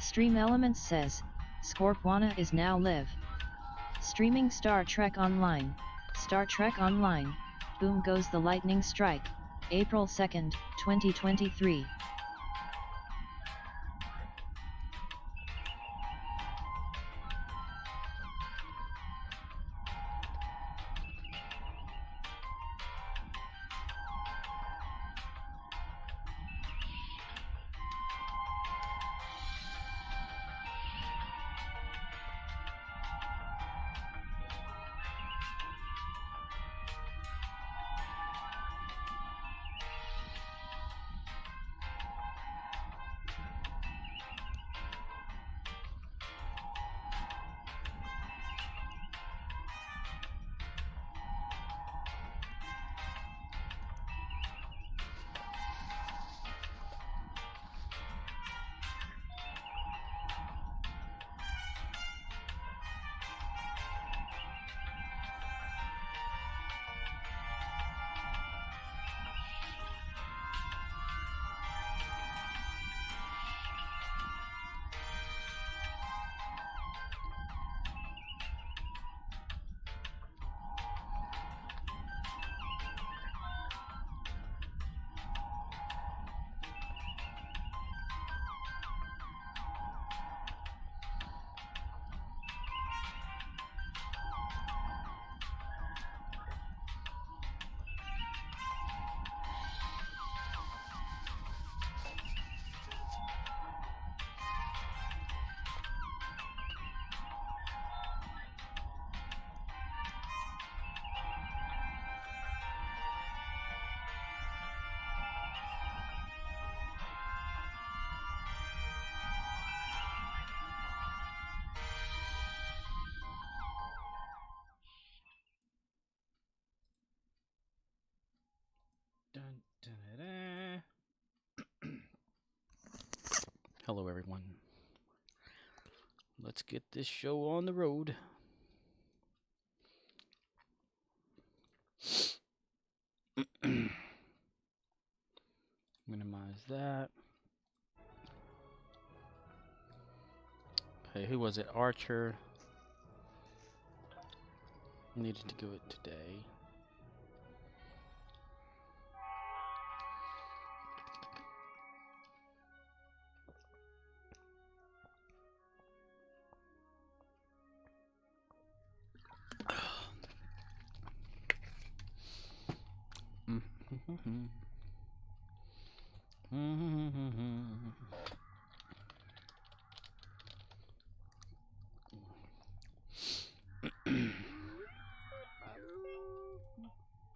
Stream Elements says, Scorpwana is now live. Streaming Star Trek Online. Star Trek Online, boom goes the lightning strike, April 2nd, 2023. Dun, dun, dun, dun. Hello, everyone. Let's get this show on the road. Minimize that. Okay, who was it? Archer. Needed to do it today.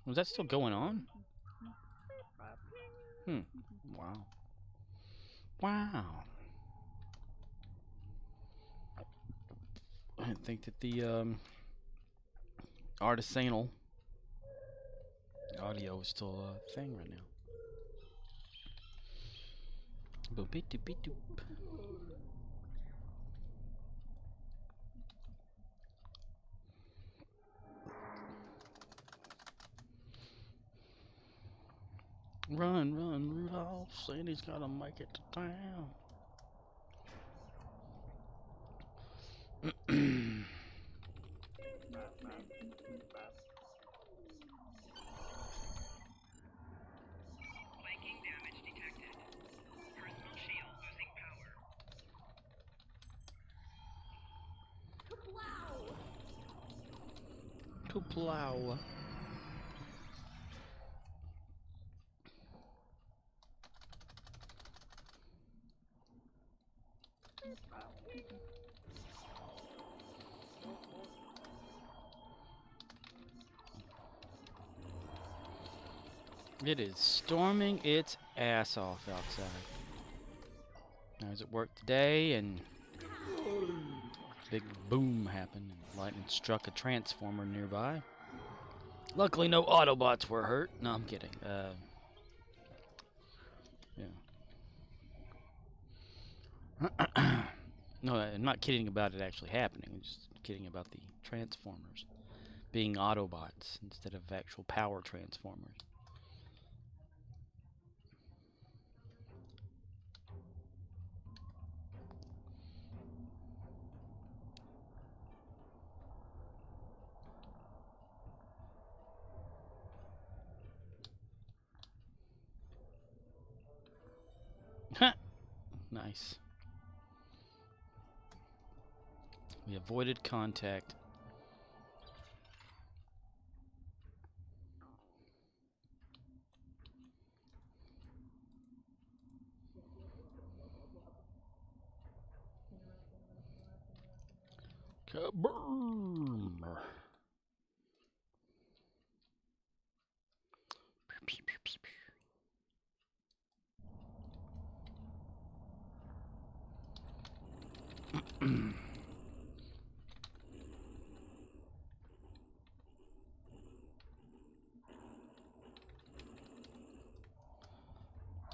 Was that still going on? Wow. Wow. I didn't think that the artisanal audio is still a thing right now. Boop-a-doop-a-doop. Run, run, Rudolph. Sandy's gotta make it to town. Flanking damage detected. Personal shield losing power. To plow. It is storming its ass off outside. I was at work today and a big boom happened and lightning struck a transformer nearby. Luckily no Autobots were hurt. No, I'm kidding. Yeah. No, I'm not kidding about it actually happening. I'm just kidding about the transformers being Autobots instead of actual power transformers. Nice. We avoided contact. Kaboom!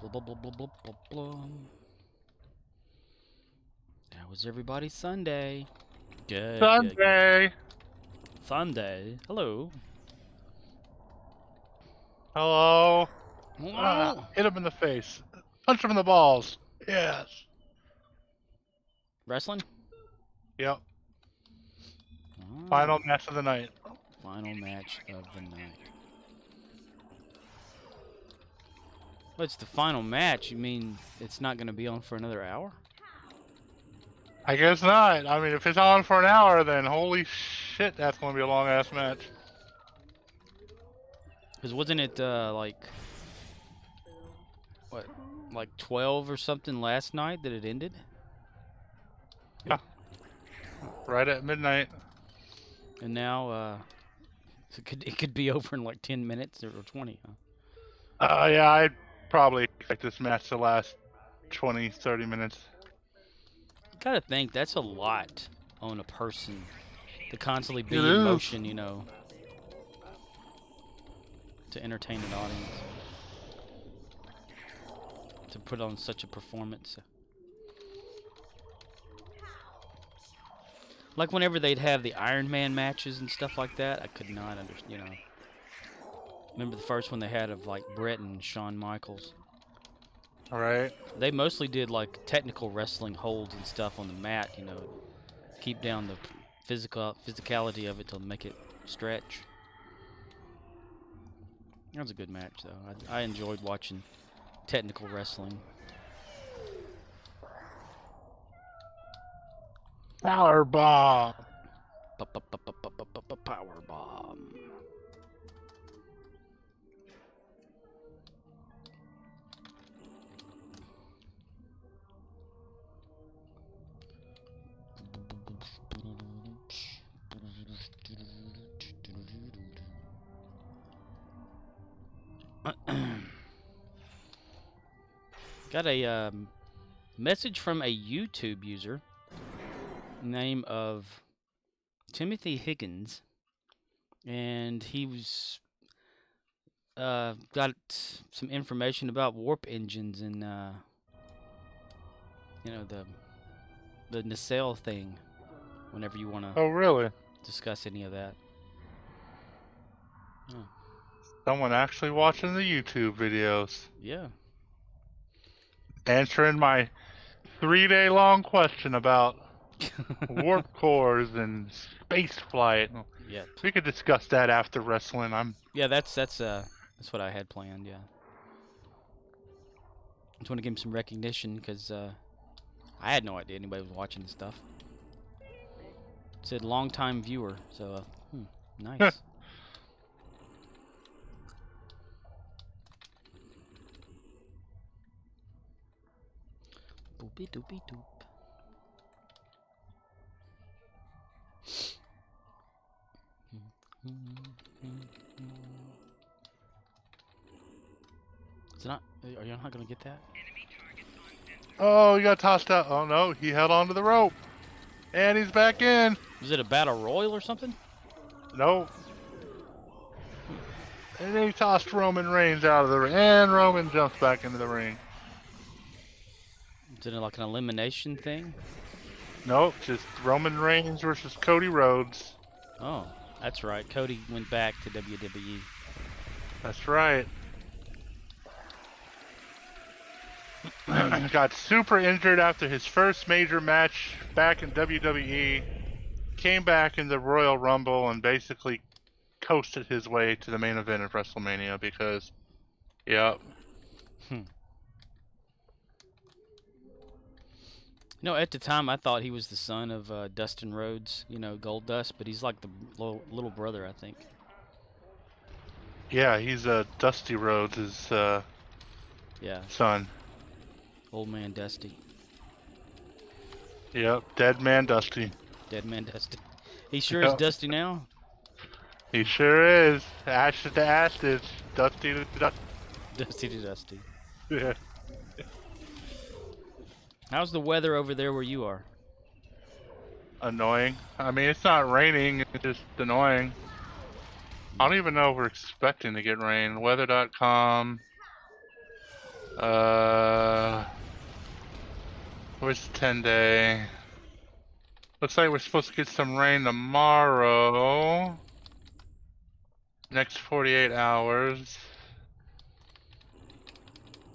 Blah, blah, blah, blah, blah, blah, blah. That was everybody's Sunday. Good, good, good. Sunday. Sunday. Hello. Hello. Hello. Hit him in the face. Punch him in the balls. Yes. Wrestling? Yep. Ah, Final match of the night. final match of the night. Well, it's the final match. You mean it's not going to be on for another hour? I guess not. I mean, if it's on for an hour, then holy shit, that's going to be a long ass match. Because wasn't it like, what, like 12 or something last night that it ended? Yeah. Right at midnight. And now it could be over in like 10 minutes or 20, huh? Yeah, I'd probably expect this match to last 20, 30 minutes. Gotta think that's a lot on a person to constantly be It in is. motion, you know, to entertain an audience, to put on such a performance. Like whenever they'd have the Iron Man matches and stuff like that, I could not understand, you know. Remember the first one they had of like Brett and Shawn Michaels? Alright. They mostly did like technical wrestling holds and stuff on the mat, you know, keep down the physicality of it to make it stretch. That was a good match, though. I enjoyed watching technical wrestling. Power bomb. Power bomb. Got a message from a YouTube user, name of Timothy Higgins, and he was got some information about warp engines and you know, the nacelle thing. Whenever you want to Oh, really? discuss any of that. Oh. Someone actually watching the YouTube videos. Yeah. Answering my 3-day long question about warp cores and space flight. Yeah. We could discuss that after wrestling. Yeah, that's what I had planned. Yeah. I just want to give him some recognition because I had no idea anybody was watching this stuff. It said long-time viewer, so nice. Boopy doopy doop. Is it not? Are you not gonna get that? Oh, he got tossed out. Oh no, he held onto the rope. And he's back in. Was it a battle royal or something? No. And then he tossed Roman Reigns out of the ring. And Roman jumps back into the ring. Is it like an elimination thing? Nope, just Roman Reigns versus Cody Rhodes. Oh, that's right. Cody went back to WWE. That's right. Got super injured after his first major match back in WWE. Came back in the Royal Rumble and basically coasted his way to the main event of WrestleMania because, yep. You know, at the time I thought he was the son of Dustin Rhodes, you know, Gold Dust, but he's like the little brother, I think. Yeah, he's Dusty Rhodes' Yeah, son. old man Dusty, Yep, Dead Man Dusty. dead man Dusty. He sure is Yep, Dusty now. he sure is. Ashes to ashes, Dusty to Dusty. Dusty to Dusty. Yeah. How's the weather over there where you are? Annoying. I mean, it's not raining, it's just annoying. I don't even know if we're expecting to get rain. Weather.com. Where's the 10-day? Looks like we're supposed to get some rain tomorrow. Next 48 hours.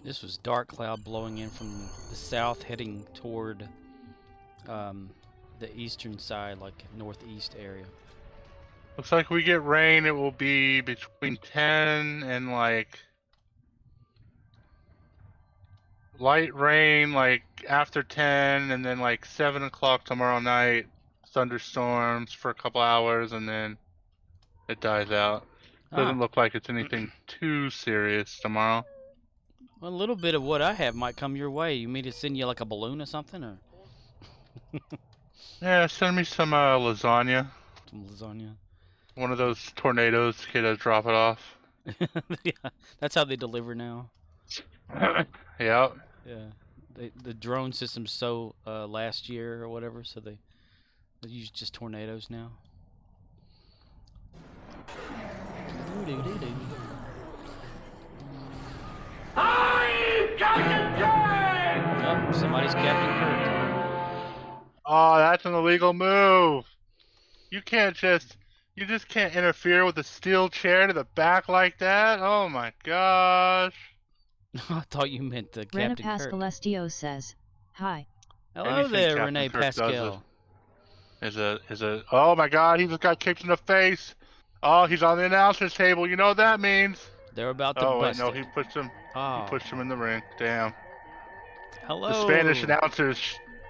This was dark cloud blowing in from the south, heading toward the eastern side, like northeast area. Looks like we get rain, it will be between 10 and like light rain like after 10 and then like 7 o'clock tomorrow night. Thunderstorms for a couple hours and then it dies out. Doesn't look like it's anything too serious tomorrow. Well, a little bit of what I have might come your way. You mean to send you like a balloon or something, or Yeah, send me some lasagna. some lasagna? One of those tornadoes, kiddos drop it off. Yeah, that's how they deliver now. Yep. Yeah, the drone system's so last year or whatever, so they use just tornadoes now. Oh, somebody's Captain Kirk. Oh, that's an illegal move. You just can't interfere with a steel chair to the back like that. Oh my gosh. I thought you meant Rena Captain Kirk. Pascalestio says, "Hi." Hello Anything there, Captain Renee Kirk does Pascal. Is a oh my god, he just got kicked in the face. Oh, he's on the announcer's table. You know what that means? They're about to Oh wait, bust no, it. he pushed him. Oh, He pushed him in the ring. Damn. hello. The Spanish announcers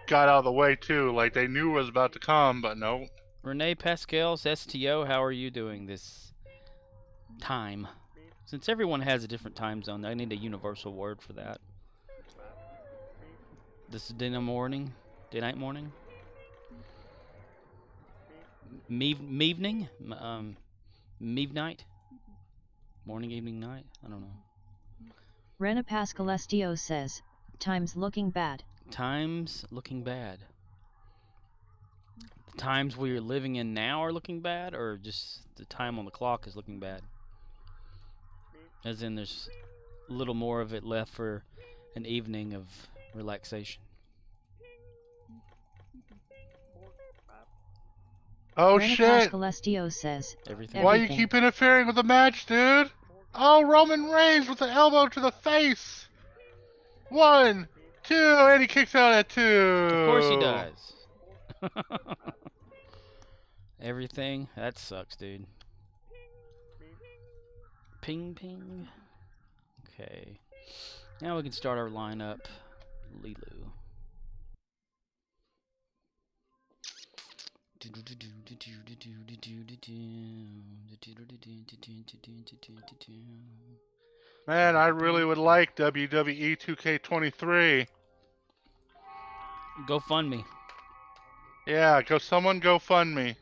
got out of the way too, like they knew it was about to come, but no. Renee Pascal's STO, how are you doing this time? Since everyone has a different time zone, I need a universal word for that. This is dinner morning? Day night morning? Meevening? Meave night? Morning, evening, night? I don't know. Rena Pascalestio says, "Time's looking bad." Times looking bad. The times we're living in now are looking bad, or just the time on the clock is looking bad? As in there's a little more of it left for an evening of relaxation. Oh Rena shit! Pascalestio says, Everything. Why you everything. keep interfering with the match, dude? Oh, Roman Reigns with an elbow to the face. 1, 2, and he kicks out at 2. Of course he does. Everything. That sucks, dude. Ping, ping. Okay. Now we can start our lineup. Lilu. Man, I really would like WWE 2K23. Go fund me. Yeah, someone go fund me.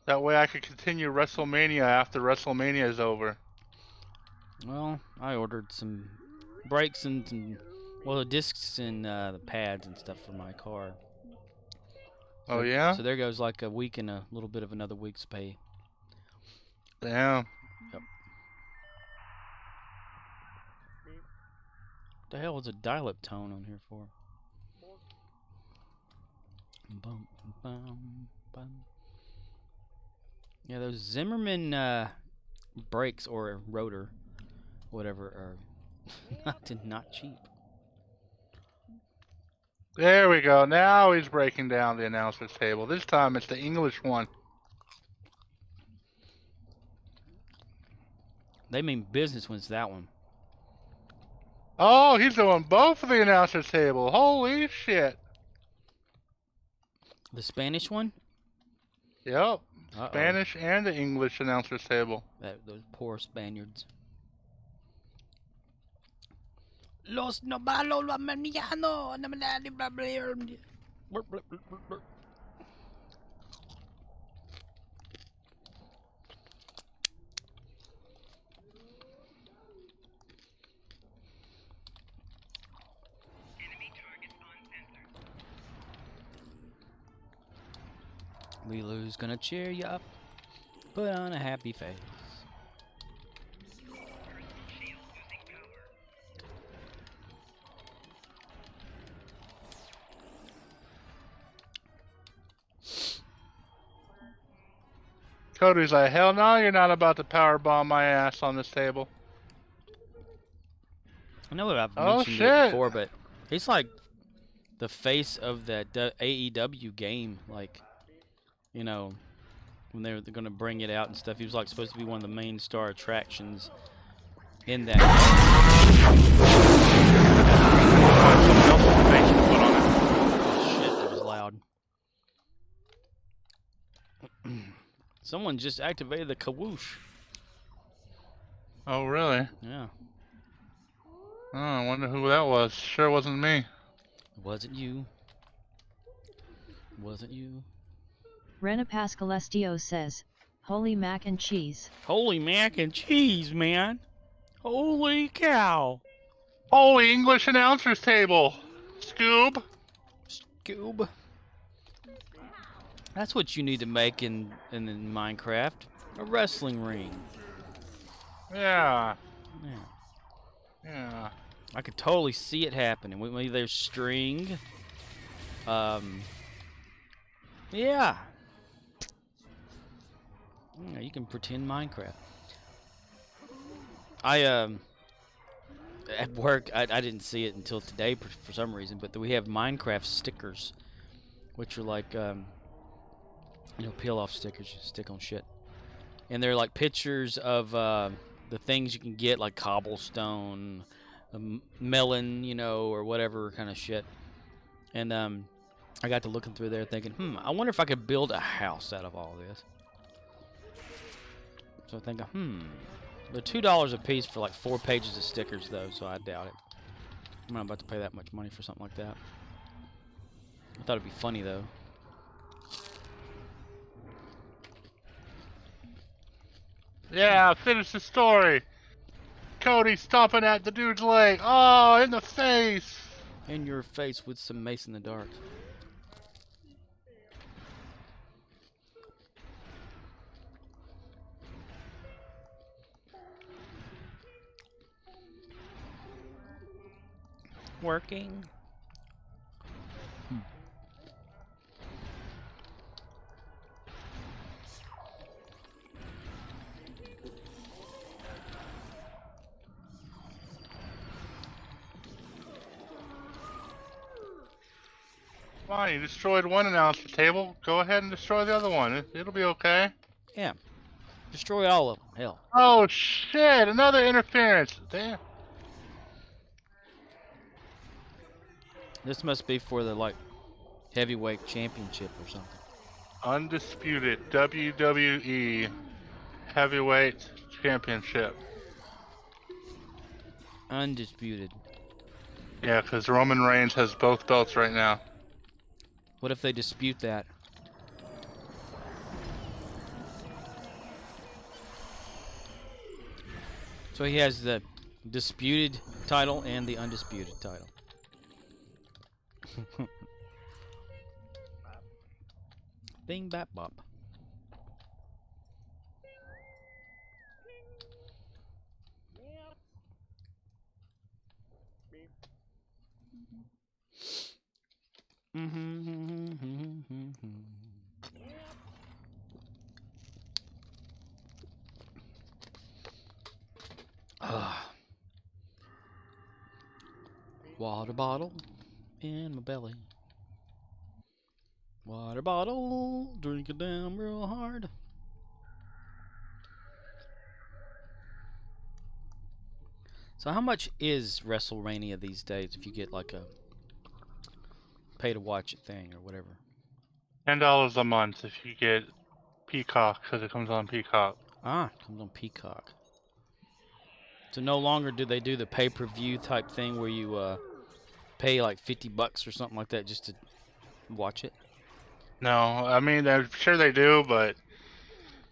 That way I could continue WrestleMania after WrestleMania is over. Well, I ordered some brakes and some, well, the discs and the pads and stuff for my car. Oh yeah? So there goes like a week and a little bit of another week's pay. Damn. Yep. What the hell is a dial-up tone on here for? Bum, bum, bum. Yeah, those Zimmerman brakes or rotor, whatever, are not cheap. There we go. Now he's breaking down the announcer's table. This time it's the English one. They mean business when it's that one. Oh, he's doing both of the announcer table. Holy shit. The Spanish one? Yep. Uh-oh. Spanish and the English announcers table. Those poor Spaniards. Los novalos americanos. Enemy targets on sensor. Lilu's gonna cheer you up. Put on a happy face. Personal shield losing power. Cody's like, hell no, you're not about to power bomb my ass on this table. I know that I've Oh, mentioned it shit. before, but he's like the face of that AEW game. Like, you know, when they're going to bring it out and stuff, he was like supposed to be one of the main star attractions in that. Oh, shit, that was loud. Someone just activated the kawoosh. Oh, really? Yeah. Oh, I wonder who that was. Sure wasn't me. It wasn't you. It wasn't you. Rena Pascalestio says, "Holy mac and cheese." Holy mac and cheese, man. Holy cow. Holy English announcers table. Scoob. Scoob. That's what you need to make in Minecraft. A wrestling ring. Yeah. Yeah. Yeah. I could totally see it happening. Maybe there's string. Yeah. Yeah, you can pretend Minecraft. At work, I didn't see it until today for some reason, but we have Minecraft stickers, which are like, peel off stickers you stick on shit. And they're like pictures of the things you can get, like cobblestone, melon, or whatever kind of shit. And I got to looking through there thinking, I wonder if I could build a house out of all this. So I think, they're $2 a piece for like 4 pages of stickers, though, so I doubt it. I'm not about to pay that much money for something like that. I thought it'd be funny, though. Yeah, finish the story. Cody stomping at the dude's leg. Oh, in the face. In your face with some mace in the dark. Working. Come on, you destroyed one announcer table. Go ahead and destroy the other one. It'll be okay. Yeah. Destroy all of them. Hell. Oh shit! Another interference. Damn. This must be for the, like, heavyweight championship or something. Undisputed WWE Heavyweight Championship. Undisputed. Yeah, because Roman Reigns has both belts right now. What if they dispute that? So he has the disputed title and the undisputed title. Bing bap bop. Water bottle in my belly. Water bottle, drink it down real hard. So how much is WrestleMania these days if you get like a pay to watch it thing or whatever? $10 a month if you get Peacock, because it comes on Peacock. Ah, comes on Peacock. So no longer do they do the pay-per-view type thing where you pay like $50 or something like that just to watch it? No, I mean, I'm sure they do, but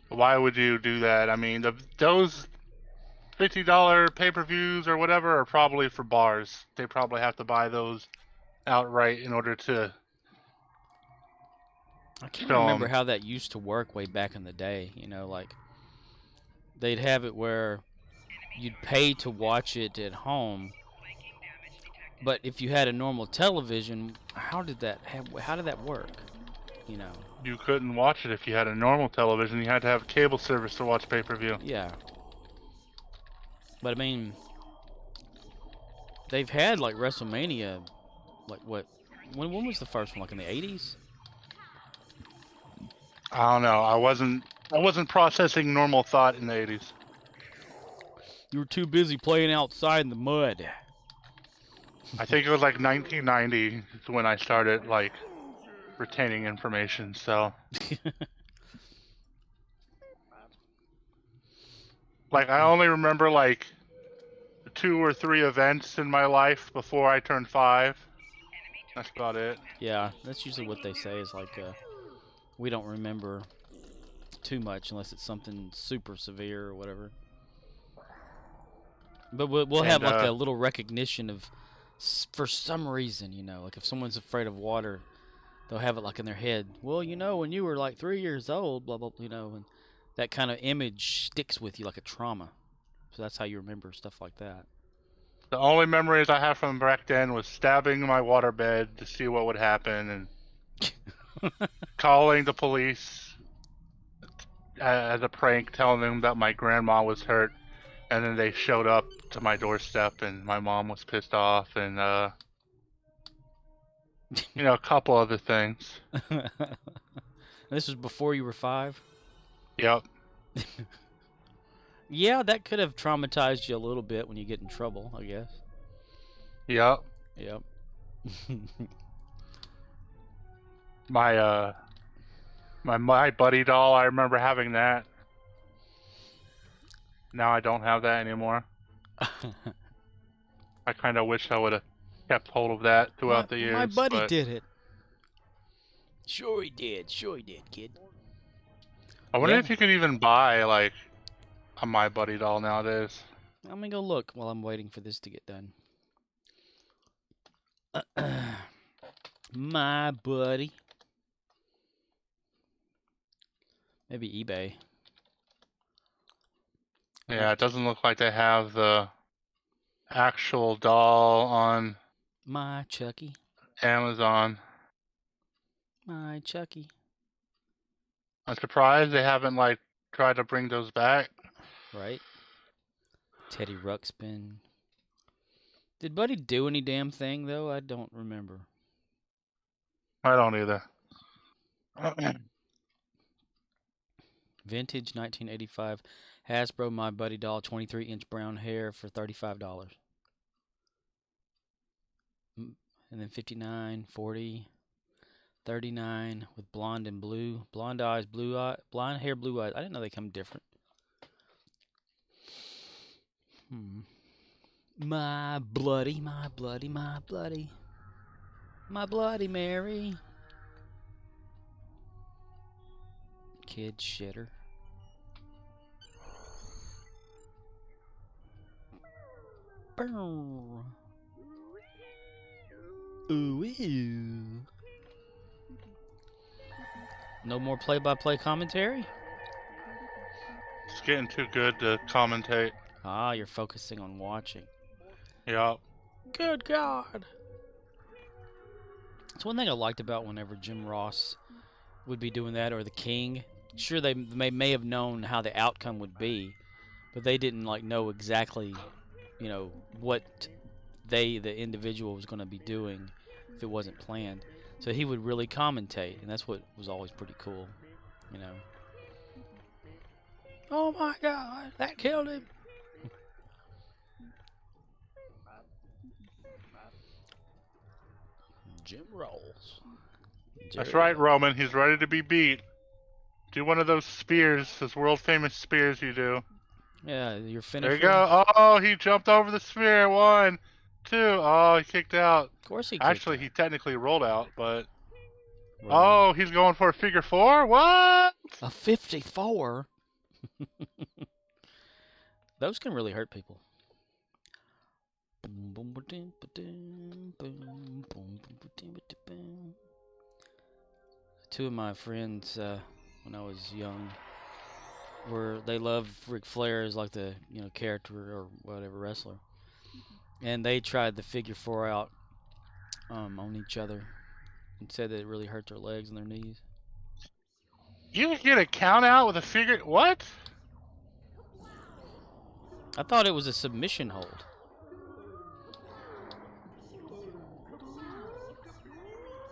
why would you do that? I mean, those $50 pay-per-views or whatever are probably for bars. They probably have to buy those outright in order to I can't show remember them. how that used to work way back in the day. You know, like they'd have it where you'd pay to watch it at home, but if you had a normal television, how did that work? You know? You couldn't watch it if you had a normal television. You had to have a cable service to watch pay-per-view. Yeah. But I mean, they've had like WrestleMania, like what? When was the first one? Like in the 80s? I don't know. I wasn't processing normal thought in the 80s. You were too busy playing outside in the mud. I think it was like 1990 is when I started like retaining information. So like I only remember like 2 or 3 events in my life before I turned 5. That's about it. Yeah, that's usually what they say is like we don't remember too much unless it's something super severe or whatever. But we'll have like a little recognition of, for some reason, you know, like if someone's afraid of water, they'll have it like in their head. Well, you know, when you were like 3 years old, blah blah, you know, and that kind of image sticks with you like a trauma. So that's how you remember stuff like that. The only memories I have from back then was stabbing my waterbed to see what would happen and calling the police as a prank, telling them that my grandma was hurt, and then they showed up to my doorstep and my mom was pissed off and you know, a couple other things. This was before you were 5? Yep. Yeah, that could have traumatized you a little bit when you get in trouble, I guess. Yep. Yep. My my buddy doll, I remember having that. Now I don't have that anymore. I kind of wish I would have kept hold of that throughout the years. My buddy but did it. Sure he did. Sure he did, kid. I wonder Yeah. if you could even buy like a My Buddy doll nowadays. I'm gonna go look while I'm waiting for this to get done. My buddy. Maybe eBay. Yeah, it doesn't look like they have the actual doll on My Chucky. Amazon. My Chucky. I'm surprised they haven't like tried to bring those back. Right? Teddy Ruxpin. Did Buddy do any damn thing, though? I don't remember. I don't either. Vintage 1985 Hasbro My Buddy doll, 23-inch brown hair for $35. And then 59, 40, 39 with blonde and blue. Blonde eyes, blonde hair, blue eyes. I didn't know they come different. My bloody, my bloody, my bloody. My bloody Mary. Kid shitter. Boom. Ooh, ew. No more play-by-play commentary? It's getting too good to commentate. Ah, you're focusing on watching. Yup. Good God. It's one thing I liked about whenever Jim Ross would be doing that, or the King. Sure, they may have known how the outcome would be, but they didn't like know exactly, you know, what the individual was going to be doing if it wasn't planned. So he would really commentate, and that's what was always pretty cool, you know. Oh my God, that killed him. Jim rolls. That's Jerry right, rolls. Roman. He's ready to be beat. Do one of those spears, those world famous spears you do. Yeah, your There you finisher. go. Oh, he jumped over the sphere. 1, 2. Oh, he kicked out. Of course he kicked Actually, out. he technically rolled out, but. Rolling. Oh, he's going for a figure 4? What? A 54? Those can really hurt people. Two of my friends, when I was young, they love Ric Flair as like the character or whatever wrestler, and they tried the figure 4 out on each other, and said that it really hurt their legs and their knees. You can get a count out with a figure. What? I thought it was a submission hold.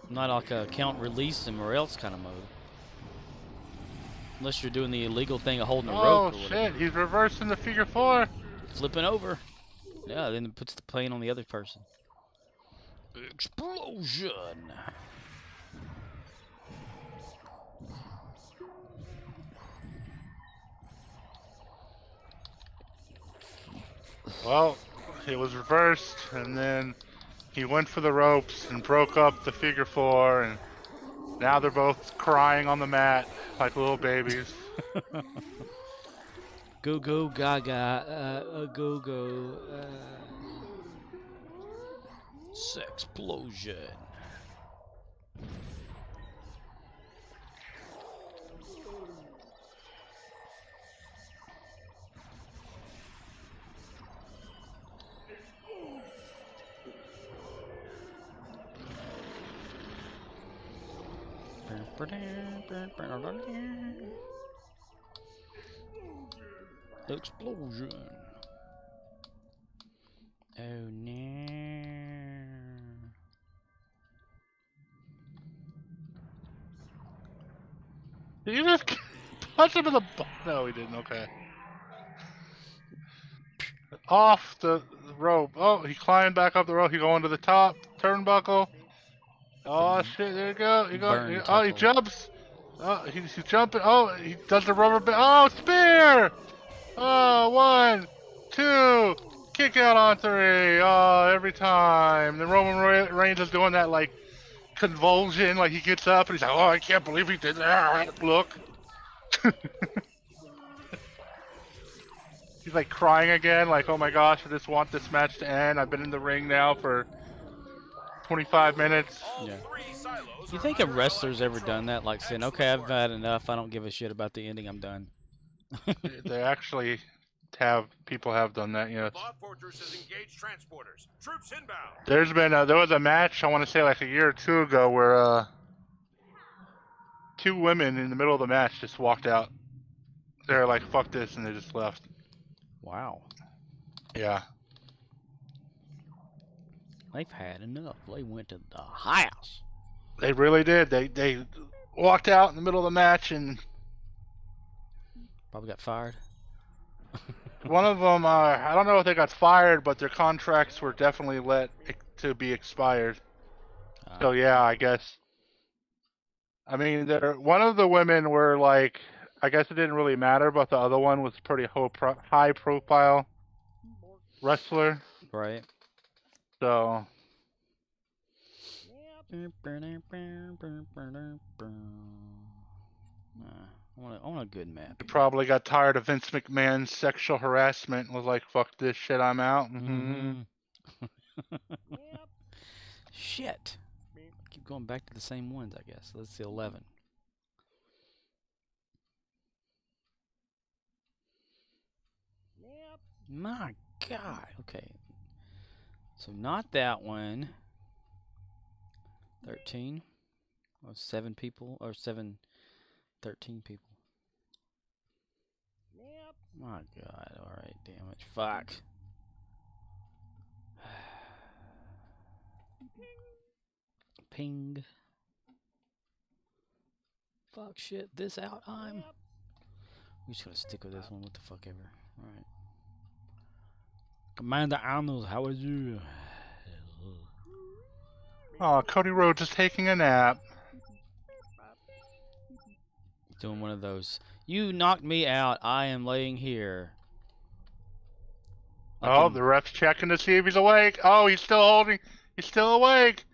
Not like a count release him or else kind of mode. Unless you're doing the illegal thing of holding a rope or Oh whatever. shit! He's reversing the figure 4. Flipping over. Yeah, then it puts the pain on the other person. Explosion! Well, it was reversed, and then he went for the ropes and broke up the figure 4, and now they're both crying on the mat like little babies. Go go gaga, go go. Sexplosion. Explosion. Oh no. Did you just punch him in the butt? No, he didn't. Okay. Off the rope. Oh, he climbed back up the rope. He going to the top turnbuckle. Oh shit! There you go. Burn Oh, he tuckle. jumps. Oh, he's jumping. Oh, he does the rubber band. Oh, spear! Oh, 1, 2, kick out on 3. Oh, every time. Then Roman Reigns is doing that like convulsion, like he gets up and he's like, "Oh, I can't believe he did that." Look. He's like crying again, like, "Oh my gosh, I just want this match to end. I've been in the ring now for 25 minutes." Yeah. You think a wrestler's ever done that? Like saying, okay, I've had enough. I don't give a shit about the ending. I'm done. They actually people have done that, yes. Bob Fortress has engaged transporters. Troops inbound. There's been there was a match I want to say like a year or two ago where 2 women in the middle of the match just walked out. They're like, "Fuck this," and they just left. Wow. Yeah. They've had enough. They went to the house. They really did. They walked out in the middle of the match, and Probably got fired. one of them, I don't know if they got fired, but their contracts were definitely to be expired. So yeah, I guess. I mean, one of the women were like, I guess it didn't really matter, but the other one was pretty high profile wrestler. Right. So I want a good map. he probably got tired of Vince McMahon's sexual harassment and was like, "Fuck this shit, I'm out." Mm-hmm. Shit. Keep going back to the same ones, I guess. Let's see, 11. My God. Okay. So not that one. 13. Or 7 people. Or 7. 13 people. My God. Alright, damn it. Fuck. Ping. Fuck shit. This out. I'm just gonna stick with this one. What the fuck ever. Alright. Commander Arnold, how are you? Oh, Cody Rhodes is taking a nap. Doing one of those. You knocked me out. I am laying here. Like Oh, in- the ref's checking to see if he's awake. Oh, he's still holding. He's still awake.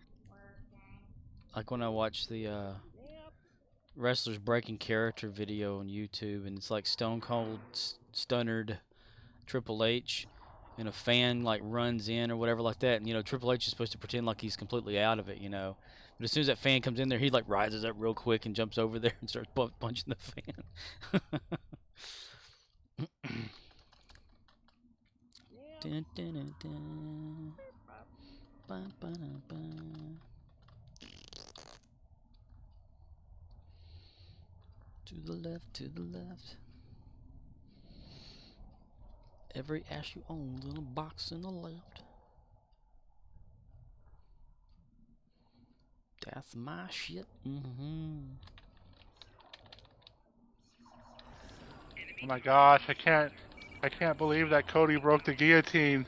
Like when I watch the wrestlers breaking character video on YouTube, and it's like Stone Cold stunnered Triple H, and a fan like runs in or whatever like that, and you know Triple H is supposed to pretend like he's completely out of it, you know. But as soon as that fan comes in there, he like rises up real quick and jumps over there and starts punching the fan. Dun, dun, dun, dun. Ba, ba, da, ba. To the left, to the left. Every ass you own's in a box in the left. That's my shit. Mm-hmm. Oh my gosh, I can't believe that Cody broke the guillotine.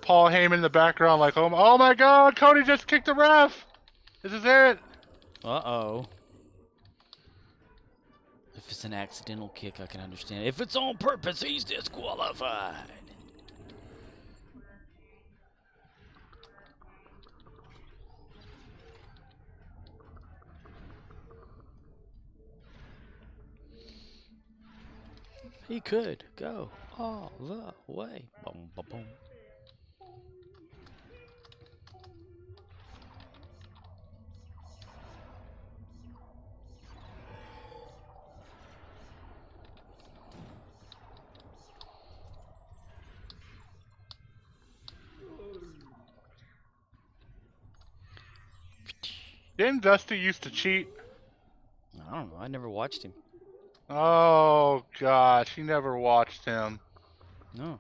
Paul Heyman in the background like, oh my god, Cody just kicked the ref. This is it. Uh-oh. If it's an accidental kick, I can understand. If it's on purpose, he's disqualified. He could go all the way. Boom, boom, boom. Didn't Dusty used to cheat? I don't know. I never watched him. Oh gosh, he never watched him. No.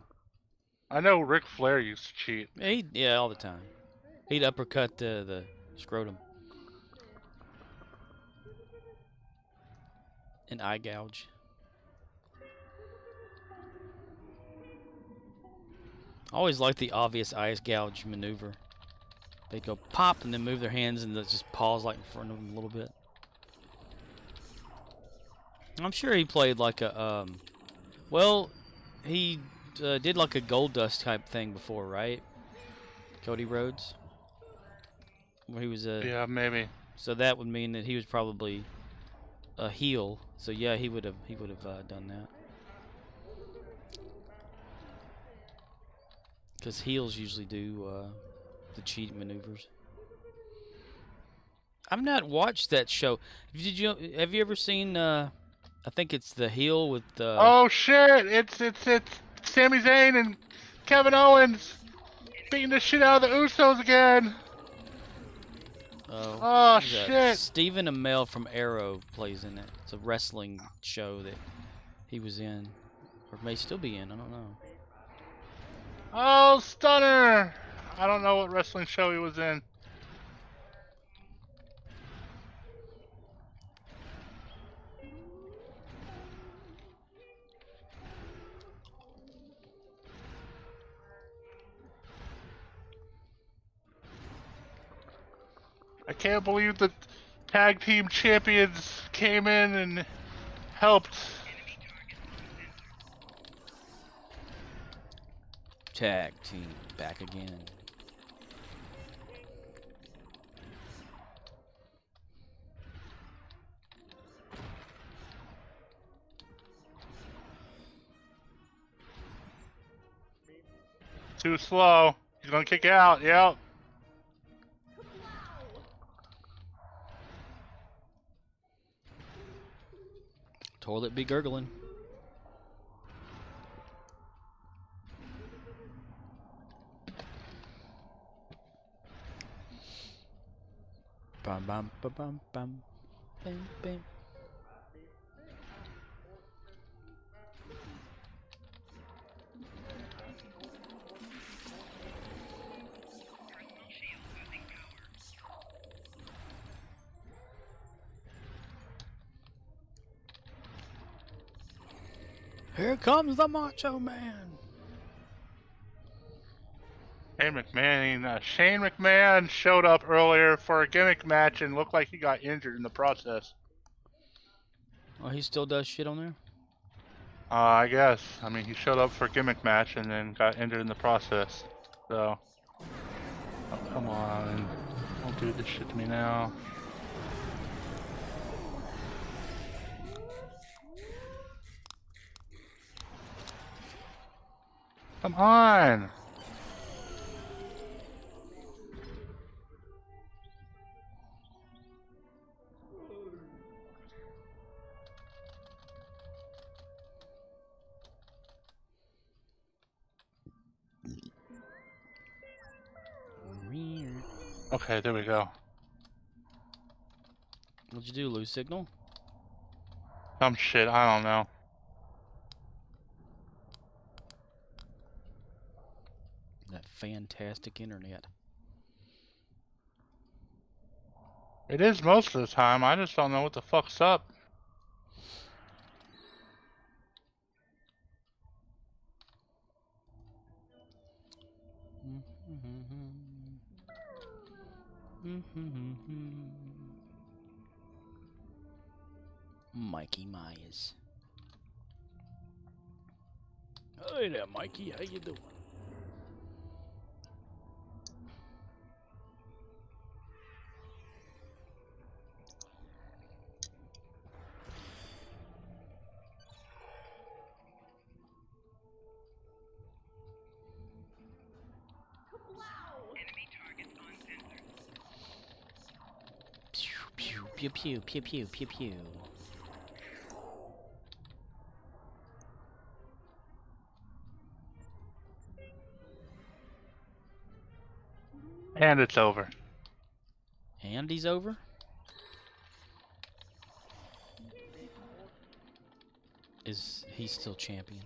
I know Ric Flair used to cheat. Yeah, all the time. He'd uppercut the scrotum. And eye gouge. I always like the obvious eye gouge maneuver. They go pop and then move their hands and just pause like in front of them a little bit. I'm sure he played like a well, he did like a gold dust type thing before, right? Cody Rhodes, where he was a Yeah, maybe. so that would mean that he was probably a heel. So yeah, he would have done that. Because heels usually do the cheat maneuvers. I've not watched that show. Have you ever seen? I think it's the heel with the. Oh shit! It's Sami Zayn and Kevin Owens beating the shit out of the Usos again. Oh who's that? shit! Stephen Amell from Arrow plays in it. It's a wrestling show that he was in, or may still be in. I don't know. Oh, Stunner! I don't know what wrestling show he was in. I can't believe the tag team champions came in and helped. Tag team back again. Too slow. He's gonna kick out. Yep. Toilet be gurgling. Bum bum ba bum bum. Bam bam. Here comes the Macho Man. Shane McMahon showed up earlier for a gimmick match and looked like he got injured in the process. Oh, he still does shit on there? I guess. I mean, he showed up for a gimmick match and then got injured in the process. So, oh, come on. Don't do this shit to me now. Come on! Okay, there we go. What'd you do, lose signal? Some shit, I don't know. That fantastic internet. It is most of the time, I just don't know what the fuck's up. Mikey Myers. Hey there, Mikey. How you doing? Enemy targets uncensored. Pew pew pew pew pew pew pew. And it's over. And he's over? Is he still champion?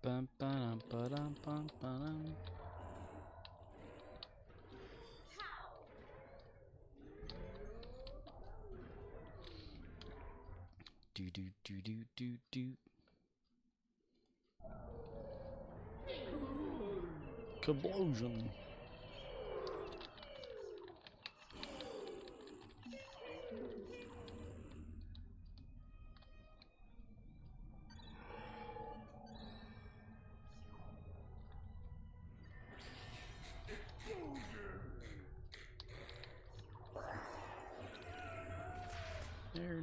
Bum, ba-dum, ba-dum, bum, ba-dum. Do do do do do do. Kablosion. There.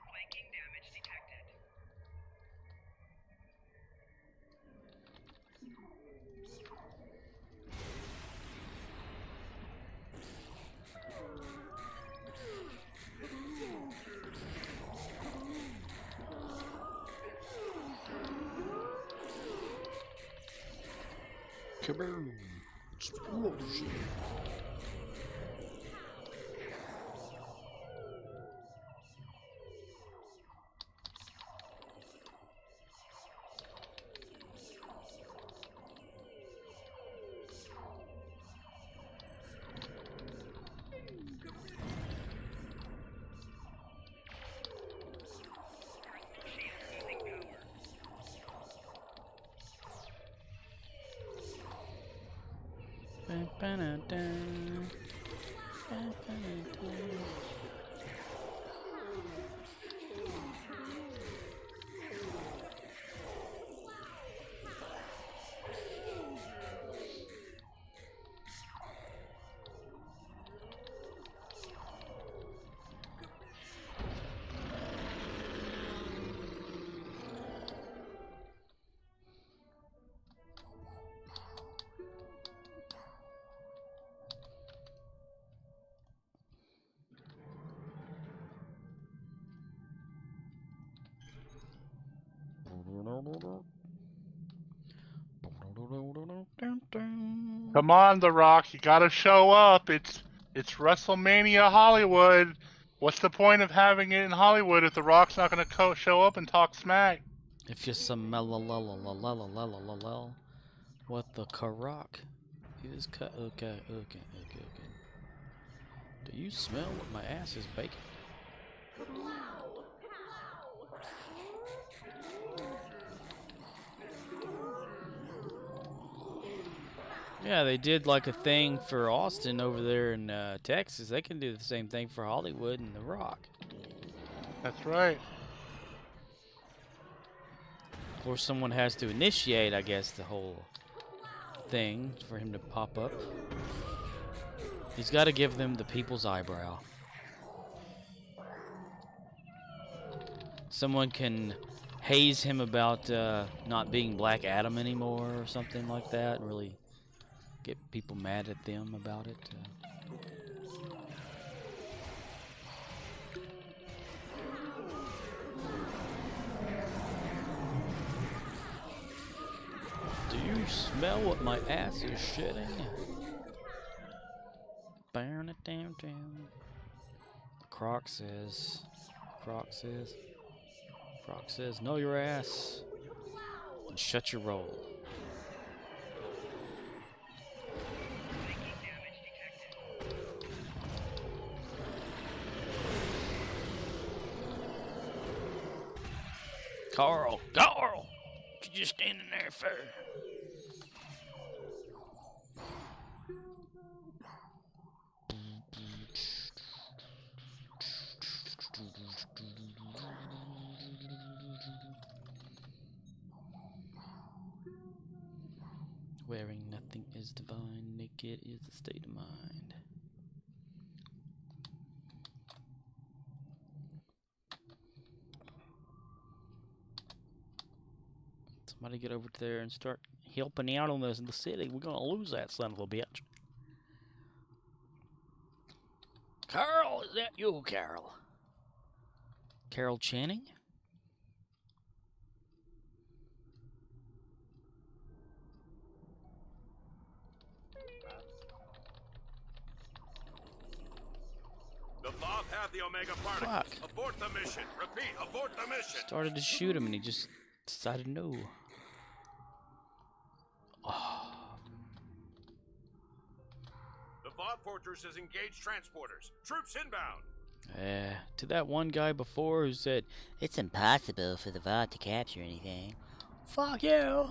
Flanking damage detected. Kaboom! Explosion! Come on, The Rock, you gotta show up. It's WrestleMania Hollywood. What's the point of having it in Hollywood if The Rock's not gonna show up and talk smack? If you smell what the Karak is okay. Do you smell what my ass is baking? Yeah, they did like a thing for Austin over there in Texas. They can do the same thing for Hollywood and The Rock. That's right. Of course, someone has to initiate, I guess, the whole thing for him to pop up. He's got to give them the people's eyebrow. Someone can haze him about not being Black Adam anymore or something like that. Really get people mad at them about it. Do you smell what my ass is shitting? Burn it down. Croc says, know your ass and shut your roll. Carl, what you just standing there for? Wearing nothing is divine, naked is a state of mind. Somebody get over there and start helping out on this in the city. We're gonna lose that son of a bitch. Carl, is that you, Carol? Carol Channing? The Thoth have the Omega particles. Fuck. Abort the mission. Repeat, abort the mission. Started to shoot him and he just decided no. Oh. The Thoth fortress has engaged transporters. Troops inbound. To that one guy before who said, it's impossible for the VOD to capture anything. Fuck you!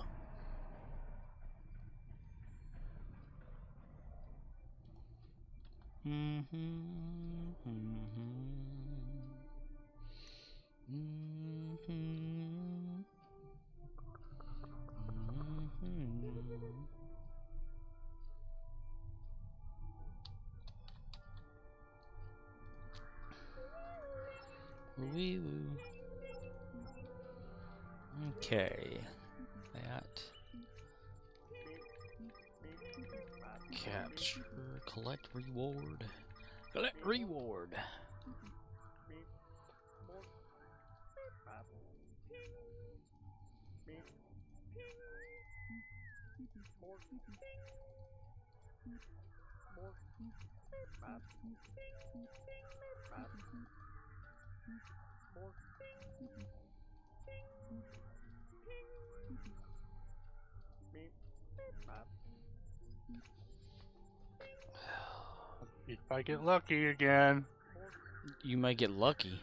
Wee woo. Okay. That. Capture. Collect reward. Collect reward. If I get lucky again. You might get lucky.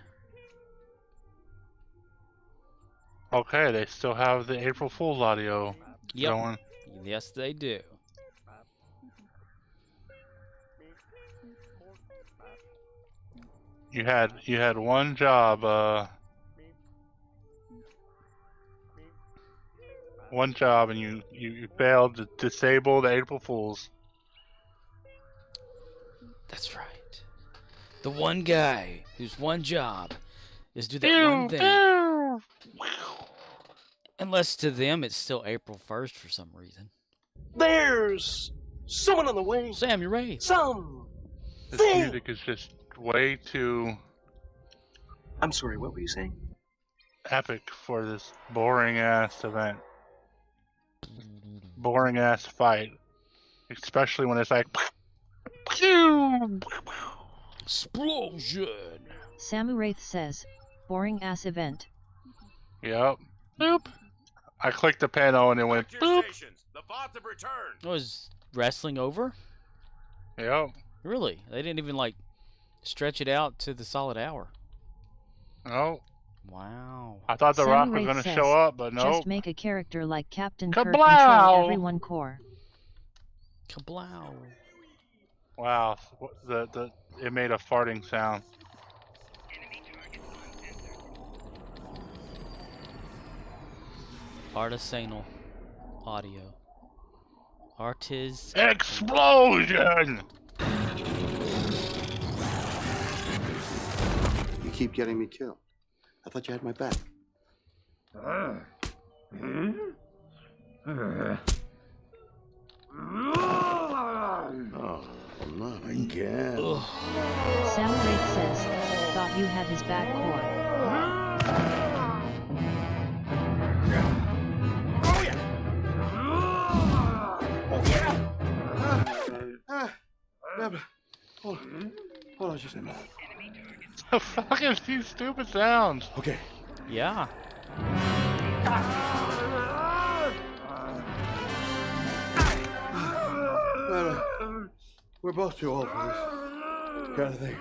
Okay, they still have the April Fool's audio going. Yes, they do. You had one job, and you failed to disable the April Fools. That's right. The one guy whose one job is do that one thing. Unless to them it's still April 1st for some reason. There's someone on the way. Sam, you're right. This music is just way too... I'm sorry, what were you saying? epic for this boring ass event. Boring ass fight. Especially when it's like Explosion! Samuraith says, boring ass event. Yep. Boop. I clicked the panel and it went Back to your boop. stations. The bots have returned. Was wrestling over? Yep. Really? They didn't even, like, stretch it out to the solid hour. No. Wow. I thought The Rock was Samuraith gonna says, show up, but no. just make a character like Captain Kirk Kablow! control everyone core. Kablow. Wow. It made a farting sound. Artisanal audio. Explosion! You keep getting me killed. I thought you had my back. Oh, not again. Samuraith says, thought you had his back core. Hold on just a minute. The fuck is these stupid sounds? Okay. Yeah. We're both too old for this kind of thing.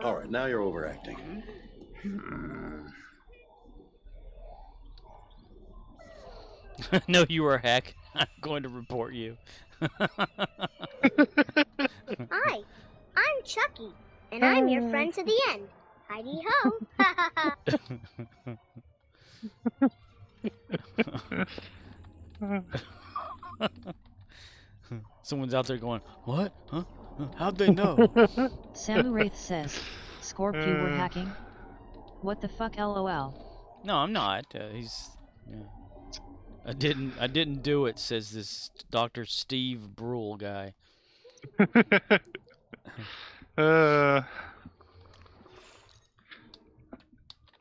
All right, now you're overacting. No, you are a hack. I'm going to report you. Hi, I'm Chucky, and I'm your friend to the end. Heidi ho! Someone's out there going, what? Huh? How'd they know? Samuraith says, Scorp, you were hacking? What the fuck, lol? No, I'm not. He's... Yeah. I didn't do it, says this Dr. Steve Brule guy.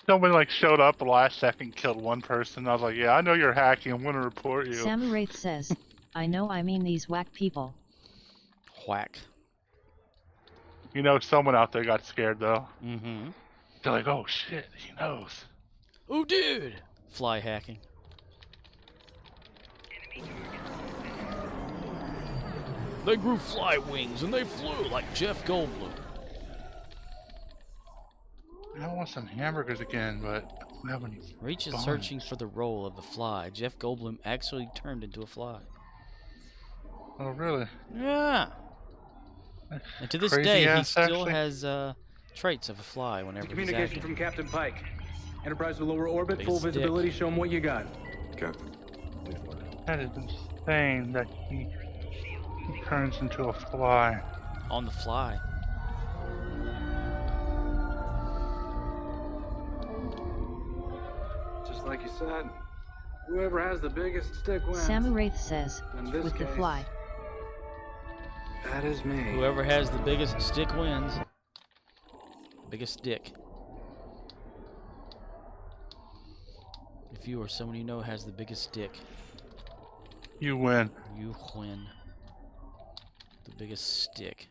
Somebody like showed up the last second, killed one person. I was like, yeah, I know you're hacking. I'm gonna report you. Samuraith says, I mean these whack people. Whack. You know, someone out there got scared though. Mm-hmm. They're like, oh shit, he knows. Who did? Fly hacking. They grew fly wings and they flew like Jeff Goldblum. I want some hamburgers again, but I don't have any. Reach is buns. searching for the role of the fly. Jeff Goldblum actually turned into a fly. Oh really? Yeah. And to this Crazy day, he ass, still actually. has traits of a fly whenever he's Communication acting. from Captain Pike. Enterprise to lower orbit, Big full stick. visibility, show him what you got. Captain. That is insane that he turns into a fly. On the fly. Just like you said, whoever has the biggest stick wins. Samuraith says, In this with the case, fly. That is me. Whoever has the biggest stick wins. Biggest stick. If you or someone you know has the biggest stick, You win. you win. The biggest stick.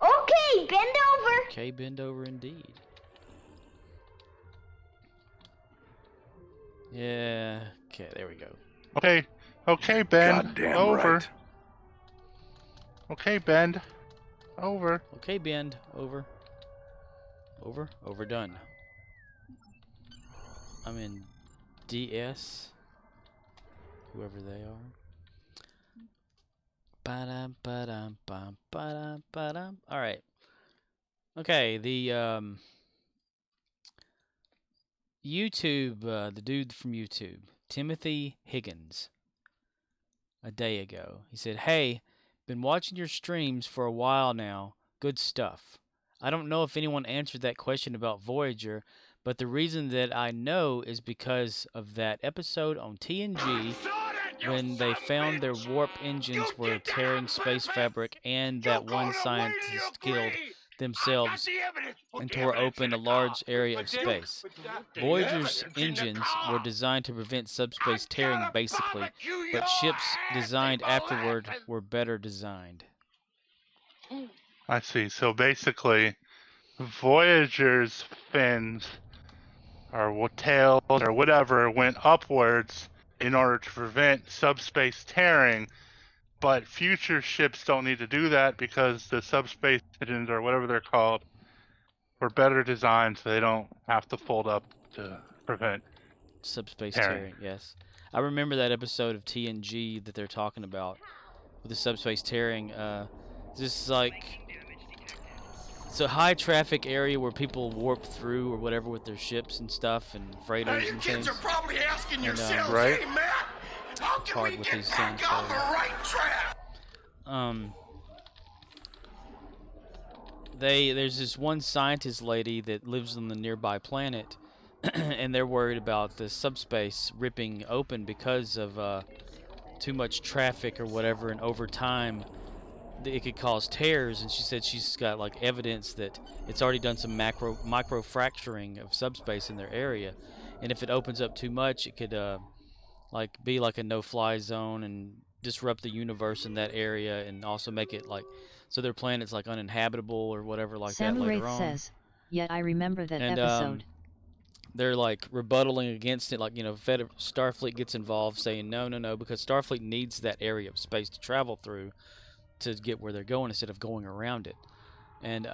Okay, bend over. Okay, bend over indeed. Yeah. Okay, there we go. Okay, okay, bend Goddamn over. right. Okay, bend over. Okay, bend over. Over. Overdone. I'm in DS. Whoever they are. Ba-dum, ba-dum, bum, ba-dum, ba-dum. All right. Okay, the YouTube, the dude from YouTube, Timothy Higgins, a day ago. He said, "Hey, been watching your streams for a while now. Good stuff. I don't know if anyone answered that question about Voyager, but the reason that I know is because of that episode on TNG when they found their warp engines were tearing space fabric and that one scientist killed themselves and tore open a large area of space. Voyager's engines were designed to prevent subspace tearing, basically, but ships designed afterward were better designed. I see. So basically, Voyager's fins or tails or whatever went upwards in order to prevent subspace tearing, but future ships don't need to do that because the subspace engines or whatever they're called were better designed, so they don't have to fold up to prevent Subspace tearing. tearing, yes. I remember that episode of TNG that they're talking about with the subspace tearing. Just like it's a high traffic area where people warp through or whatever with their ships and stuff and freighters and things. Kids are probably asking And, yourselves, right? hey Matt, how It's can hard we with get these back things, on the though. right track? There's this one scientist lady that lives on the nearby planet, and they're worried about the subspace ripping open because of too much traffic or whatever, and over time it could cause tears. And she said she's got like evidence that it's already done some micro fracturing of subspace in their area, and if it opens up too much, it could like be like a no-fly zone and disrupt the universe in that area, and also make it like so their planet's like uninhabitable or whatever like that later Samurai on. says, "Yeah, I remember that And episode." they're like rebuttaling against it, like, Starfleet gets involved, saying no, because Starfleet needs that area of space to travel through to get where they're going instead of going around it. And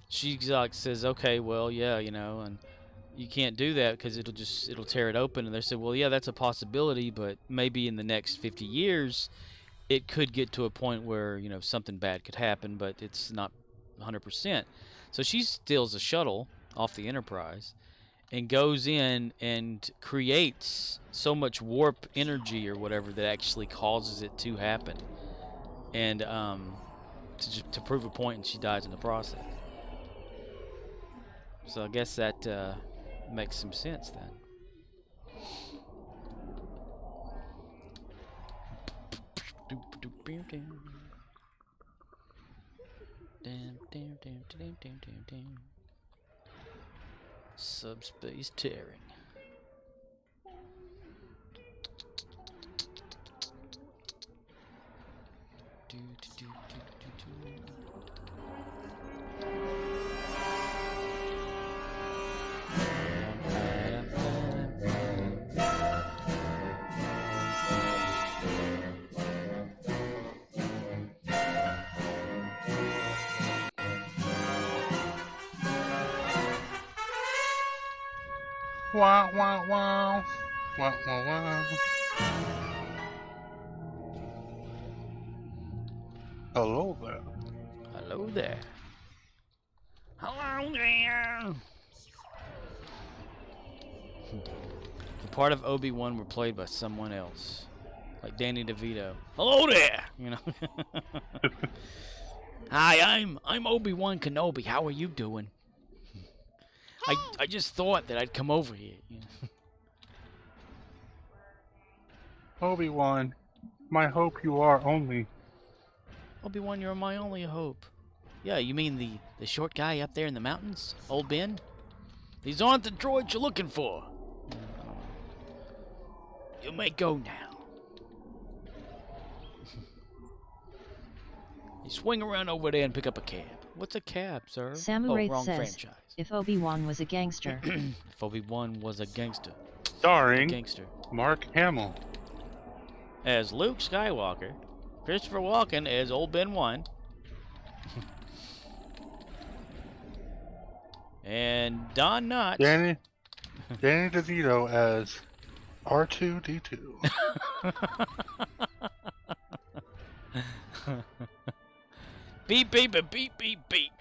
she like says, okay, well, yeah, and you can't do that because it'll tear it open. And they said, well, yeah, that's a possibility, but maybe in the next 50 years it could get to a point where something bad could happen, but it's not 100%. So she steals a shuttle off the Enterprise and goes in and creates so much warp energy or whatever that actually causes it to happen, and to prove a point, and she dies in the process. So I guess that makes some sense then. Subspace tearing. Wow, wow, wow. Wow, wow, wow. Hello there. Hello there. Hello there. The part of Obi-Wan were played by someone else, like Danny DeVito. Hello there. Hi, I'm Obi-Wan Kenobi. How are you doing? I just thought that I'd come over here. Obi-Wan, my hope you are only. Obi-Wan, you're my only hope. Yeah, you mean the short guy up there in the mountains? Old Ben? These aren't the droids you're looking for. You may go now. You swing around over there and pick up a cab. What's a cab, sir? Samurai wrong says, franchise. if Obi-Wan was a gangster. If Obi-Wan was a gangster. Starring Gangster. Mark Hamill. As Luke Skywalker. Christopher Walken as Old Ben 1. And Don Knotts. Danny DeVito as R2-D2. Beep, beep, beep, beep, beep, beep.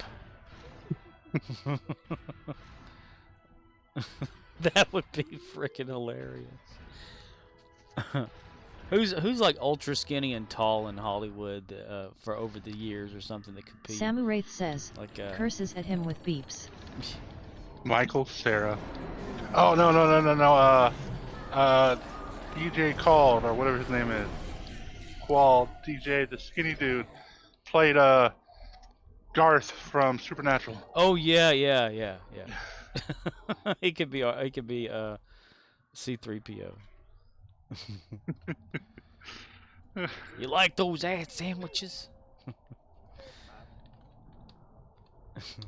That would be freaking hilarious. Who's like ultra skinny and tall in Hollywood for over the years or something that could be Samurai says, like curses at him with beeps. Michael Cera. Oh, no. DJ Called, or whatever his name is. Qual, DJ, the skinny dude, played Garth from Supernatural. Oh yeah. He could be C-3PO. You like those ass sandwiches?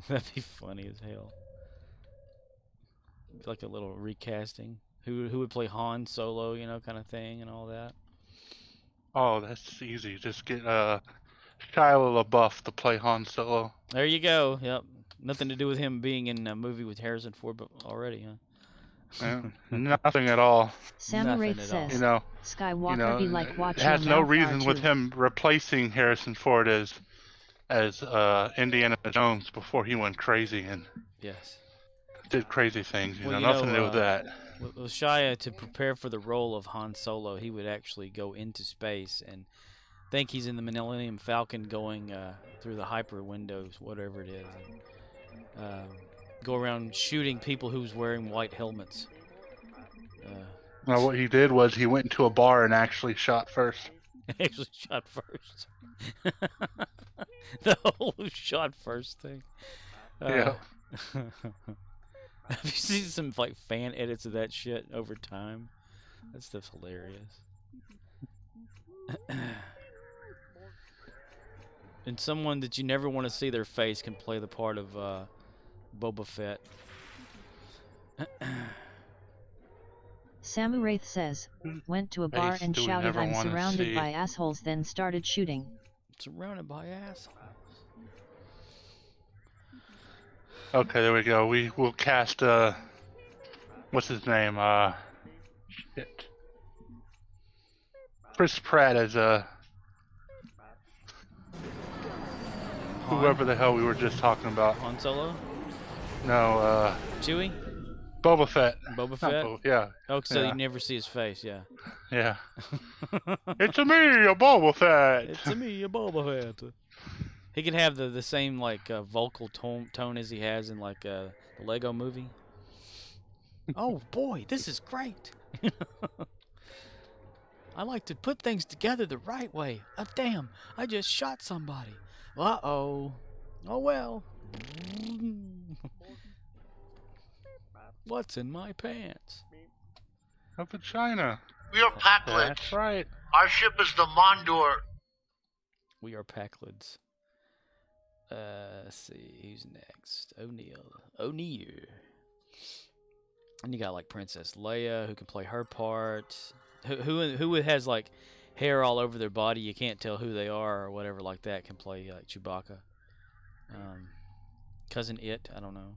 That'd be funny as hell. Like a little recasting. Who would play Han Solo, you know, kind of thing, and all that. Oh, that's easy. Just get Shia LaBeouf to play Han Solo. There you go. Yep. Nothing to do with him being in a movie with Harrison Ford, but already, huh? Nothing at all. Samu Wraith says, You know, Skywalker be like watching it has a no mouthfar reason with too. him replacing Harrison Ford as Indiana Jones before he went crazy and Yes. did crazy things. Well, Nothing to do with that. With Shia, to prepare for the role of Han Solo, he would actually go into space and think he's in the Millennium Falcon going through the hyper windows, whatever it is. And, go around shooting people who's wearing white helmets. Now, what he did was he went into a bar and actually shot first. Actually shot first. The whole shot first thing. Yeah. Have you seen some like fan edits of that shit over time? That stuff's hilarious. And someone that you never want to see their face can play the part of Boba Fett. Samu Wraith says, went to a bar and do we shouted, never I'm wanna surrounded see? by assholes, then started shooting. Surrounded by assholes. Okay, there we go. We'll cast what's his name? Shit. Chris Pratt as whoever the hell we were just talking about. Han Solo? No, Chewie? Boba Fett. Boba Not Fett? yeah. Oh, so Yeah. you never see his face, yeah. Yeah. It's a me, a Boba Fett. It's a me, a Boba Fett. He can have the same like vocal tone as he has in like the Lego movie. Oh boy, this is great. I like to put things together the right way. Oh damn, I just shot somebody. Uh-oh. Oh well. What's in my pants? A vagina. We are Packlids. That's right. Our ship is the Mondor. We are Packlids. Let's see, who's next? O'Neill. And you got like Princess Leia, who can play her part. Who has like hair all over their body, you can't tell who they are or whatever like that, can play like Chewbacca. Cousin It, I don't know.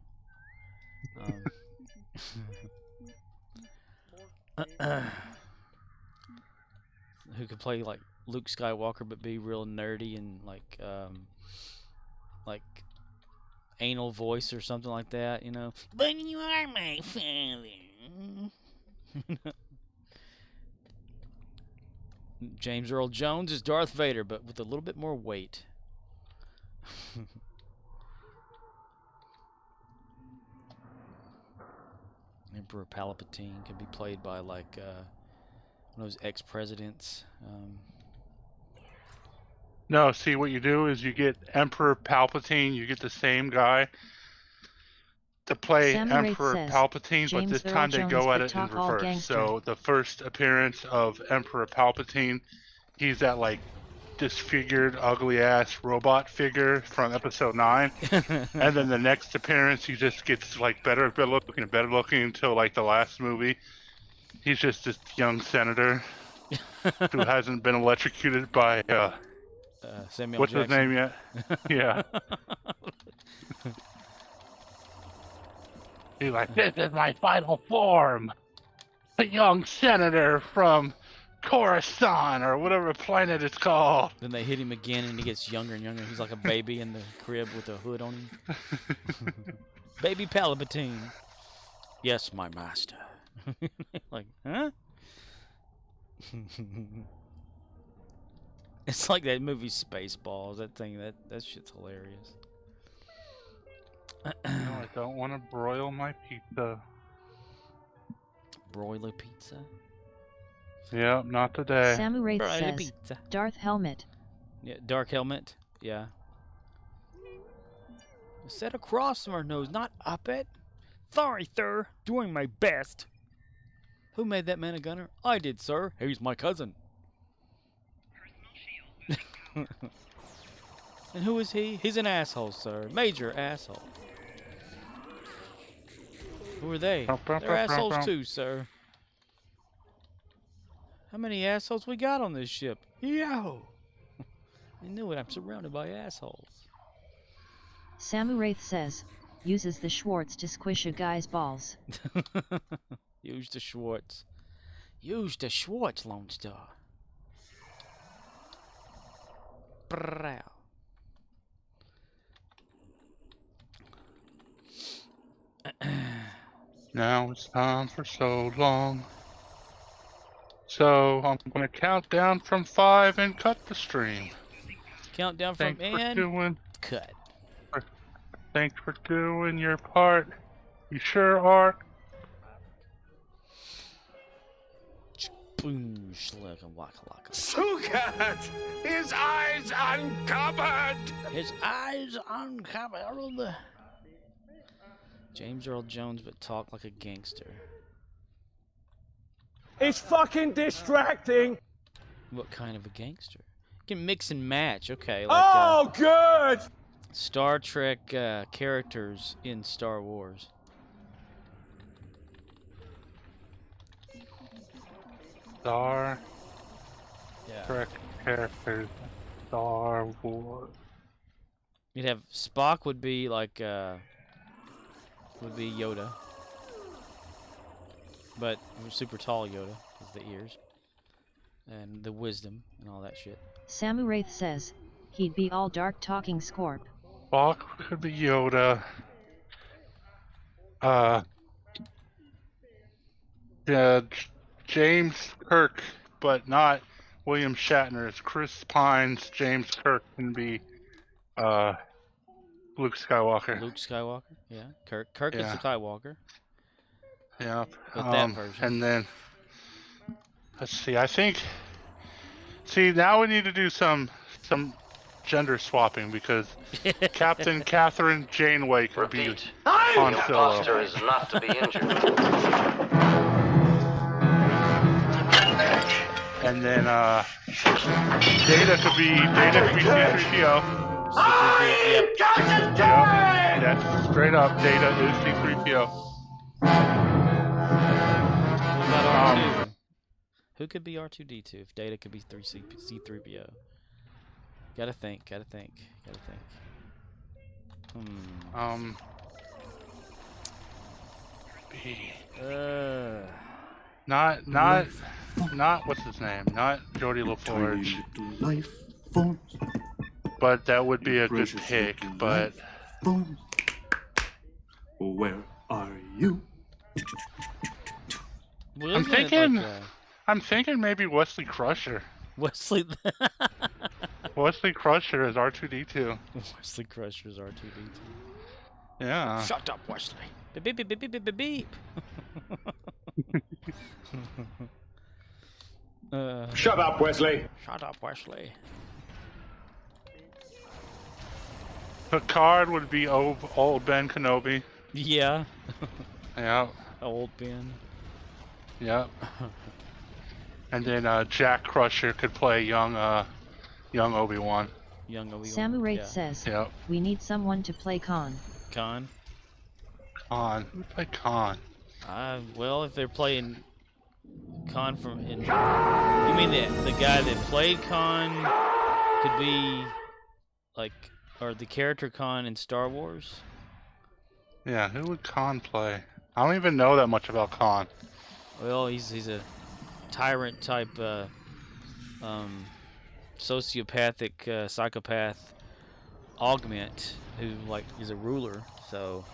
Who could play like Luke Skywalker but be real nerdy and like anal voice or something like that, you know. But you are my father. James Earl Jones is Darth Vader, but with a little bit more weight. Emperor Palpatine can be played by like one of those ex-presidents. No, see what you do is you get Emperor Palpatine. You get the same guy to play Samu Wraith Emperor says, Palpatine, but James this Earl time they Jones go at could it in talk all reverse. gangster. So the first appearance of Emperor Palpatine, he's that like disfigured, ugly-ass robot figure from Episode 9, and then the next appearance he just gets like better looking until like the last movie. He's just this young senator who hasn't been electrocuted by Samuel what's Jackson. his name yet? Yeah. He's like, this is my final form. A young senator from Coruscant, or whatever planet it's called. Then they hit him again and he gets younger and younger. He's like a baby in the crib with a hood on him. Baby Palpatine. Yes, my master. Like, huh? It's like that movie Spaceballs. That thing, that shit's hilarious. No, I don't want to broil my pizza. Broiler pizza? Yep, not today. Samu Wraith Broiler says, pizza. Darth Helmet. Yeah, Dark Helmet. Yeah. Set across from her nose, not up it. Sorry, sir. Doing my best. Who made that man a gunner? I did, sir. He's my cousin. And who is he? He's an asshole, sir. Major asshole. Who are they? They're assholes too, sir. How many assholes we got on this ship? Yo! I knew it. I'm surrounded by assholes. Samuraith says, uses the Schwartz to squish a guy's balls. Use the Schwartz. Use the Schwartz, Lone Star. Brow. Now it's time for so long. So I'm gonna count down from 5 and cut the stream. Countdown from cut. Thanks for doing your part. You sure are. Boom, schlag and waka waka. Sugat! His eyes uncovered! His eyes uncovered. James Earl Jones, but talk like a gangster. It's fucking distracting. What kind of a gangster? You can mix and match. Okay. Like, good. Star Trek characters in Star Wars. Star Trek characters, Star Wars. You'd have Spock would be like would be Yoda, but super tall Yoda with the ears and the wisdom and all that shit. Samuraith says, he'd be all dark talking Scorp. Spock could be Yoda. James Kirk, but not William Shatner. It's Chris Pine's James Kirk can be Luke Skywalker. Luke Skywalker, yeah. Kirk is the Skywalker. Yeah. But that version. And then let's see. I think. See, now we need to do some gender swapping because Captain Catherine Janeway could be Han Solo. The imposter is not to be injured. And then Data could be C-3PO. Yep. Yep, that's straight up. Data is C-3PO. What about R2? Who could be R2-D2 if Data could be C-3PO? Gotta think. Not what's his name? Not Geordie LaForge. But that would be a good pick. But where are you? Well, I'm thinking maybe Wesley Crusher. Wesley Crusher is R2-D2. Wesley Crusher is R2-D2. Yeah. Shut up, Wesley. Beep beep beep beep beep beep beep. Shut up, Wesley. Shut up, Wesley. Picard would be old Ben Kenobi. Yeah. Yeah. Old Ben. Yep. And then Jack Crusher could play young Obi-Wan. Young Obi-Wan. Samuraith says, Yep. we need someone to play Khan. Khan. Who played Khan? Well, if they're playing Khan you mean the guy that played Khan could be like, or the character Khan in Star Wars? Yeah, who would Khan play? I don't even know that much about Khan. Well, he's a tyrant type, sociopathic, psychopath augment who like is a ruler. So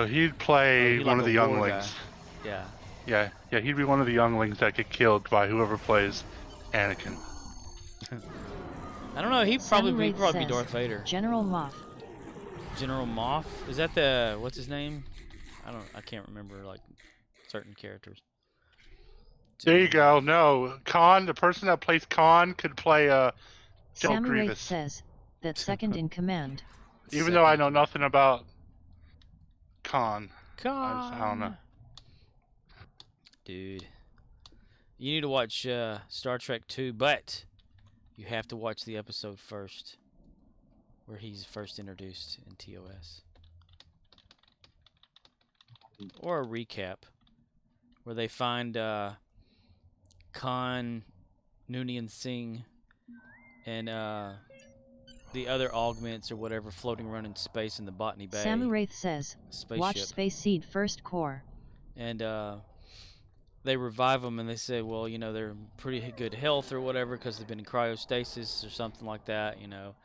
he'd play one of the younglings. Yeah. Yeah, he'd be one of the younglings that get killed by whoever plays Anakin. I don't know. He'd probably be says, Darth Vader. General Moff. General Moff? Is that the what's his name? I can't remember like certain characters. There you go. No, Khan, the person that plays Khan could play General Samuraith Grievous. says, that second in command. Even though I know nothing about Khan. Khan. I don't know. Dude. You need to watch Star Trek 2, but you have to watch the episode first where he's first introduced in TOS. Or a recap where they find Khan, Noonien Singh, and the other augments or whatever floating around in space in the Botany Bay. Samu Wraith says, watch Space Seed First Core. And they revive them and they say, well, you know, they're in pretty good health or whatever because they've been in cryostasis or something like that, you know.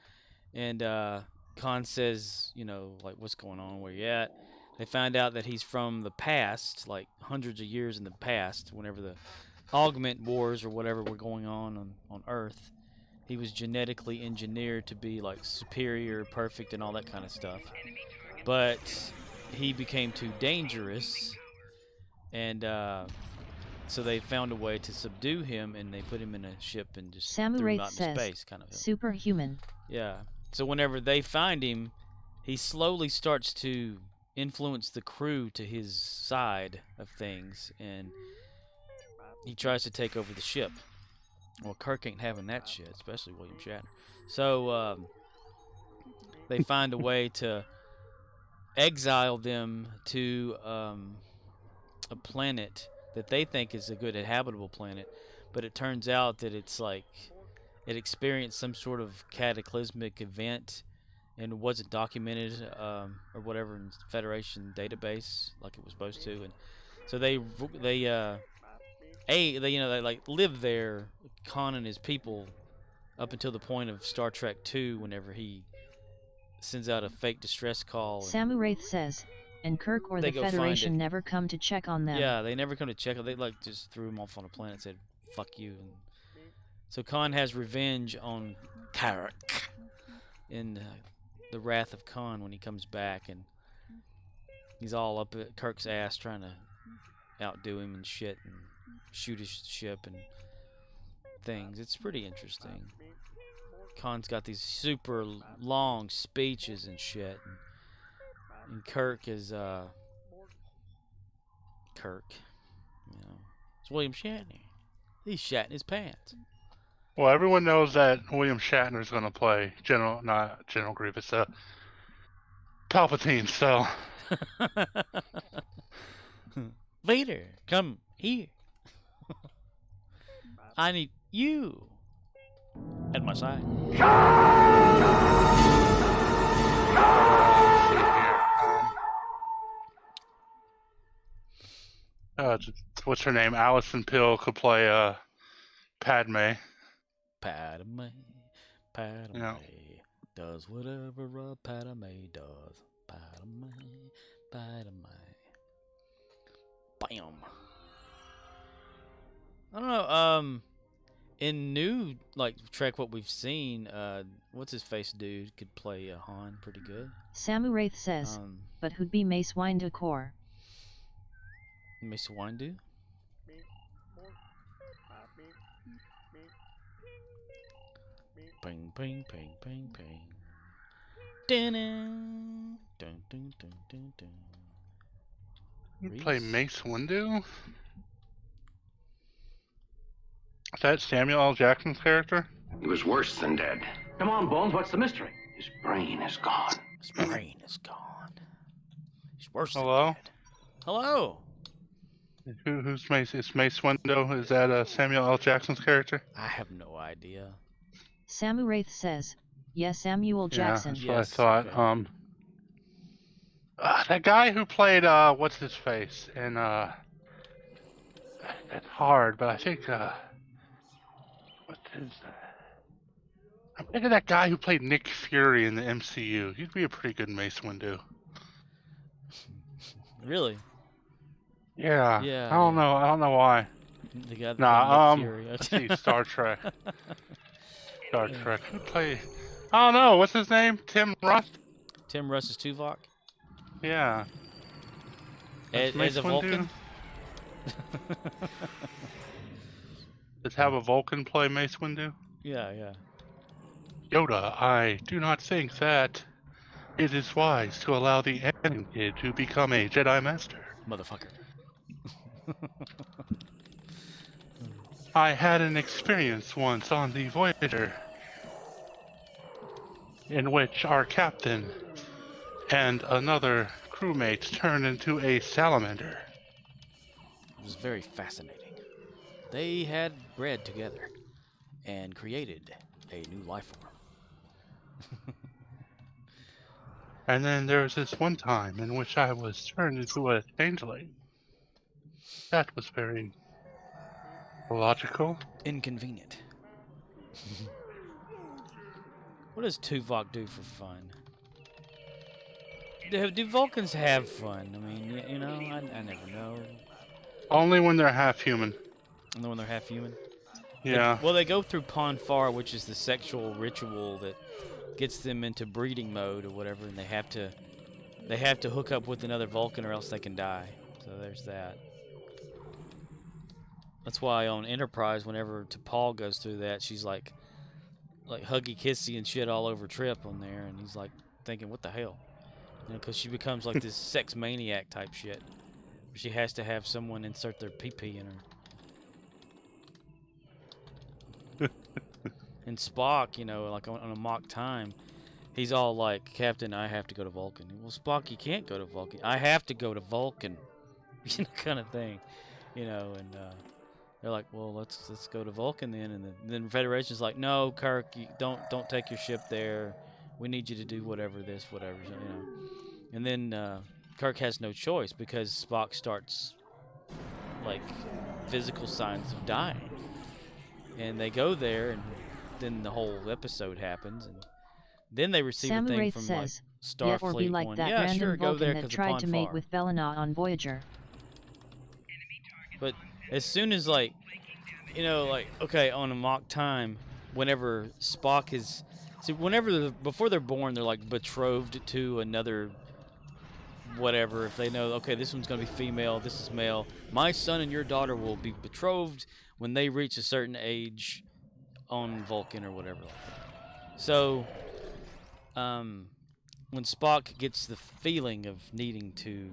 And Khan says, you know, like, what's going on, where you at? They find out that he's from the past, like hundreds of years in the past, whenever the augment wars or whatever were going on Earth. He was genetically engineered to be like superior, perfect, and all that kind of stuff. But he became too dangerous, and so they found a way to subdue him, and they put him in a ship and just threw him out into space, kind of. Superhuman. Yeah. So whenever they find him, he slowly starts to influence the crew to his side of things, and he tries to take over the ship. Well, Kirk ain't having that shit, especially William Shatner. So they find a way to exile them to a planet that they think is a good habitable planet, but it turns out that it's like it experienced some sort of cataclysmic event and wasn't documented or whatever in Federation database like it was supposed to, and so they like live there, Khan and his people, up until the point of Star Trek 2, whenever he sends out a fake distress call. Samu Wraith says, and Kirk or the Federation never come to check on them. Yeah, they never come to check. They like just threw him off on a planet and said, fuck you. And so Khan has revenge on Kirk in the Wrath of Khan when he comes back, and he's all up at Kirk's ass trying to outdo him and shit and shoot his ship and things. It's pretty interesting. Khan's got these super long speeches and shit, and Kirk is Kirk, you know, it's William Shatner. He's shatting his pants. Well, everyone knows that William Shatner is going to play not General Grievous, Palpatine. So, Vader, come here. I need you at my side. What's her name? Alison Pill could play Padme. Padme yeah. Does whatever a Padme does. Padme. Bam. I don't know. In new Trek, what we've seen, what's his face dude could play Han pretty good. Samu Wraith says, but who'd be Mace Windu core? Mace Windu? Ping, ping, ping, ping, ping. Dun, dun, dun, dun, dun, dun. You play Mace Windu? Is that Samuel L. Jackson's character? He was worse than dead. Come on, Bones, what's the mystery? His brain is gone. His brain is gone. He's worse than dead. Hello? Who's Mace? Is Mace Windu? Is that Samuel L. Jackson's character? I have no idea. Samu Wraith says, yes, Samuel Jackson. Yeah, that's what I thought. Okay. That guy who played, what's his face? And, that's hard, but I think, what is that? I'm thinking that guy who played Nick Fury in the MCU. He'd be a pretty good Mace Windu. Really? Yeah. I don't know. I don't know why. The guy Nick Fury. Let's see, Star Trek. Star Trek. Who played? I don't know. What's his name? Tim Russ? Tim Russ is Tuvok? Yeah. As a Vulcan? Does have a Vulcan play Mace Windu? Yeah. Yoda, I do not think that it is wise to allow the Anakin kid to become a Jedi Master. Motherfucker. I had an experience once on the Voyager in which our captain and another crewmate turned into a salamander. It was very fascinating. They had bred together and created a new life form. And then there was this one time in which I was turned into a changeling. That was very logical. Inconvenient. What does Tuvok do for fun? Do Vulcans have fun? I mean, you know, I never know. Only when they're half human. Only when they're half human? Yeah. Well, they go through Ponfar, which is the sexual ritual that gets them into breeding mode or whatever, and they have to hook up with another Vulcan or else they can die. So there's that. That's why on Enterprise, whenever T'Pol goes through that, she's like huggy kissy and shit all over Trip on there, and he's like thinking, what the hell? You know, because she becomes like this sex maniac type shit. She has to have someone insert their pee-pee in her. And Spock, you know, like on a mock time, he's all like, Captain, I have to go to Vulcan. Well, Spock, you can't go to Vulcan. I have to go to Vulcan. You know, kind of thing. You know, and they're like, well, let's go to Vulcan then. And then Federation's like, no, Kirk, you don't take your ship there. We need you to do whatever this, whatever, you know. And then Kirk has no choice because Spock starts like physical signs of dying. And they go there, and then the whole episode happens, and then they receive a thing from says, like Starfleet or be like going, that yeah, random sure, go there Vulcan that because tried to mate with Belana on Voyager. But as soon as, like, you know, like, okay, on a mock time, whenever Spock is, see, before they're born, they're like betrothed to another whatever. If they know, okay, this one's gonna be female, this is male, my son and your daughter will be betrothed when they reach a certain age on Vulcan or whatever like that. So when Spock gets the feeling of needing to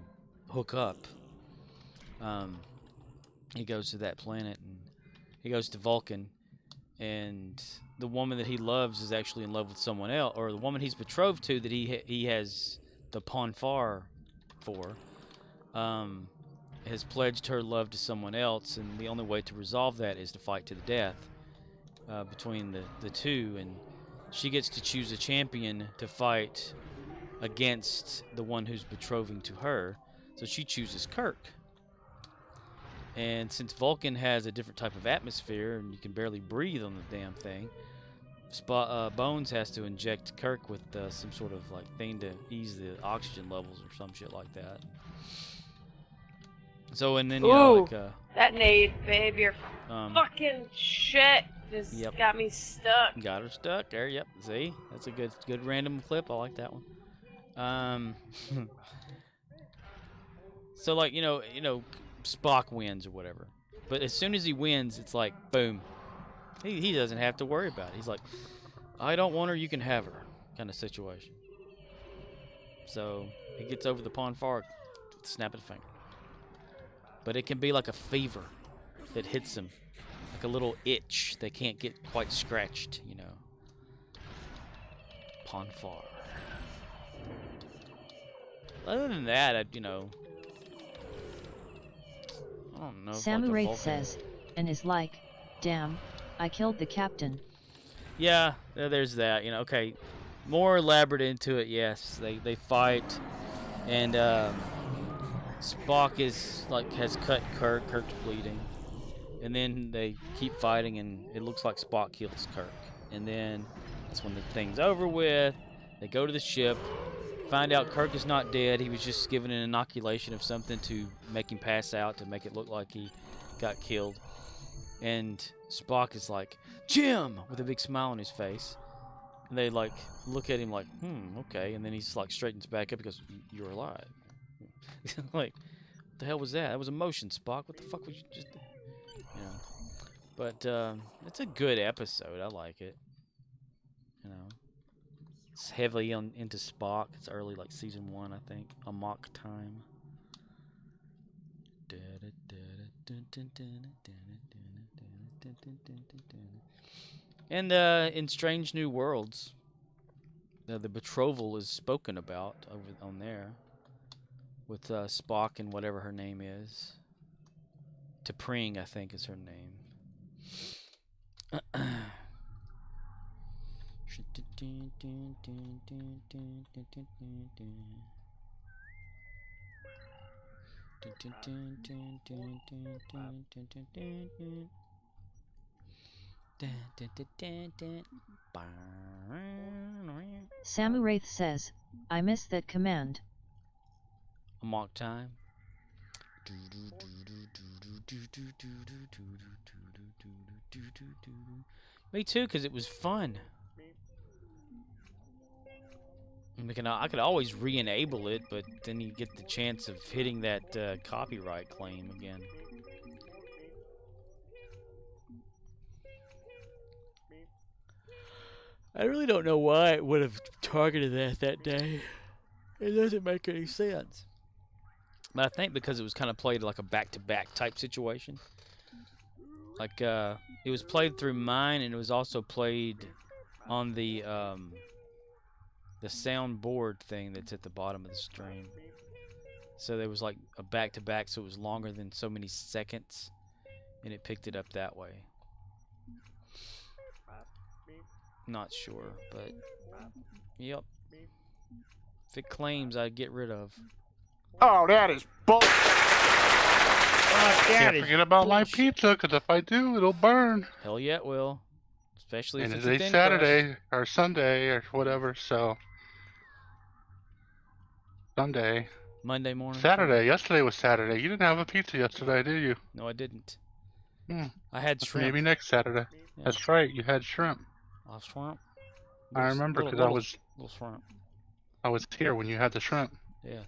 hook up, he goes to that planet and he goes to Vulcan, and the woman that he loves is actually in love with someone else, or the woman he's betrothed to that he has the Ponfar for, has pledged her love to someone else, and the only way to resolve that is to fight to the death between the two, and she gets to choose a champion to fight against the one who's betrothing to her, so she chooses Kirk. And since Vulcan has a different type of atmosphere and you can barely breathe on the damn thing, Bones has to inject Kirk with some sort of like thing to ease the oxygen levels or some shit like that. So, and then, you know, like that nade, babe, your fucking shit just got me stuck. Got her stuck there. Yep. See, that's a good random clip. I like that one. So, like, you know, Spock wins or whatever, but as soon as he wins, it's like boom. He doesn't have to worry about it. He's like, I don't want her, you can have her, kind of situation. So he gets over the Ponfar, snap of the finger. But it can be like a fever that hits him, like a little itch they can't get quite scratched, you know. Ponfar. Other than that, I don't know. Samu Wraith says, and is like, damn, I killed the captain. Yeah, there's that. You know, okay, more elaborate into it. Yes, they fight, and Spock is like has cut Kirk. Kirk's bleeding, and then they keep fighting, and it looks like Spock kills Kirk. And then that's when the thing's over with. They go to the ship, find out Kirk is not dead. He was just given an inoculation of something to make him pass out, to make it look like he got killed. And Spock is like, Jim, with a big smile on his face. And they like look at him like, okay. And then he's like straightens back up because you're alive. Like, what the hell was that? That was emotion, Spock. What the fuck was you just? You know. But it's a good episode. I like it. You know, It's heavily into Spock. It's early, like season 1, I think. Amok Time. And in Strange New Worlds, the betrothal is spoken about over on there with Spock and whatever her name is. T'Pring, I think, is her name. Samuraith says, I miss that command. Amok Time. Me too, because it was fun. I could always re-enable it, but then you get the chance of hitting that copyright claim again. I really don't know why it would have targeted that day. It doesn't make any sense. But I think because it was kind of played like a back-to-back type situation. Like, it was played through mine, and it was also played on the soundboard thing that's at the bottom of the stream. So there was like a back-to-back, so it was longer than so many seconds, and it picked it up that way. Not sure, but yep. If it claims, I'd get rid of. Oh, that is bull. Can't forget about my pizza, because if I do, it'll burn. Hell yeah, it will. Especially if and it's a thin Saturday crust. or Sunday or whatever, so Sunday. Monday morning. Saturday. Yesterday was Saturday. You didn't have a pizza yesterday, did you? No, I didn't. Hmm. I had shrimp. Maybe next Saturday. Yeah. That's right. You had shrimp. Shrimp. I remember because little shrimp. I was here when you had the shrimp. Yes.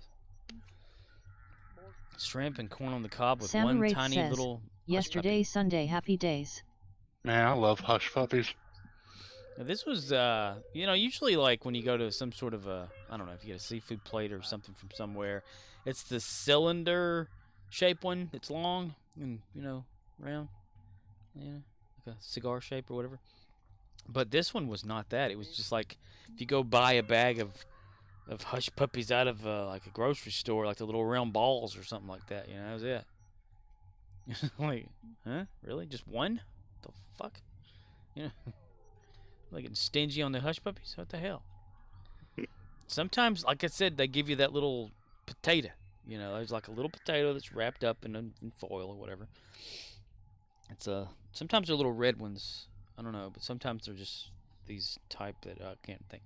Shrimp and corn on the cob with Sam one Wraith tiny says, little. Yesterday, Sunday, happy days. Man, I love hush puppies. Now, this was, usually like when you go to some sort of I don't know if you get a seafood plate or something from somewhere, it's the cylinder shape one. It's long and round, like a cigar shape or whatever. But this one was not that. It was just like if you go buy a bag of hush puppies out of like a grocery store, like the little round balls or something like that. That was it. Like, huh? Really? Just one? The fuck? Like getting stingy on the hush puppies? What the hell? Sometimes, like I said, they give you that little potato. There's like a little potato that's wrapped up in foil or whatever. It's sometimes they're little red ones. I don't know, but sometimes they're just these type that I can't think.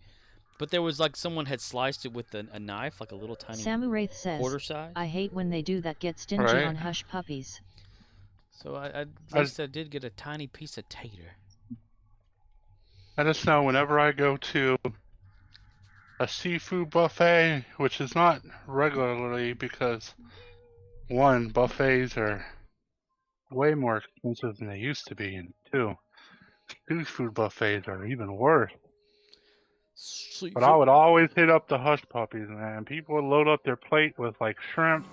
But there was like someone had sliced it with a knife, like a little tiny Samuraith says, quarter size. I hate when they do that, get stingy on hush puppies. So at least I did get a tiny piece of tater. I just know whenever I go to a seafood buffet, which is not regularly because, one, buffets are way more expensive than they used to be, and two, seafood buffets are even worse. But I would always hit up the hush puppies, man. People would load up their plate with like shrimp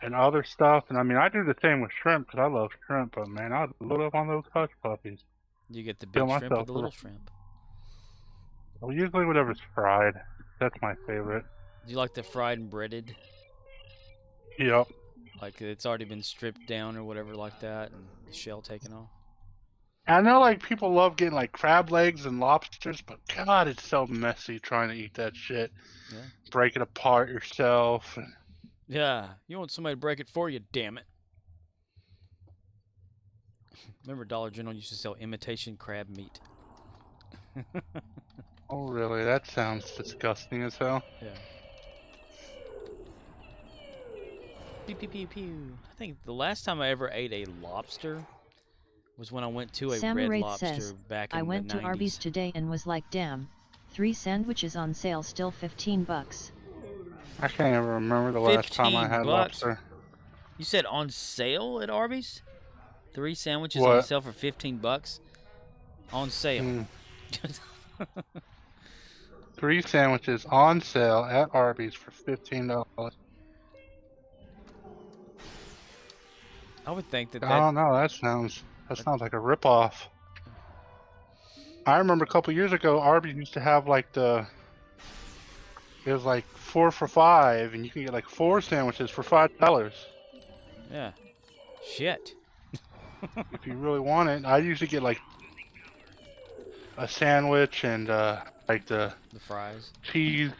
and other stuff, and I mean I do the same with shrimp because I love shrimp, but man, I'd load up on those hush puppies. You get the big shrimp or the little shrimp? Well, usually whatever's fried. That's my favorite. Do you like the fried and breaded? Yep. Like it's already been stripped down or whatever like that, and the shell taken off? I know like people love getting like crab legs and lobsters, but God, it's so messy trying to eat that shit. Yeah. Break it apart yourself. Yeah, you want somebody to break it for you, damn it. Remember Dollar General used to sell imitation crab meat? Oh, really? That sounds disgusting as hell. Yeah. Pew, pew, pew, pew. I think the last time I ever ate a lobster was when I went to a Red Lobster says, back in I went the 90s. to Arby's today and was like, damn, 3 sandwiches on sale, still $15. I can't even remember the last time I had $15? lobster. You said on sale at Arby's? 3 sandwiches What? on sale for $15? On sale. 3 sandwiches on sale at Arby's for $15. I would think that I that. don't know. That sounds like a ripoff. I remember a couple years ago, Arby's used to have like it was like 4 for $5, and you can get like 4 sandwiches for $5. Yeah. Shit. If you really want it, I usually get like a sandwich and like the fries, cheesy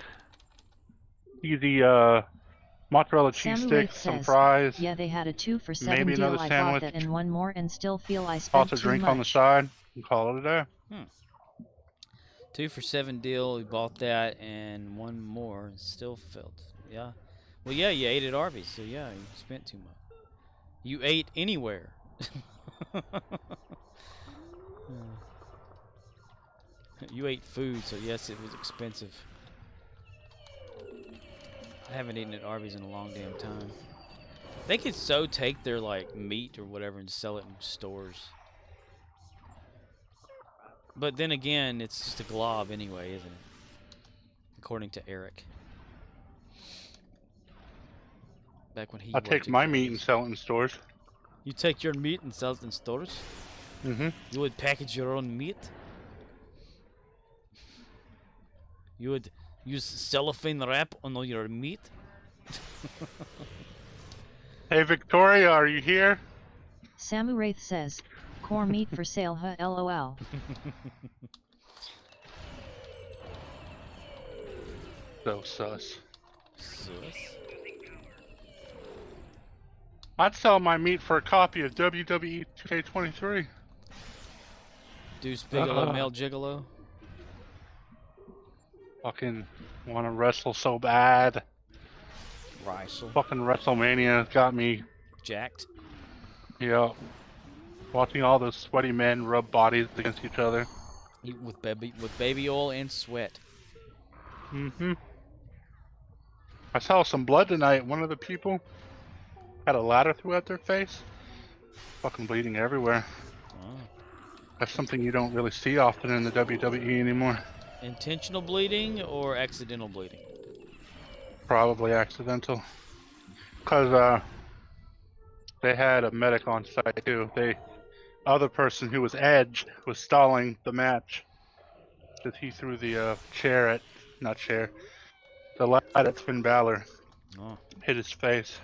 mozzarella cheese Samu sticks, Wraith some says, fries. yeah, they had a 2 for $7 maybe deal. another I sandwich. bought that and one more and still feel I spent Also too drink much. on the side and call it a day. 2 for $7 deal. We bought that and one more and still felt. Yeah. Well, yeah, you ate at Arby's, so yeah, you spent too much. You ate anywhere. You ate food, so yes, it was expensive. I haven't eaten at Arby's in a long damn time. They could so take their like meat or whatever and sell it in stores. But then again, it's just a glob anyway, isn't it? According to Eric. Back when he I'll take my meat and sell it in stores. You take your meat and sell it in stores? Mm-hmm. You would package your own meat? You would use cellophane wrap on all your meat? Hey Victoria, are you here? Samu Wraith says, core meat for sale, huh? LOL. So sus. Sus? I'd sell my meat for a copy of WWE 2K23. Deuce Bigelow, male gigolo. Fucking want to wrestle so bad. Wrestle. Fucking WrestleMania got me jacked. Yeah. Watching all those sweaty men rub bodies against each other. With baby oil and sweat. Mm-hmm. I saw some blood tonight. One of the people had a ladder through at their face. Fucking bleeding everywhere. Oh. That's something you don't really see often in the WWE anymore. Intentional bleeding or accidental bleeding? Probably accidental. Because they had a medic on site too. The other person who was Edge was stalling the match. Because he threw the the ladder at Finn Balor. Oh. Hit his face.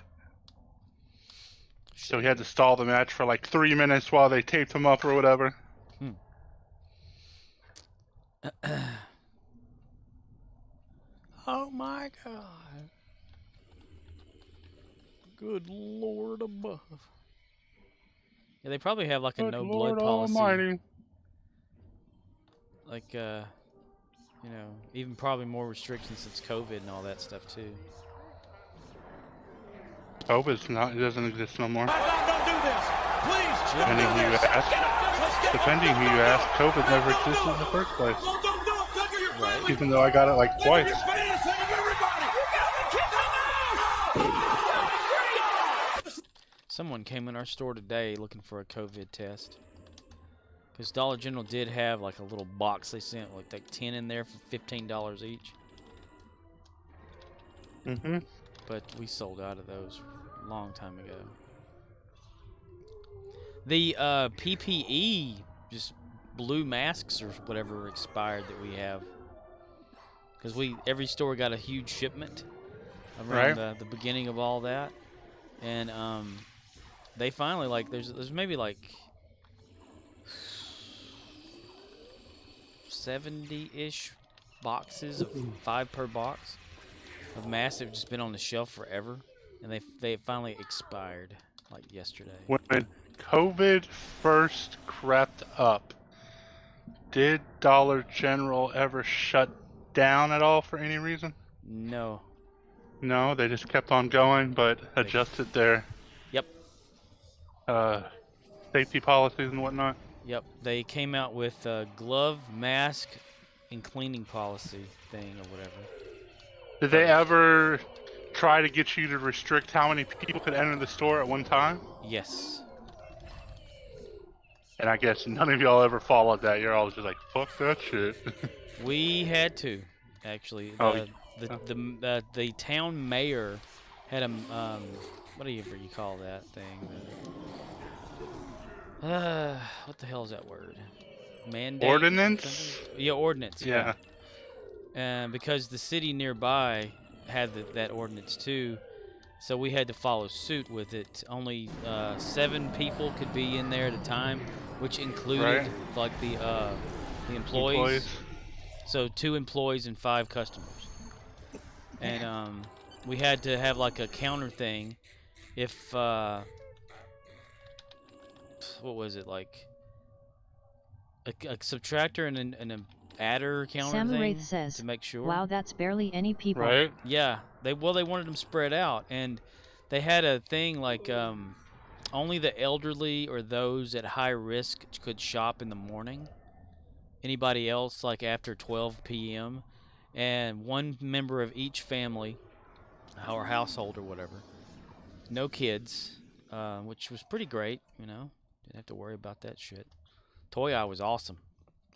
So he had to stall the match for like 3 minutes while they taped him up or whatever. Oh my God. Good Lord above. Yeah, they probably have like a no blood policy. Almighty. Like, you know, even probably more restrictions since COVID and all that stuff too. COVID's not, it doesn't exist no more. Don't do this. Please. Depending who you ask, COVID never existed in the first place. Right. Even though I got it like twice. Someone came in our store today looking for a COVID test. Because Dollar General did have like a little box they sent, like 10 in there for $15 each. Mm-hmm. But we sold out of those a long time ago. The PPE, just blue masks or whatever expired that we have. Because every store got a huge shipment around the beginning of all that. And they finally, like, there's maybe like 70-ish boxes of 5 per box of masks that have just been on the shelf forever, and they finally expired like yesterday. When COVID first crept up, did Dollar General ever shut down at all for any reason? No. No, they just kept on going, but adjusted their safety policies and whatnot. Yep, they came out with a glove, mask, and cleaning policy thing or whatever. Did they ever try to get you to restrict how many people could enter the store at one time? Yes. And I guess none of y'all ever followed that. You're all just like, fuck that shit. We had to. actually. Oh. The town mayor had a whatever you call that thing. What the hell is that word? Mandate? Ordinance? Yeah, ordinance. Yeah. Because the city nearby had that ordinance too, so we had to follow suit with it. Only 7 people could be in there at a time, which included like the employees. So 2 employees and 5 customers. And we had to have like a counter thing. If what was it, like a subtractor and an adder counter thing says, to make sure. Wow, that's barely any people. Right? Yeah, they wanted them spread out, and they had a thing like only the elderly or those at high risk could shop in the morning. Anybody else like after 12 p.m. and 1 member of each family or household or whatever. No kids, which was pretty great, you know. Didn't have to worry about that shit. Toy Eye was awesome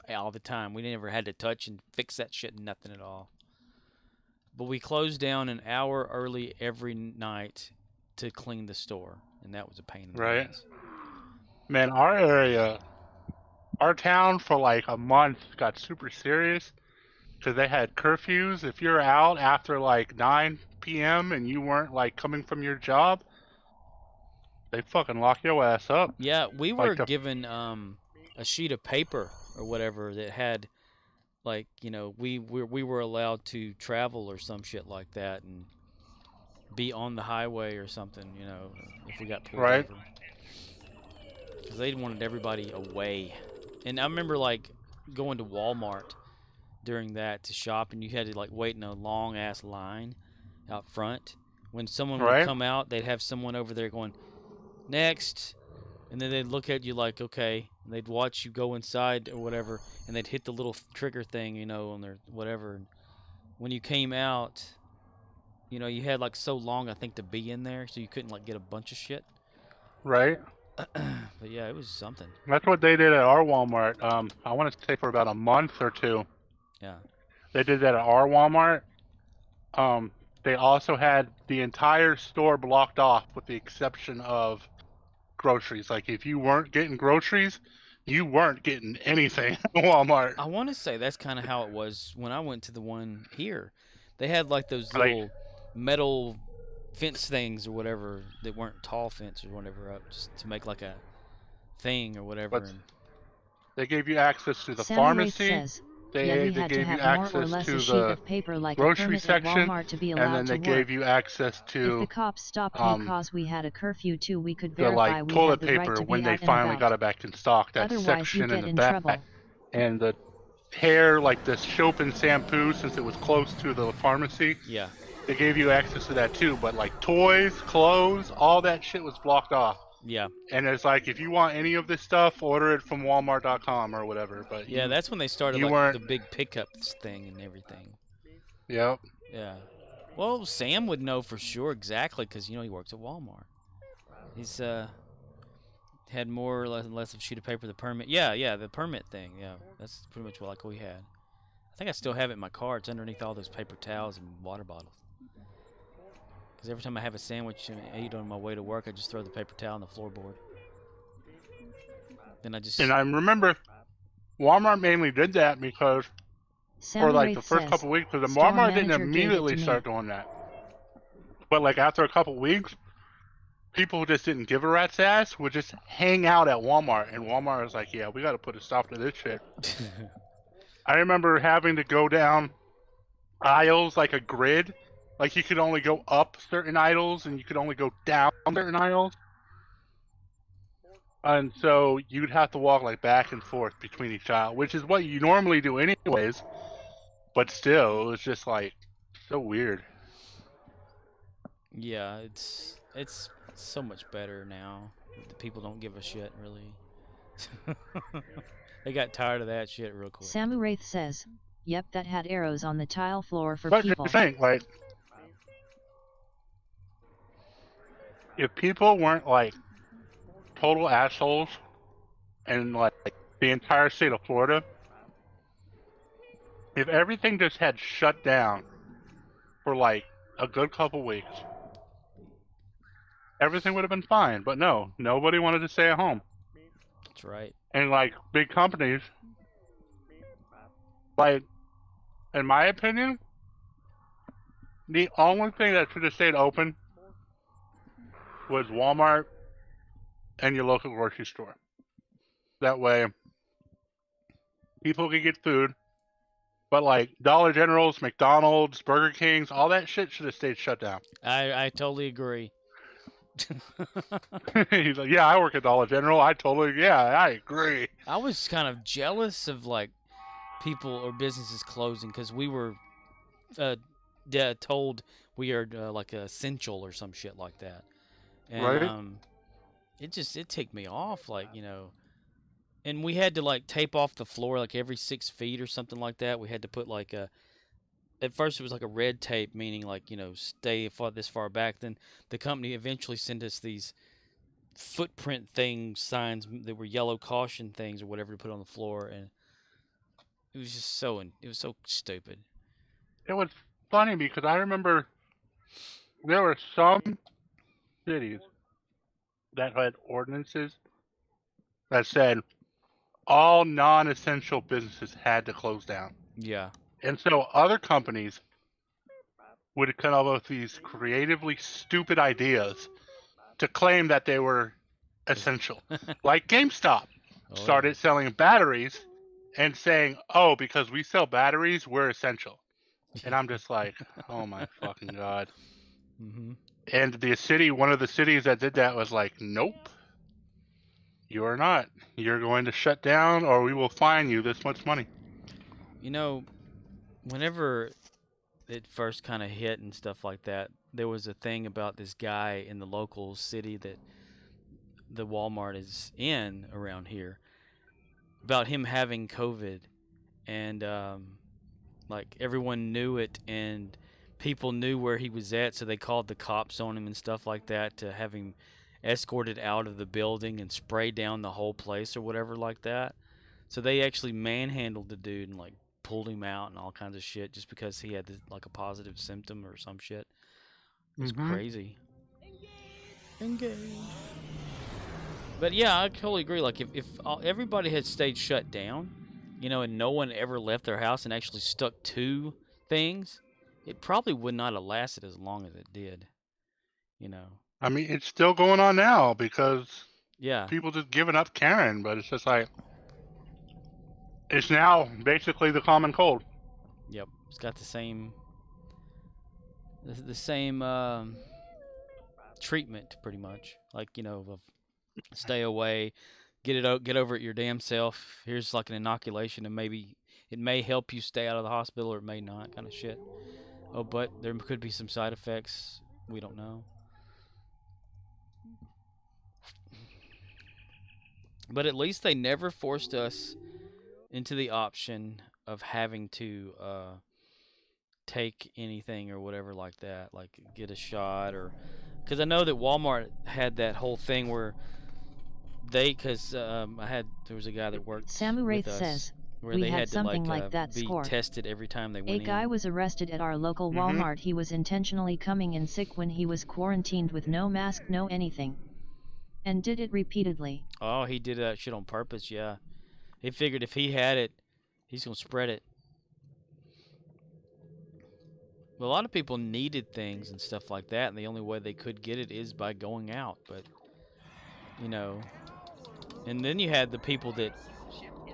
all the time. We never had to touch and fix that shit, nothing at all. But we closed down an hour early every night to clean the store, and that was a pain in the ass. Man, our area, our town for like a month got super serious because they had curfews. If you're out after like 9 p.m. and you weren't like coming from your job, they fucking lock your ass up. Yeah, we were given a sheet of paper or whatever that had, like, you know, we were allowed to travel or some shit like that and be on the highway or something, you know, if we got pulled over. Because they wanted everybody away. And I remember, like, going to Walmart during that to shop, and you had to, like, wait in a long-ass line out front. When someone would come out, they'd have someone over there going, next. And then they'd look at you like, okay. And they'd watch you go inside or whatever, and they'd hit the little trigger thing, you know, on their whatever. And when you came out, you know, you had like so long, I think, to be in there, so you couldn't like get a bunch of shit. Right. But yeah, it was something. That's what they did at our Walmart. I want to say for about a month or 2. Yeah. They did that at our Walmart. They also had the entire store blocked off with the exception of groceries. Like, if you weren't getting groceries, you weren't getting anything at Walmart. I want to say that's kind of how it was when I went to the one here. They had like those little metal fence things or whatever that weren't tall fence or whatever up just to make like a thing or whatever. But they gave you access to the Samurai pharmacy. Says, They had gave to have you access more or less to a sheet the of paper like grocery a section, Walmart to be and allowed then they to gave work. you access to If the cops stopped me cause we had a curfew too, we could the verify like we toilet had the paper right to when be they out and finally about. got it back in stock. That Otherwise, section you get in the in back, trouble. and the hair, like the soap and shampoo, since it was close to the pharmacy. Yeah. They gave you access to that too, but like toys, clothes, all that shit was blocked off. Yeah. And it's like, if you want any of this stuff, order it from Walmart.com or whatever. But yeah, that's when they started like the big pickups thing and everything. Yep. Yeah. Well, Sam would know for sure exactly because, you know, he works at Walmart. He's had more or less of a sheet of paper, the permit. Yeah, the permit thing. Yeah, that's pretty much what we had. I think I still have it in my car. It's underneath all those paper towels and water bottles. Because every time I have a sandwich and I eat on my way to work, I just throw the paper towel on the floorboard. Then I just... And I remember Walmart mainly did that because for like the first couple weeks, because the Walmart didn't immediately start doing that. But like after a couple weeks, people who just didn't give a rat's ass would just hang out at Walmart, and Walmart was like, yeah, we got to put a stop to this shit. I remember having to go down aisles like a grid. Like, you could only go up certain aisles, and you could only go down certain aisles. And so you'd have to walk like back and forth between each aisle, which is what you normally do anyways. But still, it was just like so weird. Yeah, it's so much better now. The people don't give a shit, really. They got tired of that shit real quick. Samuraith says, yep, that had arrows on the tile floor for but people. But the thing, like, if people weren't like total assholes and like the entire state of Florida If everything just had shut down for like a good couple weeks, everything would have been fine. But no, nobody wanted to stay at home. That's right. And like big companies, like in my opinion, the only thing that should have stayed open was Walmart and your local grocery store. That way, people could get food. But like Dollar Generals, McDonald's, Burger Kings, all that shit should have stayed shut down. I totally agree. He's like, yeah, I work at Dollar General. I agree. I was kind of jealous of like people or businesses closing because we were told we are like essential or some shit like that, and right? it ticked me off, like, you know. And we had to like tape off the floor like every 6 feet or something like that. We had to put like at first it was like a red tape, meaning like, you know, stay this far back. Then the company eventually sent us these footprint things, signs that were yellow caution things or whatever to put on the floor, and it was just it was so stupid. It was funny because I remember there were some cities that had ordinances that said all non-essential businesses had to close down. Yeah. And so other companies would come up with these creatively stupid ideas to claim that they were essential. Like GameStop started selling batteries and saying, oh, because we sell batteries, we're essential. And I'm just like, oh my fucking God. Mm-hmm. And one of the cities that did that was like, nope, you are not. You're going to shut down or we will fine you this much money. You know, whenever it first kind of hit and stuff like that, there was a thing about this guy in the local city that the Walmart is in around here, about him having COVID, and like everyone knew it and people knew where he was at, so they called the cops on him and stuff like that to have him escorted out of the building and spray down the whole place or whatever like that. So they actually manhandled the dude and like pulled him out and all kinds of shit just because he had like a positive symptom or some shit. It was crazy. Engage. But yeah, I totally agree. Like if everybody had stayed shut down, you know, and no one ever left their house and actually stuck to things, it probably would not have lasted as long as it did. You know. I mean, it's still going on now because yeah, people just giving up caring, but it's just like it's now basically the common cold. Yep, it's got the same treatment pretty much. Like, you know, of stay away, get over it your damn self. Here's like an inoculation, and maybe it may help you stay out of the hospital or it may not, kind of shit. Oh, but there could be some side effects. We don't know. But at least they never forced us into the option of having to take anything or whatever like that, like get a shot, or because I know that Walmart had that whole thing where there was a guy that worked Samu Wraith with us says, where we they had had something to like that be score. tested every time they went in. A guy was arrested at our local Walmart. He was intentionally coming in sick when he was quarantined with no mask, no anything. And did it repeatedly. Oh, he did that shit on purpose, yeah. He figured if he had it, he's going to spread it. Well, a lot of people needed things and stuff like that, and the only way they could get it is by going out. But, you know, and then you had the people that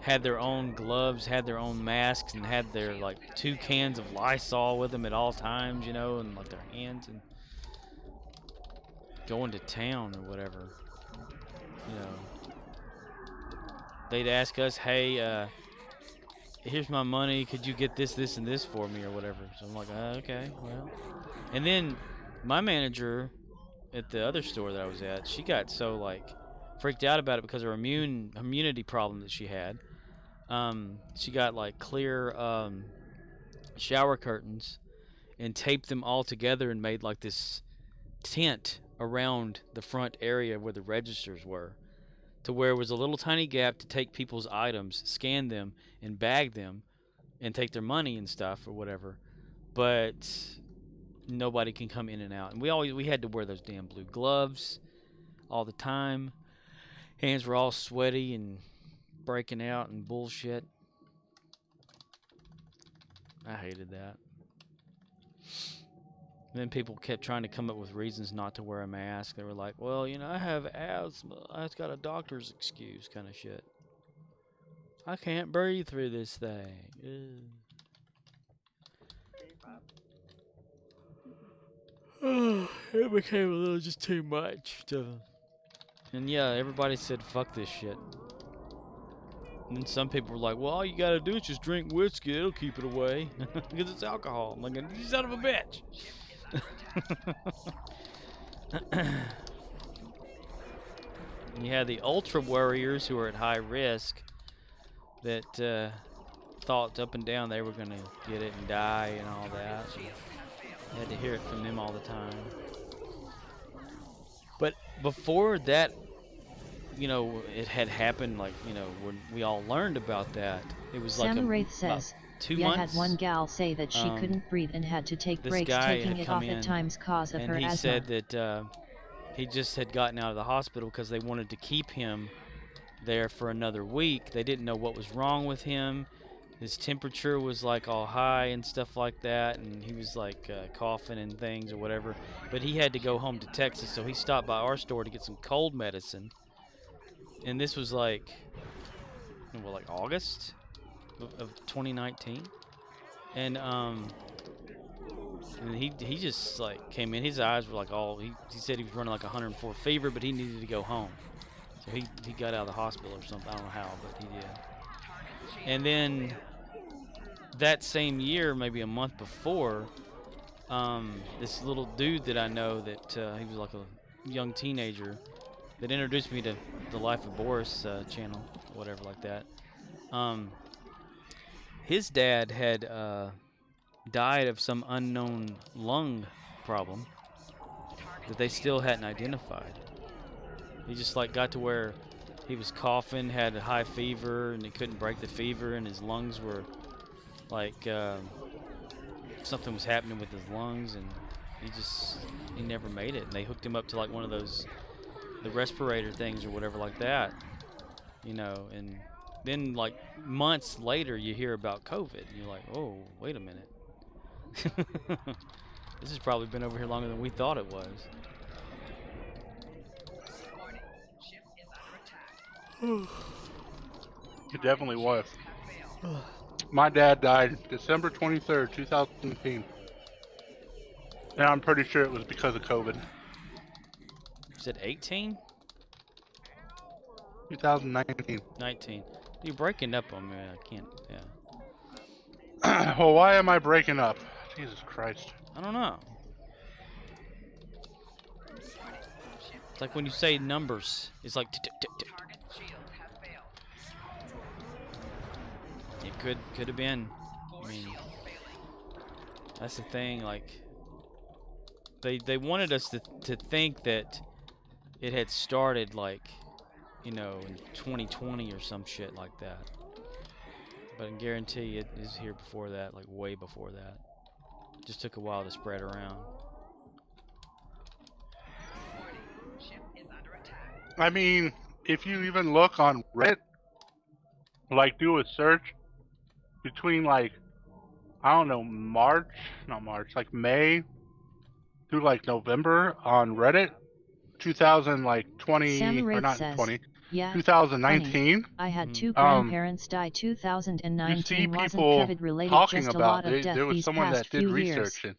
had their own gloves, had their own masks, and had their, like, 2 cans of Lysol with them at all times, you know, and, like, their hands, and going to town or whatever. You know, they'd ask us, hey, here's my money, could you get this, and this for me or whatever. So I'm like, okay, well. And then my manager at the other store that I was at, she got so, like, freaked out about it because of her immunity problem that she had. She got, like, clear shower curtains and taped them all together and made, like, this tent around the front area where the registers were, to where it was a little tiny gap to take people's items, scan them, and bag them, and take their money and stuff or whatever, but nobody can come in and out. And we had to wear those damn blue gloves all the time. Hands were all sweaty and breaking out and bullshit. I hated that. And then people kept trying to come up with reasons not to wear a mask. They were like, well, you know, I have asthma. I've got a doctor's excuse kind of shit. I can't breathe through this thing. It became a little just too much. And yeah, everybody said, fuck this shit. And then some people were like, well, all you gotta do is just drink whiskey. It'll keep it away. Because it's alcohol. I'm like, you son of a bitch. You had the ultra warriors who were at high risk that thought up and down they were going to get it and die and all that. You had to hear it from them all the time. But before that, you know, it had happened, like, you know, when we all learned about that, it was like Wraith says, 2 yeah, months. Had one gal say that she couldn't breathe and had to take breaks taking it off at times cause of her asthma. And he said that he just had gotten out of the hospital because they wanted to keep him there for another week. They didn't know what was wrong with him. His temperature was like all high and stuff like that, and he was like coughing and things or whatever. But he had to go home to Texas, so he stopped by our store to get some cold medicine. And this was like, well, like August of 2019. And he just like came in. His eyes were like all. He said he was running like 104 fever, but he needed to go home. So he got out of the hospital or something. I don't know how, but he did. And then that same year, maybe a month before, this little dude that I know that he was like a young teenager that introduced me to the Life of Boris channel, whatever like that. His dad had died of some unknown lung problem that they still hadn't identified. He just like got to where he was coughing, had a high fever, and he couldn't break the fever, and his lungs were like something was happening with his lungs, and he never made it. And they hooked him up to like one of those the respirator things or whatever like that, you know. And then like months later, you hear about COVID, and you're like, oh, wait a minute. This has probably been over here longer than we thought it was. It definitely was. My dad died December 23rd, 2018. And I'm pretty sure it was because of COVID. Is it 18? 2019. 19. You're breaking up on me. I can't, yeah. Well, why am I breaking up? Jesus Christ. I don't know. It's like when you say numbers, it's like it could have been. I mean, that's the thing. Like they wanted us to think that it had started like, you know, in 2020 or some shit like that. But I guarantee it is here before that, like way before that. It just took a while to spread around. I mean, if you even look on Reddit, like do a search between like, I don't know, like May through like November on Reddit, 2020 or not says, 20, yeah, 2019. I had two grandparents die 2019. You see Wasn't people COVID related, talking just a about lot of death there was these someone past that did few research years. and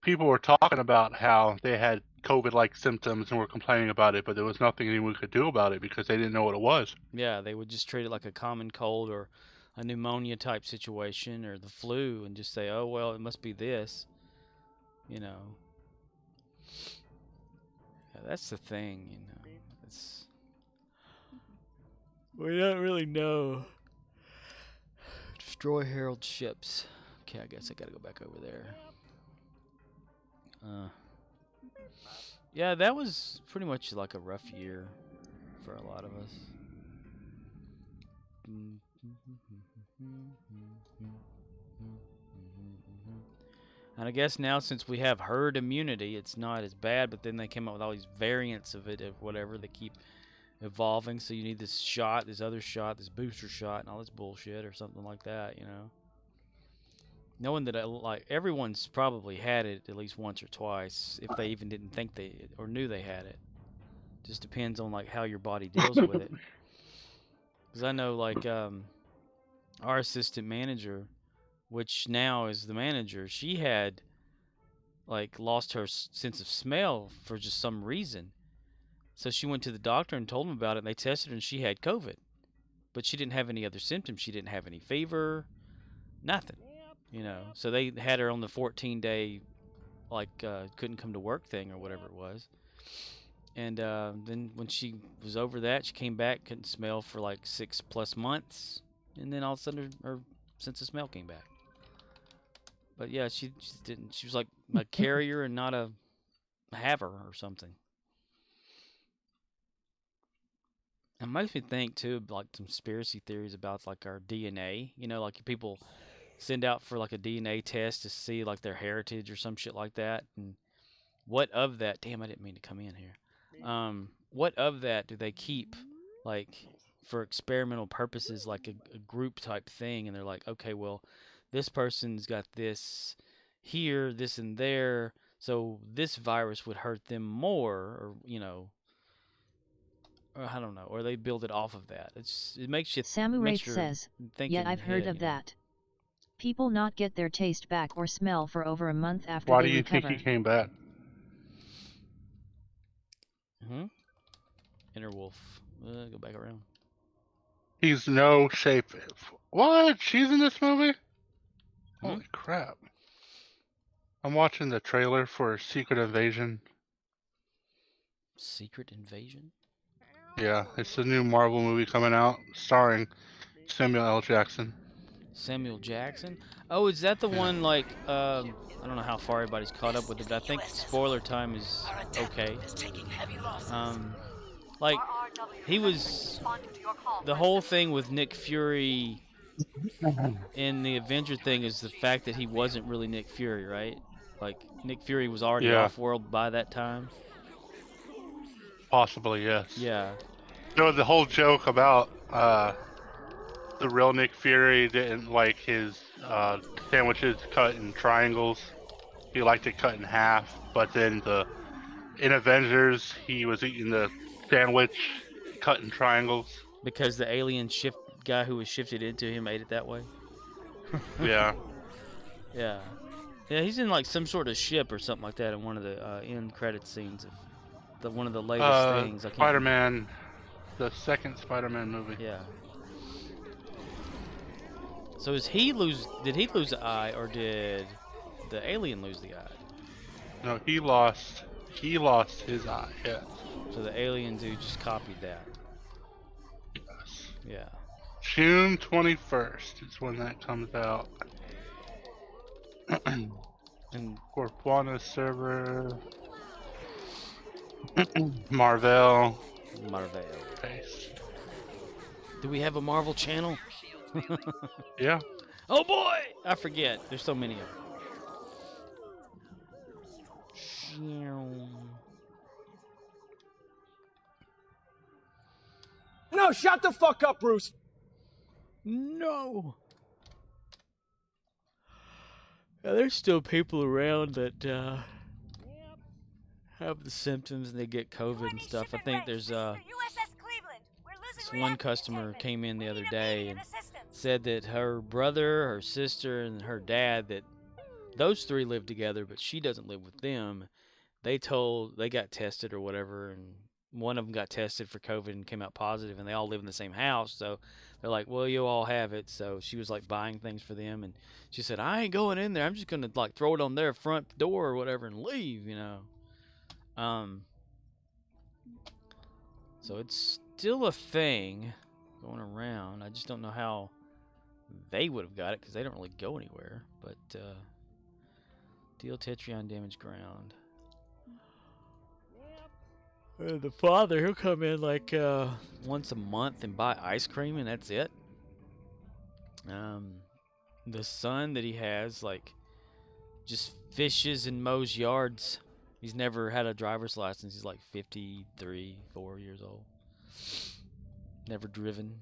people were talking about how they had COVID-like symptoms and were complaining about it, but there was nothing anyone could do about it because they didn't know what it was. Yeah, they would just treat it like a common cold or a pneumonia type situation or the flu and just say, oh, well, it must be this, you know. Yeah, that's the thing, you know. We don't really know. Destroy Herald ships. Okay, I guess I gotta go back over there. Yeah, that was pretty much like a rough year for a lot of us. And I guess now since we have herd immunity, it's not as bad. But then they came up with all these variants of it, of whatever. They keep evolving, so you need this shot, this other shot, this booster shot, and all this bullshit or something like that, you know. Knowing that like everyone's probably had it at least once or twice, if they even didn't think they or knew they had it. Just depends on like how your body deals with it. Because I know like our assistant manager, which now is the manager, she had like lost her sense of smell for just some reason. So she went to the doctor and told him about it, and they tested her, and she had COVID. But she didn't have any other symptoms. She didn't have any fever, nothing, you know. So they had her on the 14-day, like, couldn't come to work thing or whatever it was. And then when she was over that, she came back, couldn't smell for like 6+ months. And then all of a sudden her sense of smell came back. But yeah, she just didn't. She was like a carrier and not a haver or something. It makes me think too, like conspiracy theories about like our DNA. You know, like people send out for like a DNA test to see like their heritage or some shit like that. And what of that? Damn, I didn't mean to come in here. What of that do they keep, like for experimental purposes, like a group type thing? And they're like, okay, well, this person's got this here, this and there, so this virus would hurt them more, or you know. I don't know, or they build it off of that. It makes you. Samu Wraith says, yeah, I've heard of that. People not get their taste back or smell for over a month after Why they do you recover. think he came back? Interwolf. Go back around. He's no shape. What? She's in this movie? Holy crap. I'm watching the trailer for Secret Invasion. Secret Invasion? Yeah, it's a new Marvel movie coming out starring Samuel L. Jackson. Samuel Jackson? Oh, is that the one like I don't know how far everybody's caught up with it, but I think spoiler time is okay. Like he was the whole thing with Nick Fury in the Avenger thing is the fact that he wasn't really Nick Fury, right? Like Nick Fury was already off-world by that time. Possibly, yes. Yeah. No, the whole joke about the real Nick Fury didn't like his sandwiches cut in triangles. He liked it cut in half. But then in Avengers, he was eating the sandwich cut in triangles. Because the alien guy who was shifted into him ate it that way? Yeah. Yeah. Yeah, he's in like some sort of ship or something like that in one of the end credit scenes of one of the latest things. Spider-Man, the second Spider-Man movie. Yeah. So did he lose the eye, or did the alien lose the eye? No, he lost his eye, yes. So the alien dude just copied that. Yes. Yeah. June 21st is when that comes out. And Corpwana server. Marvel. Face. Do we have a Marvel channel? Yeah. Oh boy! I forget. There's so many of them. No, shut the fuck up, Bruce. No. Yeah, there's still people around that have the symptoms and they get COVID and stuff. I think there's this one customer came in the other day and said that her brother, her sister, and her dad, that those three live together, but she doesn't live with them. They got tested or whatever, and one of them got tested for COVID and came out positive, and they all live in the same house. So they're like, well, you all have it. So she was like buying things for them, and she said, I ain't going in there. I'm just going to like throw it on their front door or whatever and leave, you know. So it's still a thing going around. I just don't know how they would have got it because they don't really go anywhere. But deal Tetrion damage ground. The father, he'll come in like once a month and buy ice cream, and that's it. the son that he has, like, just fishes and mows yards. He's never had a driver's license. He's like 53, 4 years old. Never driven.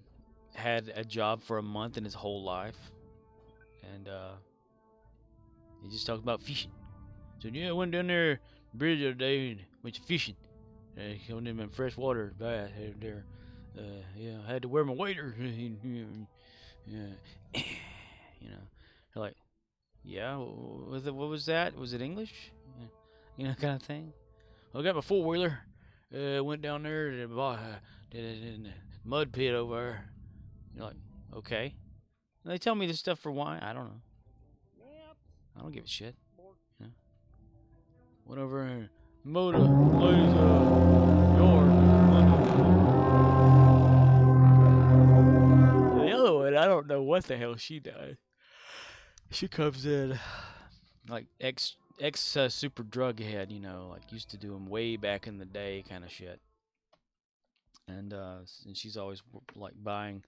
Had a job for a month in his whole life. And he just talked about fishing. So yeah, I went down there bridge the other day and went fishing. Going in fresh water bath there. Yeah, I had to wear my waders. Yeah. You know, they're like, yeah, what was that? Was it English? Yeah. You know, kind of thing. Well, I got my four-wheeler. Went down there to the mud pit over there. You're like, okay. And they tell me this stuff for why? I don't know. I don't give a shit. Yeah. Went over and mowed a lady's yard. The other one, I don't know what the hell she does. She comes in like ex super drug head, you know, like used to do them way back in the day kind of shit. And she's always like buying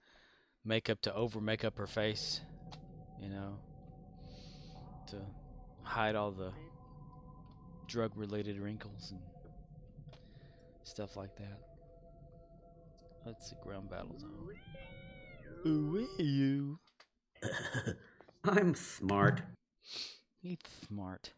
makeup to over make up her face, you know, to hide all the drug related wrinkles and stuff like that. That's the ground battle zone. Ooh, you. I'm smart. He's smart.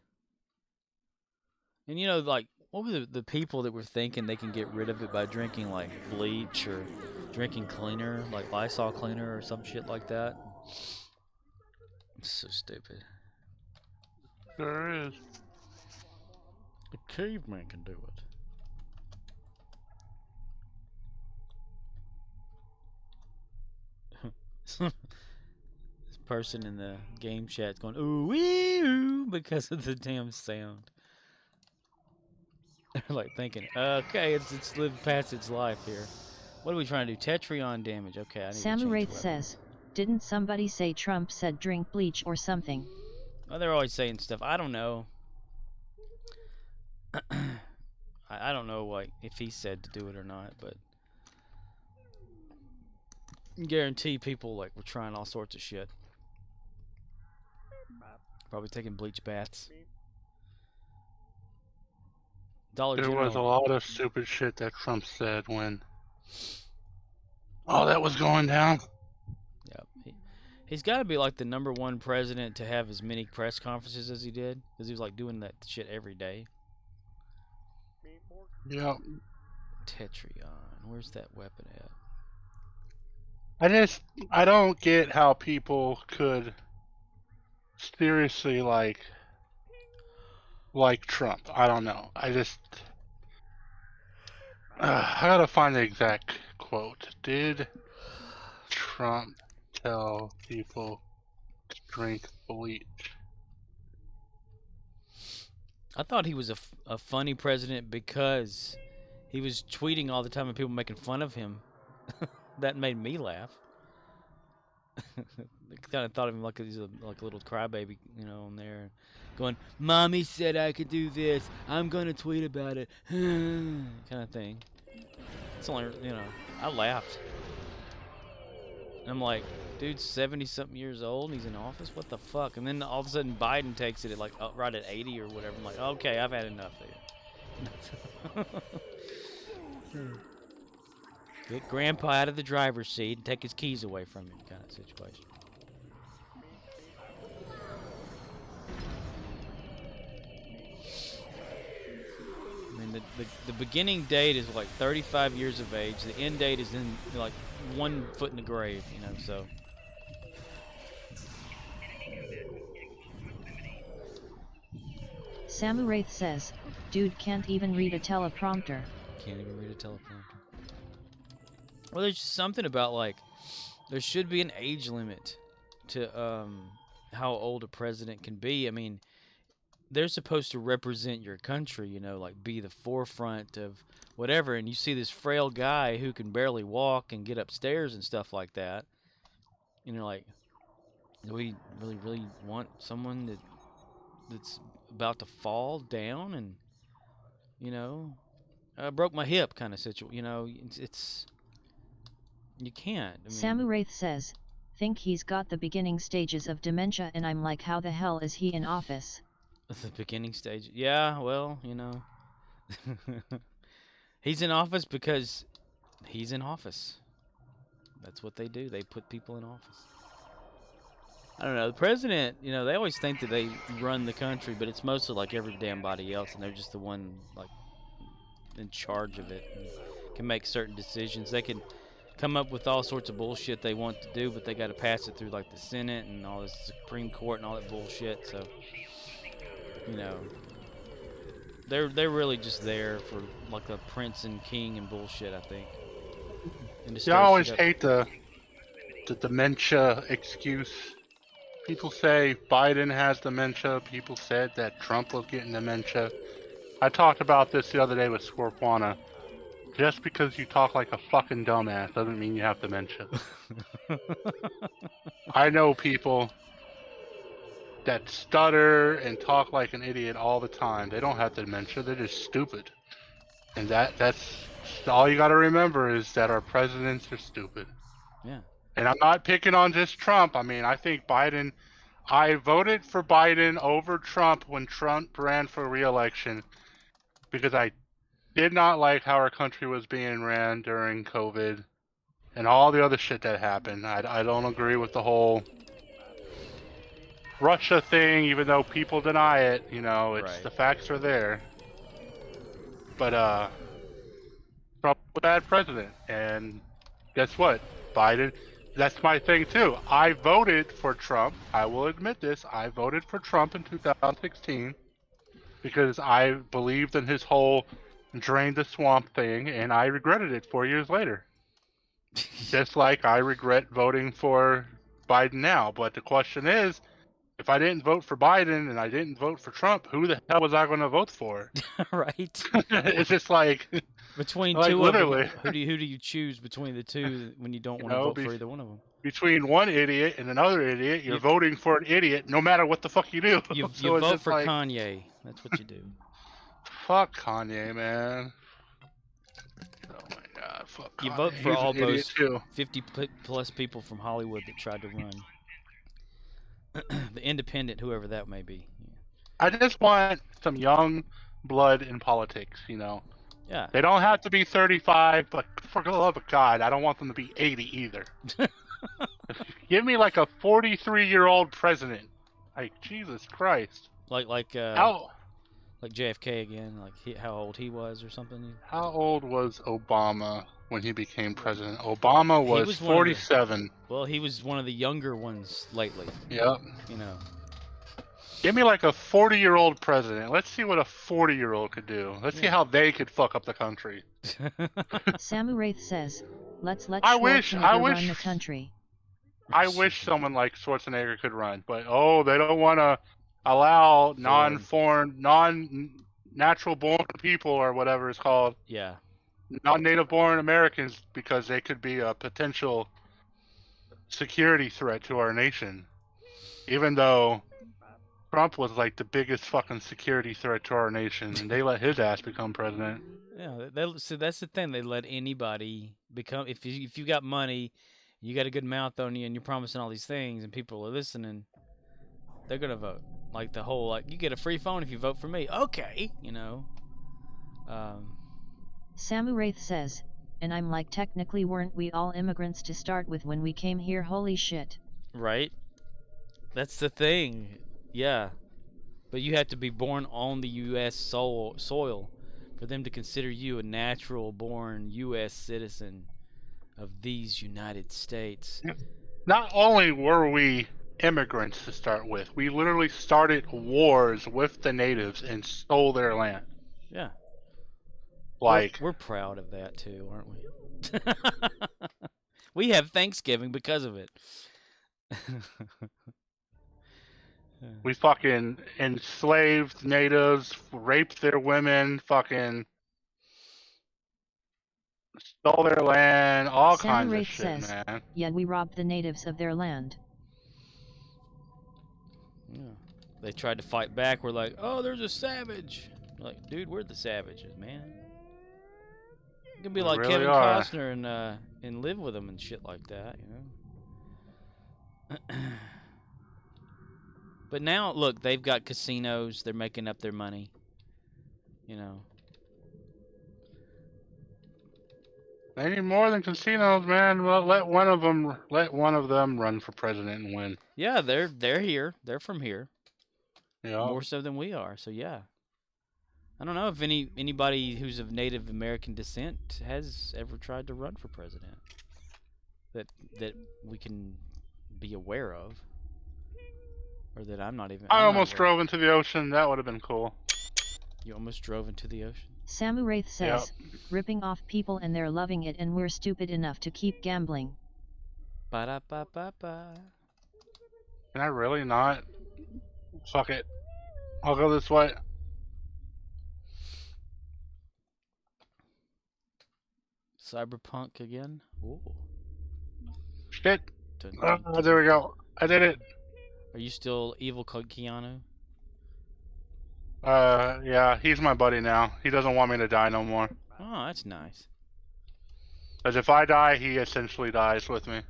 And you know, like, what were the people that were thinking they can get rid of it by drinking like bleach or drinking cleaner, like Lysol cleaner or some shit like that? It's so stupid. Sure is. The caveman can do it. This person in the game chat's going ooh wee ooh because of the damn sound. They're like thinking, okay, it's lived past its life here. What are we trying to do? Tetrion damage. Okay, I need to change Samurath says, didn't somebody say Trump said drink bleach or something? Well, they're always saying stuff. I don't know. I don't know like if he said to do it or not, but I guarantee people like were trying all sorts of shit. Probably taking bleach baths. There was a lot of stupid shit that Trump said when all that was going down. Yep. He's got to be like the #1 president to have as many press conferences as he did, because he was like doing that shit every day. Yep. Tetrion. Where's that weapon at? I don't get how people could seriously like Trump. I don't know. I gotta find the exact quote. Did Trump tell people to drink bleach? I thought he was a funny president because he was tweeting all the time and people making fun of him. That made me laugh. I kind of thought of him like he's like a little crybaby, you know, on there, going, "Mommy said I could do this. I'm gonna tweet about it," kind of thing. It's only, you know, I laughed. And I'm like, dude's 70-something years old and he's in office. What the fuck? And then all of a sudden Biden takes it at like right at 80 or whatever. I'm like, okay, I've had enough here. Get Grandpa out of the driver's seat and take his keys away from him, kind of situation. I mean, the beginning date is like 35 years of age. The end date is in like 1 foot in the grave, you know. So. Samurath says, dude can't even read a teleprompter. Can't even read a teleprompter. Well, there's just something about, like, there should be an age limit to how old a president can be. I mean, they're supposed to represent your country, you know, like be the forefront of whatever. And you see this frail guy who can barely walk and get upstairs and stuff like that. And you're like, do we really want someone that's about to fall down and, you know, broke my hip kind of situation? You know, it's you can't. I mean, Samurath says, think he's got the beginning stages of dementia, and I'm like, how the hell is he in office? The beginning stage. Yeah, well, you know. He's in office because he's in office. That's what they do. They put people in office. I don't know. The president, you know, they always think that they run the country, but it's mostly like every damn body else, and they're just the one, like, in charge of it and can make certain decisions. They can come up with all sorts of bullshit they want to do, but they got to pass it through, like, the Senate and all the Supreme Court and all that bullshit, so, you know, they're really just there for, like, a prince and king and bullshit, I think. And to Yeah, I always shit up. hate the dementia excuse. People say Biden has dementia. People said that Trump was getting dementia. I talked about this the other day with Scorpwana. Just because you talk like a fucking dumbass doesn't mean you have dementia. I know people that stutter and talk like an idiot all the time. They don't have dementia. They're just stupid. And that's all you got to remember is that our presidents are stupid. Yeah. And I'm not picking on just Trump. I mean, I think Biden. I voted for Biden over Trump when Trump ran for re-election because I did not like how our country was being ran during COVID and all the other shit that happened. I don't agree with the whole Russia thing, even though people deny it. You know, it's Right. The facts are there. But Trump was a bad president, and guess what? Biden. That's my thing too. I voted for Trump. I will admit this. I voted for Trump in 2016 because I believed in his whole drain the swamp thing, and I regretted it 4 years later. Just like I regret voting for Biden now. But the question is, if I didn't vote for Biden and I didn't vote for Trump, who the hell was I going to vote for? Right. It's just like between like, two literally. of them, who do you choose between the two when you don't want to vote for either one of them? Between one idiot and another idiot, you're voting for an idiot no matter what the fuck you do. You vote for Kanye. That's what you do. Fuck Kanye, man. Oh my god, fuck Kanye. You vote for He's all an idiot those too. 50 plus people from Hollywood that tried to run. The independent, whoever that may be. Yeah. I just want some young blood in politics, you know. Yeah. They don't have to be 35, but for the love of God, I don't want them to be 80 either. Give me like a 43-year-old president. Like, Jesus Christ. Like JFK again, like how old he was or something. How old was Obama when he became president? Obama was 47. Well, he was one of the younger ones lately. Yep. You know. Give me like a 40-year-old president. Let's see what a 40-year-old could do. Let's see how they could fuck up the country. Samu Wraith says, let's let I Schwarzenegger wish run the country. I wish someone like Schwarzenegger could run, but they don't want to allow non-natural born people or whatever it's called. Yeah. Non-native born Americans because they could be a potential security threat to our nation. Even though Trump was like the biggest fucking security threat to our nation, and they let his ass become president. Yeah, so that's the thing. They let anybody become. If you got money, you got a good mouth on you, and you're promising all these things, and people are listening, they're gonna vote. Like the whole you get a free phone if you vote for me. Okay, you know. Samu Wraith says, and I'm like, technically weren't we all immigrants to start with when we came here? Holy shit. Right. That's the thing. Yeah. But you have to be born on the U.S. soil for them to consider you a natural-born U.S. citizen of these United States. Not only were we immigrants to start with, we literally started wars with the natives and stole their land. Yeah. Like we're proud of that too, aren't we? We have Thanksgiving because of it. We fucking enslaved natives, raped their women, fucking stole their land, all kinds of shit, says, man. Yeah, we robbed the natives of their land. Yeah. They tried to fight back. We're like, oh, there's a savage. We're like, dude, we're the savages, man. You can be like really Kevin are. Costner and live with them and shit like that, you know. But now, look, they've got casinos. They're making up their money. You know. They need more than casinos, man. Well, let one of them run for president and win. Yeah, they're here. They're from here. Yeah. More so than we are. So yeah. I don't know if anybody who's of Native American descent has ever tried to run for president that we can be aware of, or that I'm not even. I almost drove into the ocean. That would have been cool. You almost drove into the ocean? Samu Wraith says, ripping off people and they're loving it and we're stupid enough to keep gambling. Ba-da-ba-ba-ba. Can I really not? Fuck it. I'll go this way. Cyberpunk again? Ooh. Shit. Dun, dun, dun. There we go. I did it. Are you still evil Keanu? Yeah, he's my buddy now. He doesn't want me to die no more. Oh, that's nice. Because if I die, he essentially dies with me.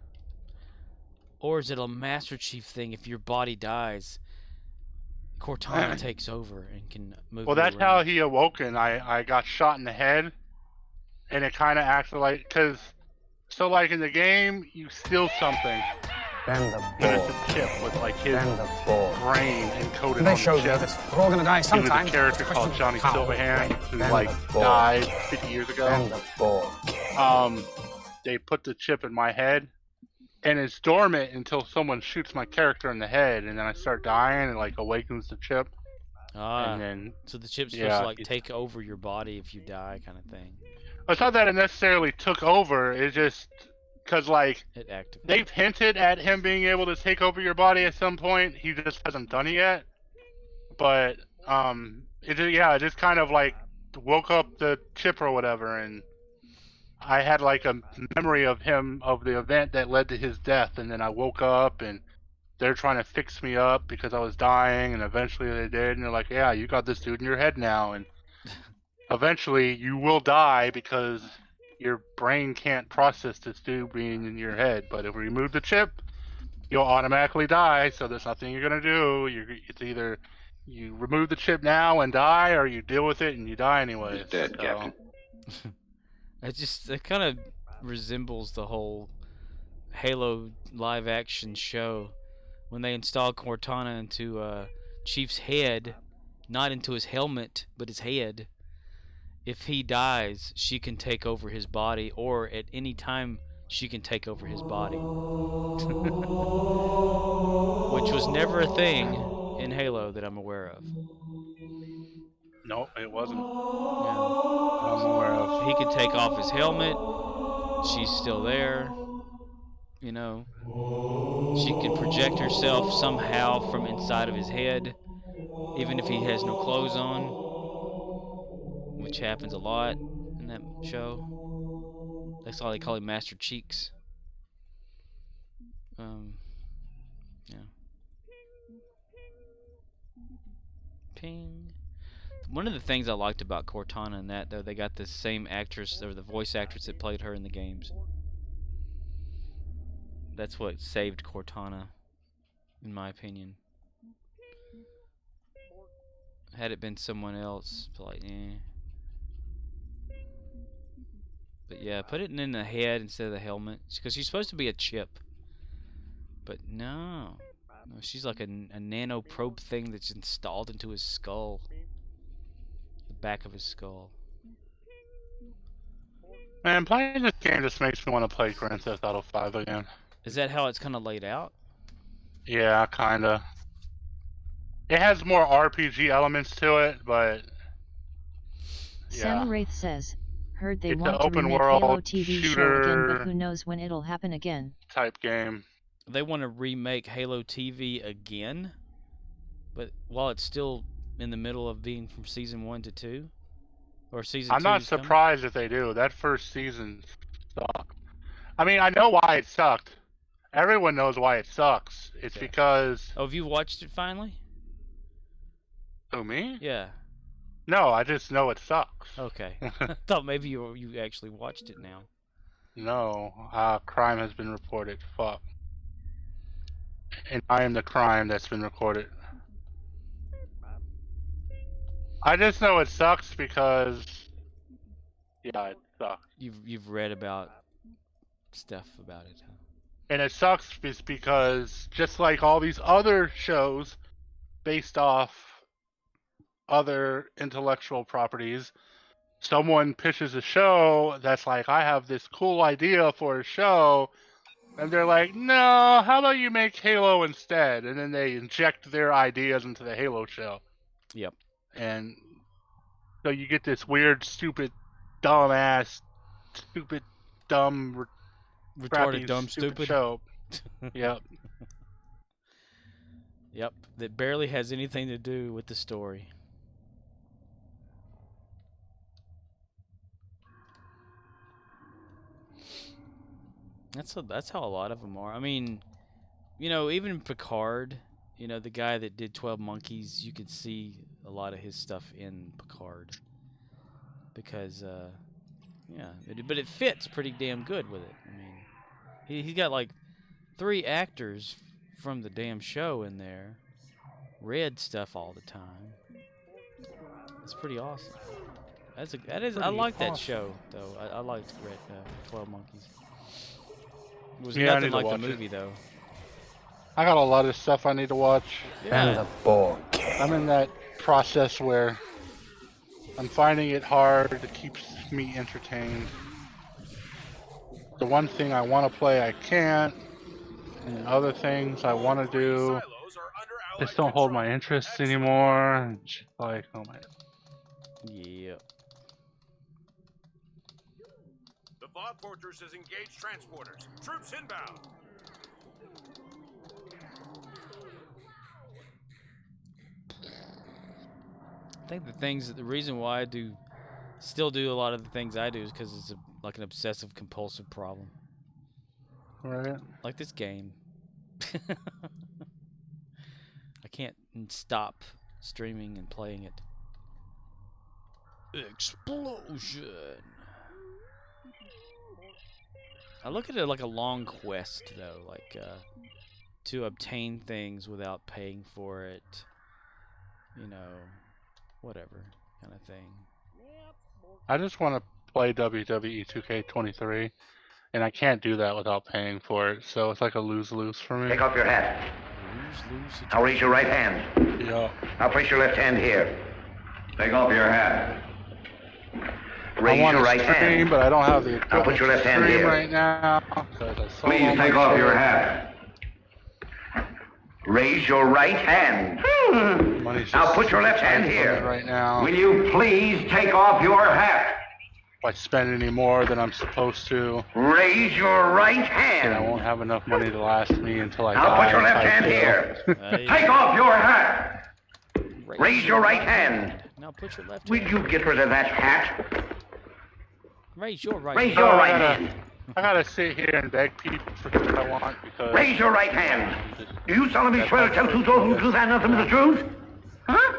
Or is it a Master Chief thing? If your body dies, Cortana takes over and can move. Well, that's how he awoken. I got shot in the head, and it kind of acted like, so like in the game, you steal something. Bend the But it's a chip with like his brain encoded on They the showed you chip. that we're all gonna die He was sometime. a character called Johnny Silverhand who like died 50 years ago. They put the chip in my head, and it's dormant until someone shoots my character in the head, and then I start dying, and like awakens the chip. And then so the chip's supposed to like take over your body if you die, kind of thing. It's not that it necessarily took over. It's just because like it they've hinted at him being able to take over your body at some point. He just hasn't done it yet. But it just kind of like woke up the chip or whatever, and I had like a memory of him of the event that led to his death, and then I woke up and they're trying to fix me up because I was dying, and eventually they did, and they're like, yeah, you got this dude in your head now, and eventually you will die because your brain can't process this dude being in your head. But if we remove the chip, you'll automatically die, so there's nothing you're gonna do. It's either you remove the chip now and die, or you deal with it and you die anyway. He's dead, Captain. It kind of resembles the whole Halo live action show when they installed Cortana into Chief's head, not into his helmet, but his head. If he dies, she can take over his body, or at any time she can take over his body. Which was never a thing in Halo that I'm aware of. No, it wasn't. Yeah. I'm aware of. He could take off his helmet. She's still there. You know. She can project herself somehow from inside of his head, even if he has no clothes on, which happens a lot in that show. That's why they call him Master Cheeks. Yeah. Ping. One of the things I liked about Cortana in that, though, they got the same actress, or the voice actress that played her in the games. That's what saved Cortana, in my opinion. Had it been someone else, like, But yeah, put it in the head instead of the helmet, because she's supposed to be a chip. But no, she's like a nano probe thing that's installed into his skull, the back of his skull. Man, playing this game just makes me want to play Grand Theft Auto 5 again. Is that how it's kind of laid out? Yeah, kinda. It has more RPG elements to it, but yeah. Samu Wraith says, heard they It's want an to open remake world Halo TV show again, shooter but who knows when it'll happen again. type game. They want to remake Halo TV again, but while it's still in the middle of being from season 1 to 2, or season 2. I'm not surprised if they do. That first season sucked. I mean, I know why it sucked. Everyone knows why it sucks. It's because... Oh, have you watched it finally? Who, me? Yeah. No, I just know it sucks. Okay. I thought maybe you actually watched it now. No, crime has been reported. Fuck. and I am the crime that's been recorded. I just know it sucks because, yeah, it sucks. You've read about stuff about it, huh? And it sucks because just like all these other shows based off other intellectual properties, someone pitches a show that's like, I have this cool idea for a show, and they're like, no, how about you make Halo instead? And then they inject their ideas into the Halo show. Yep. And so you get this weird, stupid, dumbass, stupid, dumb, retarded, crappy, dumb, stupid show. Yep. Yep. That barely has anything to do with the story. That's how a lot of them are. I mean, you know, even Picard, you know, the guy that did 12 Monkeys, you could see a lot of his stuff in Picard. Because, yeah, but it fits pretty damn good with it. I mean, he's got like 3 actors from the damn show in there. Read stuff all the time. It's pretty awesome. I like that show, though. I liked 12 Monkeys. It was nothing like the movie, though. I got a lot of stuff I need to watch. Yeah. And the board game. I'm in that process where I'm finding it hard to keep me entertained. The one thing I want to play, I can't. And other things I want to do just don't hold my interest anymore. It's just like, oh my. Yeah. The Bob Fortress has engaged transporters. Troops inbound. I think the reason why I still do a lot of the things I do is because it's like an obsessive compulsive problem. Right. Like this game. I can't stop streaming and playing it. Explosion. I look at it like a long quest, though, like to obtain things without paying for it. You know, whatever kind of thing. I just want to play WWE 2K23, and I can't do that without paying for it, so it's like a lose-lose for me. Take off your hat. Lose. Now raise your right hand. Yeah. Now place your left hand here. Take off your hat. Raise I want your to right stream, hand. but I don't have the equipment Now put your left hand to stream here. right now. Please take off your hat. Raise your right hand. Now put your left hand here. Right now. Will you please take off your hat? If I spend any more than I'm supposed to, Raise your right then hand. I won't have enough money to last me until I Now die. put your left I hand feel. here. Take off your hat. Raise your right hand. Now put your left Will hand. you get rid of that hat? Raise your right Raise hand. your right hand. I gotta sit here and beg people for what I want because. Raise your right hand. Do you solemnly swear to tell the truth, the whole truth, and nothing but the truth? Huh?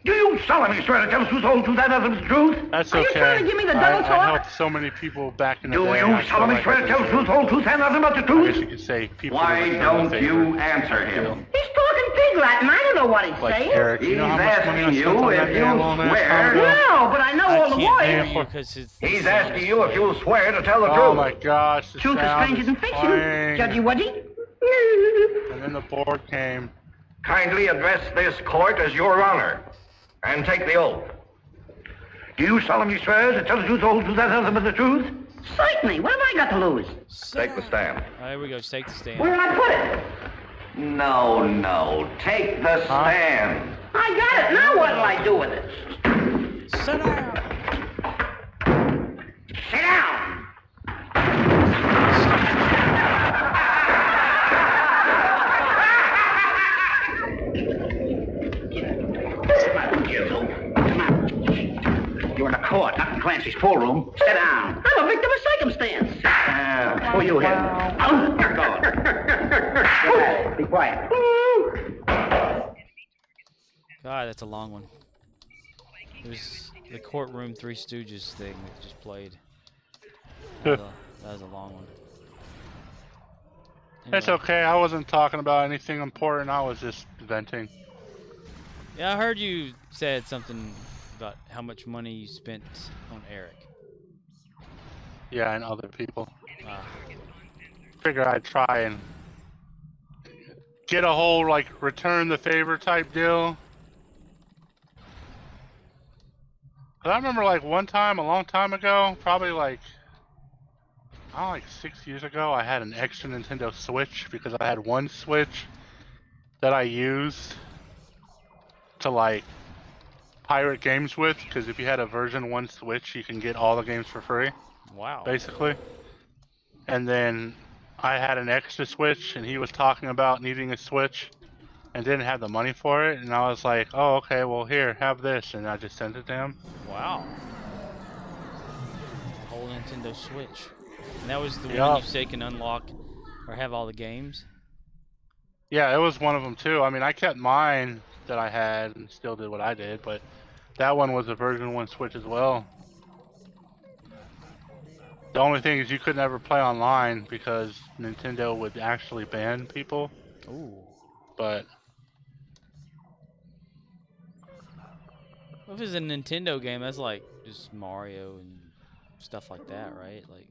Do you solemnly swear to tell the truth, the whole truth, and nothing but the truth? That's Are okay. you trying to give me the double I talk? helped so many people back in the Do day. you I feel solemnly like swear I to tell the deserve truth, the whole truth, and nothing but the I guess truth? you could say people. Why do don't favor. you answer him? He's talking pig Latin. I don't know what he's Like saying. Eric, you He's know how much money I asking spent you on if that you damn loan last swear. time ago? No, but I know all the can't hear words. you because He's asking you if you'll swear to tell the Oh truth. my gosh, the Truth is sound stranger is than fiction. playing. Judgy Wudgy. And then the board came. Kindly address this court as your honor, and take the oath. Do you solemnly swear to tell the truth, the whole truth, and nothing but the truth? Certainly. What have I got to lose? Take the stand. There we go. Just take the stand. Where did I put it? No. Take the stand. I got it. Now what'll I do with it? Sit down. Sit down. You're in a court, not in Clancy's pool room. Sit down. I'm a victim of circumstance. Who you hit? Go on. Be quiet. God, that's a long one. There's the courtroom Three Stooges thing that just played. That was a long one. It's Anyway. okay. I wasn't talking about anything important. I was just venting. Yeah, I heard you said something about how much money you spent on Eric. Yeah, and other people. Wow. Figure I'd try and get a whole, like, return the favor type deal. Cause I remember, like, one time, a long time ago, probably, like, I don't know, like 6 years ago, I had an extra Nintendo Switch because I had one Switch that I used to, like, pirate games with. Because if you had a version 1 Switch, you can get all the games for free. Wow. Basically. And then I had an extra Switch, and he was talking about needing a Switch and didn't have the money for it. And I was like, oh, okay, well, here, have this. And I just sent it to him. Wow. Whole Nintendo Switch. And that was the one you say can unlock or have all the games? Yeah, it was one of them too. I mean, I kept mine that I had and still did what I did, but that one was a version 1 Switch as well. The only thing is you could never play online because Nintendo would actually ban people. Ooh. But Well, if it's a Nintendo game, that's like just Mario and stuff like that, right? Like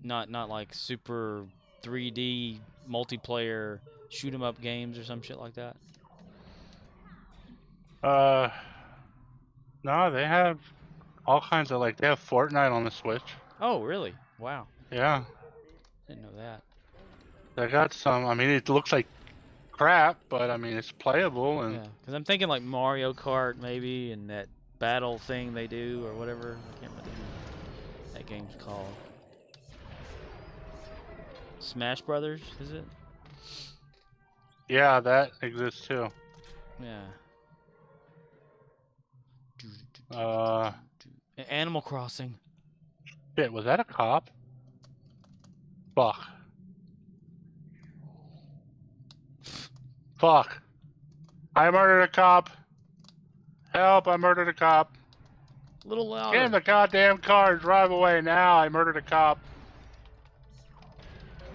not like super 3D multiplayer shoot 'em up games or some shit like that. No, they have all kinds of, like, they have Fortnite on the Switch. Oh, really? Wow. Yeah. Didn't know that. They got some. I mean, it looks like crap, but I mean, it's playable. And yeah, because I'm thinking like Mario Kart maybe, and that battle thing they do or whatever. I can't remember what that game's called. Smash Brothers, is it? Yeah, that exists too. Yeah. Animal Crossing. Shit, was that a cop? Fuck. Fuck. I murdered a cop. Help, I murdered a cop. A little louder. Get in the goddamn car and drive away now. I murdered a cop.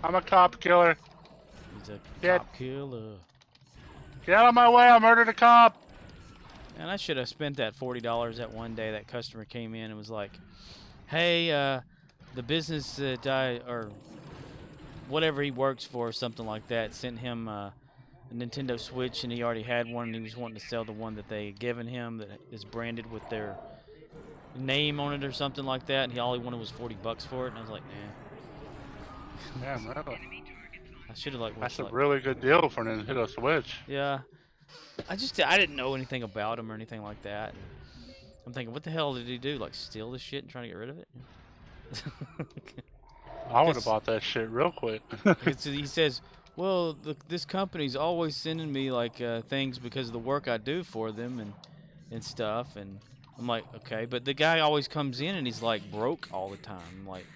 I'm a cop killer. He's a cop killer. Get out of my way, I murdered a cop. And I should have spent that $40 that one day. That customer came in and was like, hey, the business that or whatever he works for, something like that, sent him a Nintendo Switch, and he already had one, and he was wanting to sell the one that they had given him that is branded with their name on it or something like that, and all he wanted was $40 for it, and I was like, nah. Yeah, really. I should have That's a really good deal for a Nintendo Switch. Yeah. I didn't know anything about him or anything like that. And I'm thinking, what the hell did he do? Like steal this shit and try to get rid of it? I would have bought that shit real quick. He says, well, this company's always sending me like things because of the work I do for them and stuff. And I'm like, okay, but the guy always comes in and he's like broke all the time. I'm like,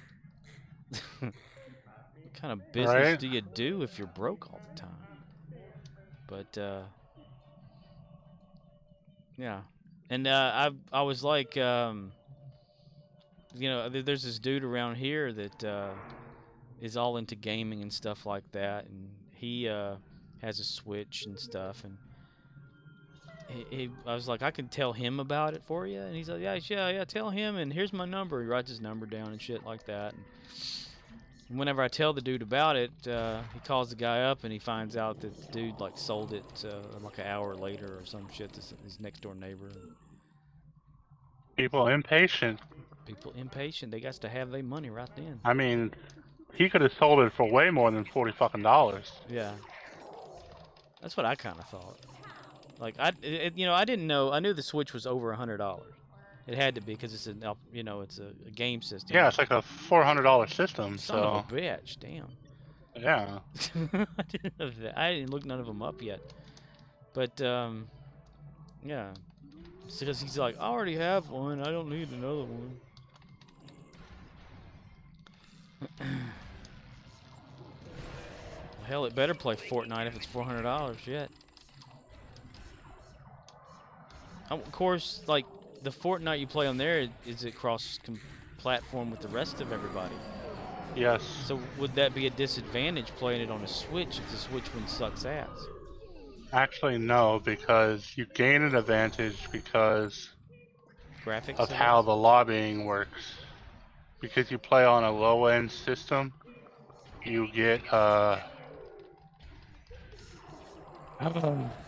what kind of business do you do if you're broke all the time? But yeah, and I was like, you know, there's this dude around here that is all into gaming and stuff like that, and he has a Switch and stuff, and I was like, I can tell him about it for you, and he's like, yeah, tell him, and here's my number. He writes his number down and shit like that. And whenever I tell the dude about it, he calls the guy up and he finds out that the dude like sold it like an hour later or some shit to his next door neighbor. People impatient. People impatient. They got to have their money right then. I mean, he could have sold it for way more than $40 fucking. Yeah. That's what I kind of thought. Like you know, I didn't know. I knew the Switch was over $100. It had to be because it's it's a game system. Yeah, it's like a $400 system. Son of a bitch, damn. Yeah. I didn't know that. I didn't look none of them up yet. But yeah, because he's like, I already have one. I don't need another one. Hell, it better play Fortnite if it's $400. Shit. Of course, like. The Fortnite you play on there, is it cross-platform with the rest of everybody? Yes. So would that be a disadvantage playing it on a Switch if the Switch one sucks ass? Actually, no, because you gain an advantage because Graphics, of I how guess? the lobbying works. Because you play on a low-end system, you get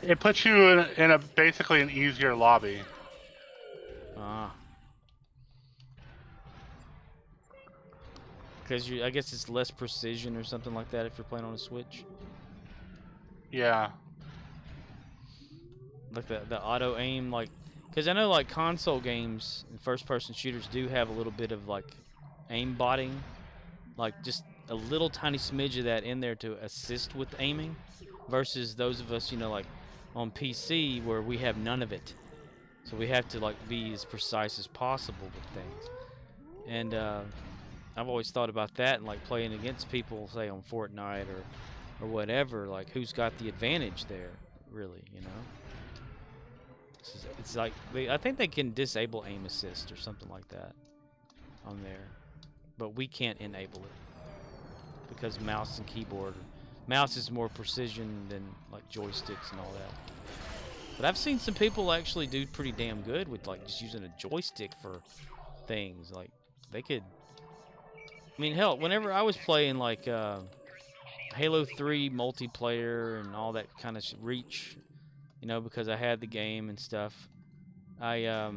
it puts you in a basically an easier lobby. Ah. Because I guess it's less precision or something like that if you're playing on a Switch. Yeah. Like the auto aim, like, because I know like console games and first-person shooters do have a little bit of like aim botting, like just a little tiny smidge of that in there to assist with aiming, versus those of us, you know, like on PC where we have none of it, so we have to like be as precise as possible with things. And I've always thought about that and like playing against people, say on Fortnite or whatever, like who's got the advantage there, really, you know? It's like I think they can disable aim assist or something like that on there, but we can't enable it because mouse and keyboard. Mouse is more precision than like joysticks and all that. But I've seen some people actually do pretty damn good with like just using a joystick for things. Like they could. I mean, hell, whenever I was playing like Halo 3 multiplayer and all that kind of Reach, you know, because I had the game and stuff, I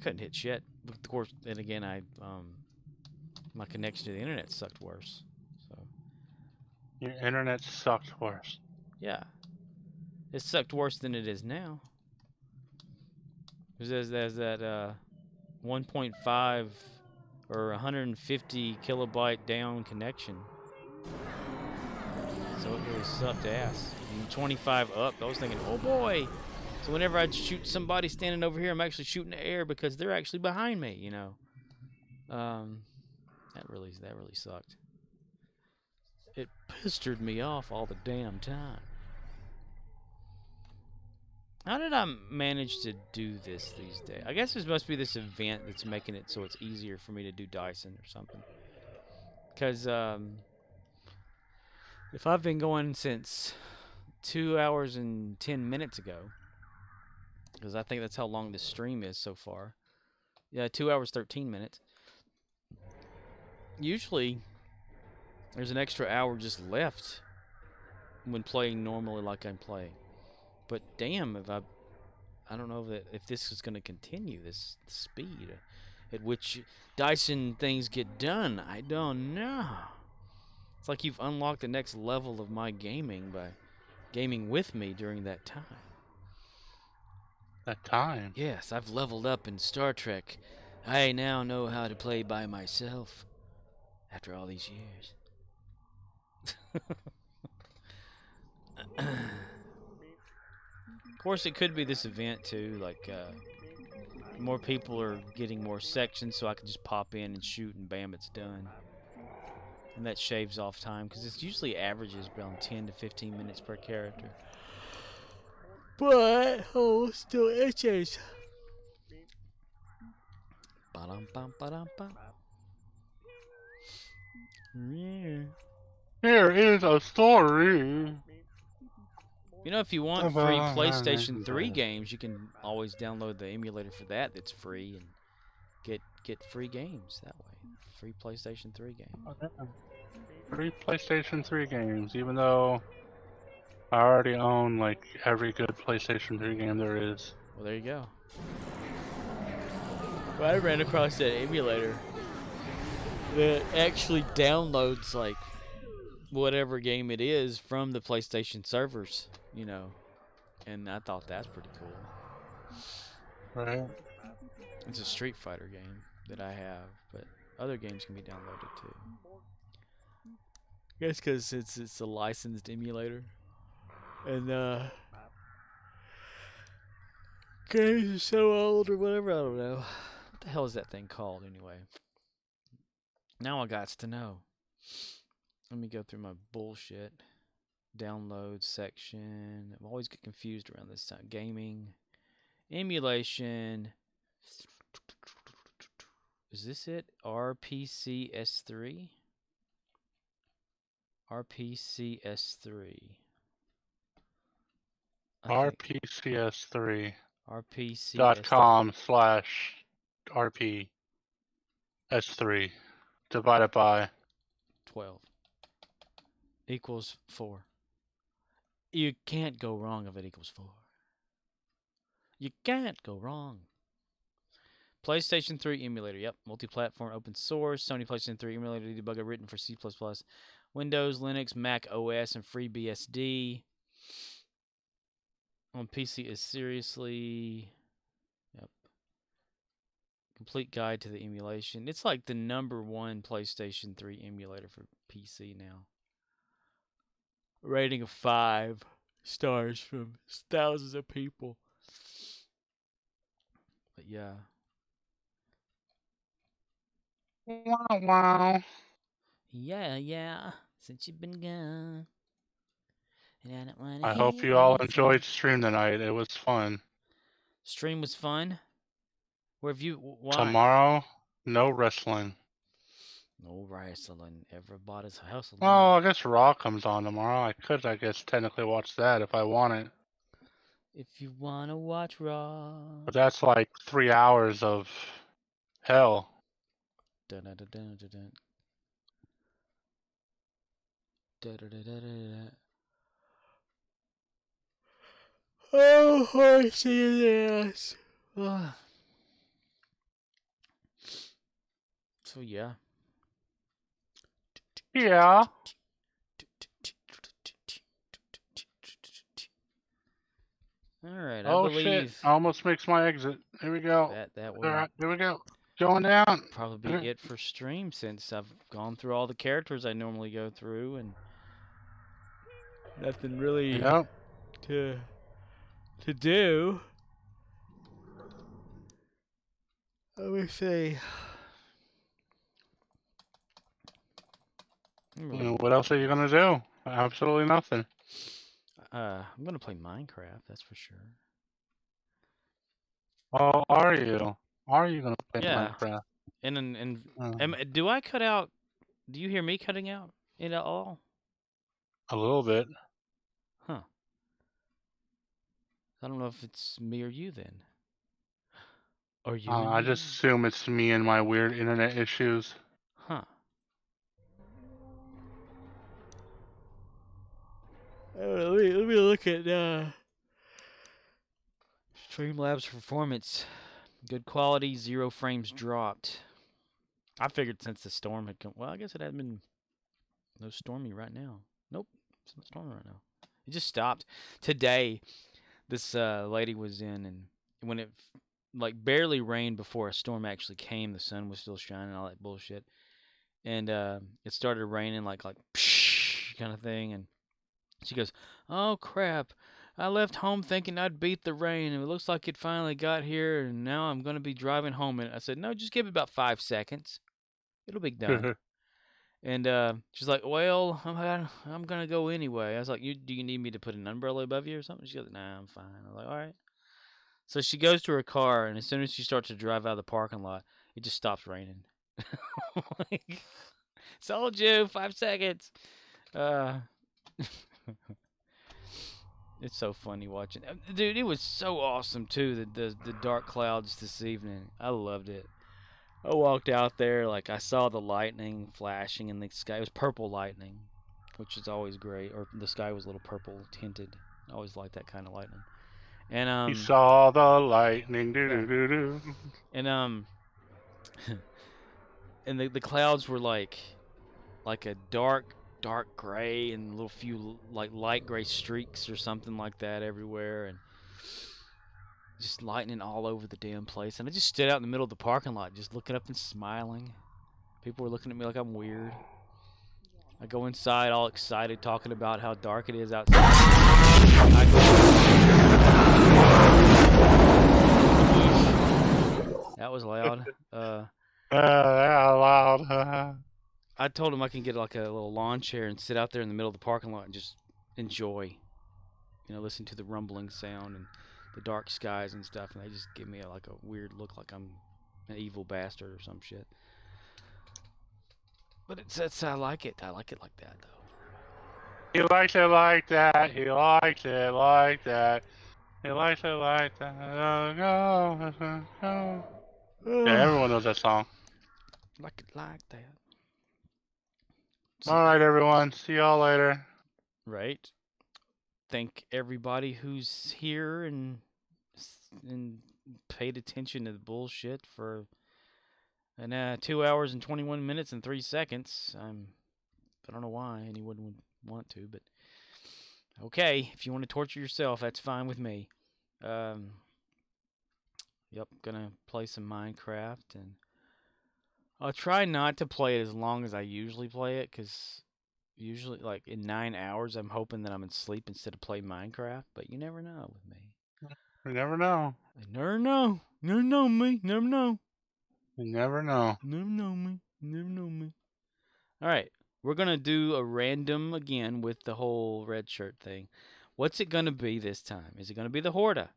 couldn't hit shit. But of course, then again, my connection to the internet sucked worse. So Your internet sucked worse. yeah, it sucked worse than it is now. There's that 1.5 or 150 kilobyte down connection. So it really sucked ass. And 25 up, I was thinking, oh boy. So whenever I'd shoot somebody standing over here, I'm actually shooting the air because they're actually behind me, you know. That really sucked. It pestered me off all the damn time. How did I manage to do this these days? I guess there must be this event that's making it so it's easier for me to do Dyson or something. Because if I've been going since 2 hours and 10 minutes ago, because I think that's how long this stream is so far. Yeah, 2 hours 13 minutes. Usually, there's an extra hour just left when playing normally like I'm playing. But damn, I don't know if this is going to continue, this speed at which Dyson things get done. I don't know. It's like you've unlocked the next level of my gaming by gaming with me during that time. That time? Yes, I've leveled up in Star Trek. I now know how to play by myself after all these years. Of course, it could be this event too, like more people are getting more sections, so I can just pop in and shoot and bam, it's done. And that shaves off time, because it usually averages around 10 to 15 minutes per character. But, oh, still itches. Ba-dum-bum-ba-dum-bum. Yeah. Here is a story. You know, if you want free PlayStation 3 games, you can always download the emulator for that. That's free and get free games that way. Free PlayStation 3 games. Free PlayStation 3 games, even though I already own like every good PlayStation 3 game there is. Well, there you go. Well, I ran across that emulator that actually downloads like whatever game it is from the PlayStation servers, you know, and I thought that's pretty cool. Right. It's a Street Fighter game that I have, but other games can be downloaded too. I guess because it's a licensed emulator, and games are so old or whatever. I don't know. What the hell is that thing called anyway? Now I got to know. Let me go through my bullshit. Download section. I always get confused around this time. Gaming. Emulation. Is this it? RPCS3? RPCS3. RPCS3. RPCS3. .com/RPS3 divided by 12 equals 4. You can't go wrong if it equals 4. You can't go wrong. PlayStation 3 emulator. Yep. Multi-platform, open source. Sony PlayStation 3 emulator debugger written for C++, Windows, Linux, Mac OS, and FreeBSD. On PC is seriously... Yep. Complete guide to the emulation. It's like the #1 PlayStation 3 emulator for PC now. Rating of 5 stars from thousands of people. But yeah. Wow. Yeah. Since you've been gone. And I don't want to I hope hear you all anything. enjoyed stream tonight. It was fun. Stream was fun. Where have you? Why? Tomorrow, no wrestling. No wrestling. Everybody's hustling. Well, I guess Raw comes on tomorrow. I could, technically watch that if I wanted. If you want to watch Raw. But that's like 3 hours of hell. Dun, dun, dun, dun, dun, dun. Dun, dun, dun, dun, dun, dun. Oh, I see this. So yeah. Yeah. All right. Oh, I believe. Shit. Almost makes my exit. Here we go. That All will right, here we go. Going down. Probably be it for stream, since I've gone through all the characters I normally go through, and nothing really to do. Let me see. What else are you gonna do? Absolutely nothing. I'm gonna play Minecraft, that's for sure. Oh, are you? Are you gonna play Yeah. Minecraft? And do I cut out? Do you hear me cutting out it at all? A little bit. Huh. I don't know if it's me or you then. Or you? I just assume it's me and my weird internet issues. Huh. Let me look at Streamlabs performance. Good quality, 0 frames dropped. I figured since the storm had come, well, I guess it hasn't been no stormy right now. Nope, it's not stormy right now. It just stopped today. This lady was in, and when it like barely rained before a storm actually came, the sun was still shining, all that bullshit, and it started raining like psh kind of thing, and she goes, "Oh crap! I left home thinking I'd beat the rain, and it looks like it finally got here, and now I'm gonna be driving home." And I said, "No, just give it about 5 seconds. It'll be done." And she's like, "Well, I'm gonna go anyway." I was like, "Do you need me to put an umbrella above you or something?" She goes, "Nah, I'm fine." I was like, "All right." So she goes to her car, and as soon as she starts to drive out of the parking lot, it just stops raining. Like, told you, 5 seconds. It's so funny watching. Dude, it was so awesome too, the dark clouds this evening. I loved it. I walked out there, like I saw the lightning flashing in the sky. It was purple lightning, which is always great. Or the sky was a little purple tinted. I always like that kind of lightning. And you saw the lightning, do. And and the clouds were like a dark gray and a little few like light gray streaks or something like that everywhere, and just lightning all over the damn place. And I just stood out in the middle of the parking lot just looking up and smiling. People were looking at me like I'm weird. I go inside all excited talking about how dark it is outside. That was loud. Loud. I told him I can get like a little lawn chair and sit out there in the middle of the parking lot and just enjoy, listen to the rumbling sound and the dark skies and stuff. And they just give me like a weird look, like I'm an evil bastard or some shit. But it's I like it. I like it like that though. He likes it like that. He likes it like that. He likes it like that. Yeah, everyone knows that song. Like it like that. All right, everyone. See y'all later. Right. Thank everybody who's here and paid attention to the bullshit for 2 hours and 21 minutes and 3 seconds. I don't know why anyone would want to, but okay, if you want to torture yourself, that's fine with me. Yep, gonna play some Minecraft, and I'll try not to play it as long as I usually play it, because usually, like, in 9 hours, I'm hoping that I'm asleep instead of playing Minecraft, but you never know with me. You never know. I never know. Never know me. Never know. You never know. Never know me. Never know me. Alright, we're gonna do a random again with the whole red shirt thing. What's it gonna be this time? Is it gonna be the Horda?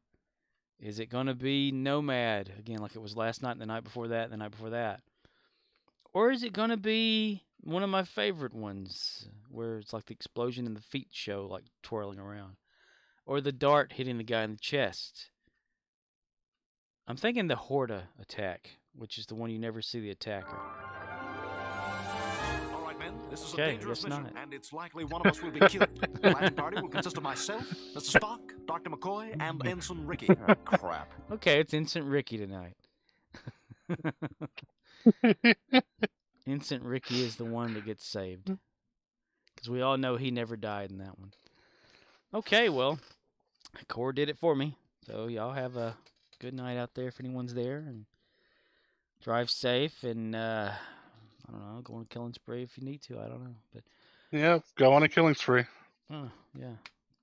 Is it gonna be Nomad? Again, like it was last night, the night before that, the night before that. Or is it gonna be one of my favorite ones, where it's like the explosion and the feet show, like twirling around? Or the dart hitting the guy in the chest? I'm thinking the Horda attack, which is the one you never see the attacker. All right, men, this is a Okay, dangerous guess mission, not. and it's likely one of us will be killed. The landing party will consist of myself, Mr. Spock, Dr. McCoy, and Ensign Ricky. Oh, crap. Okay, it's Ensign Ricky tonight. Ensign Ricky is the one that gets saved. Because we all know he never died in that one. Okay, well, Core did it for me. So y'all have a good night out there if anyone's there. And drive safe, and I don't know, go on a killing spree if you need to. I don't know. But yeah, go on a killing spree. Oh, yeah.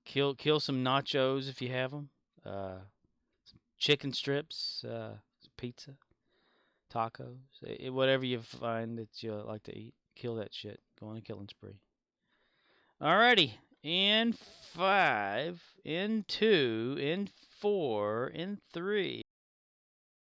Kill some nachos if you have them. Some chicken strips, pizza, tacos, whatever you find that you like to eat. Kill that shit. Go on a killing spree. Alrighty. In 5, in 2, in 4, in 3.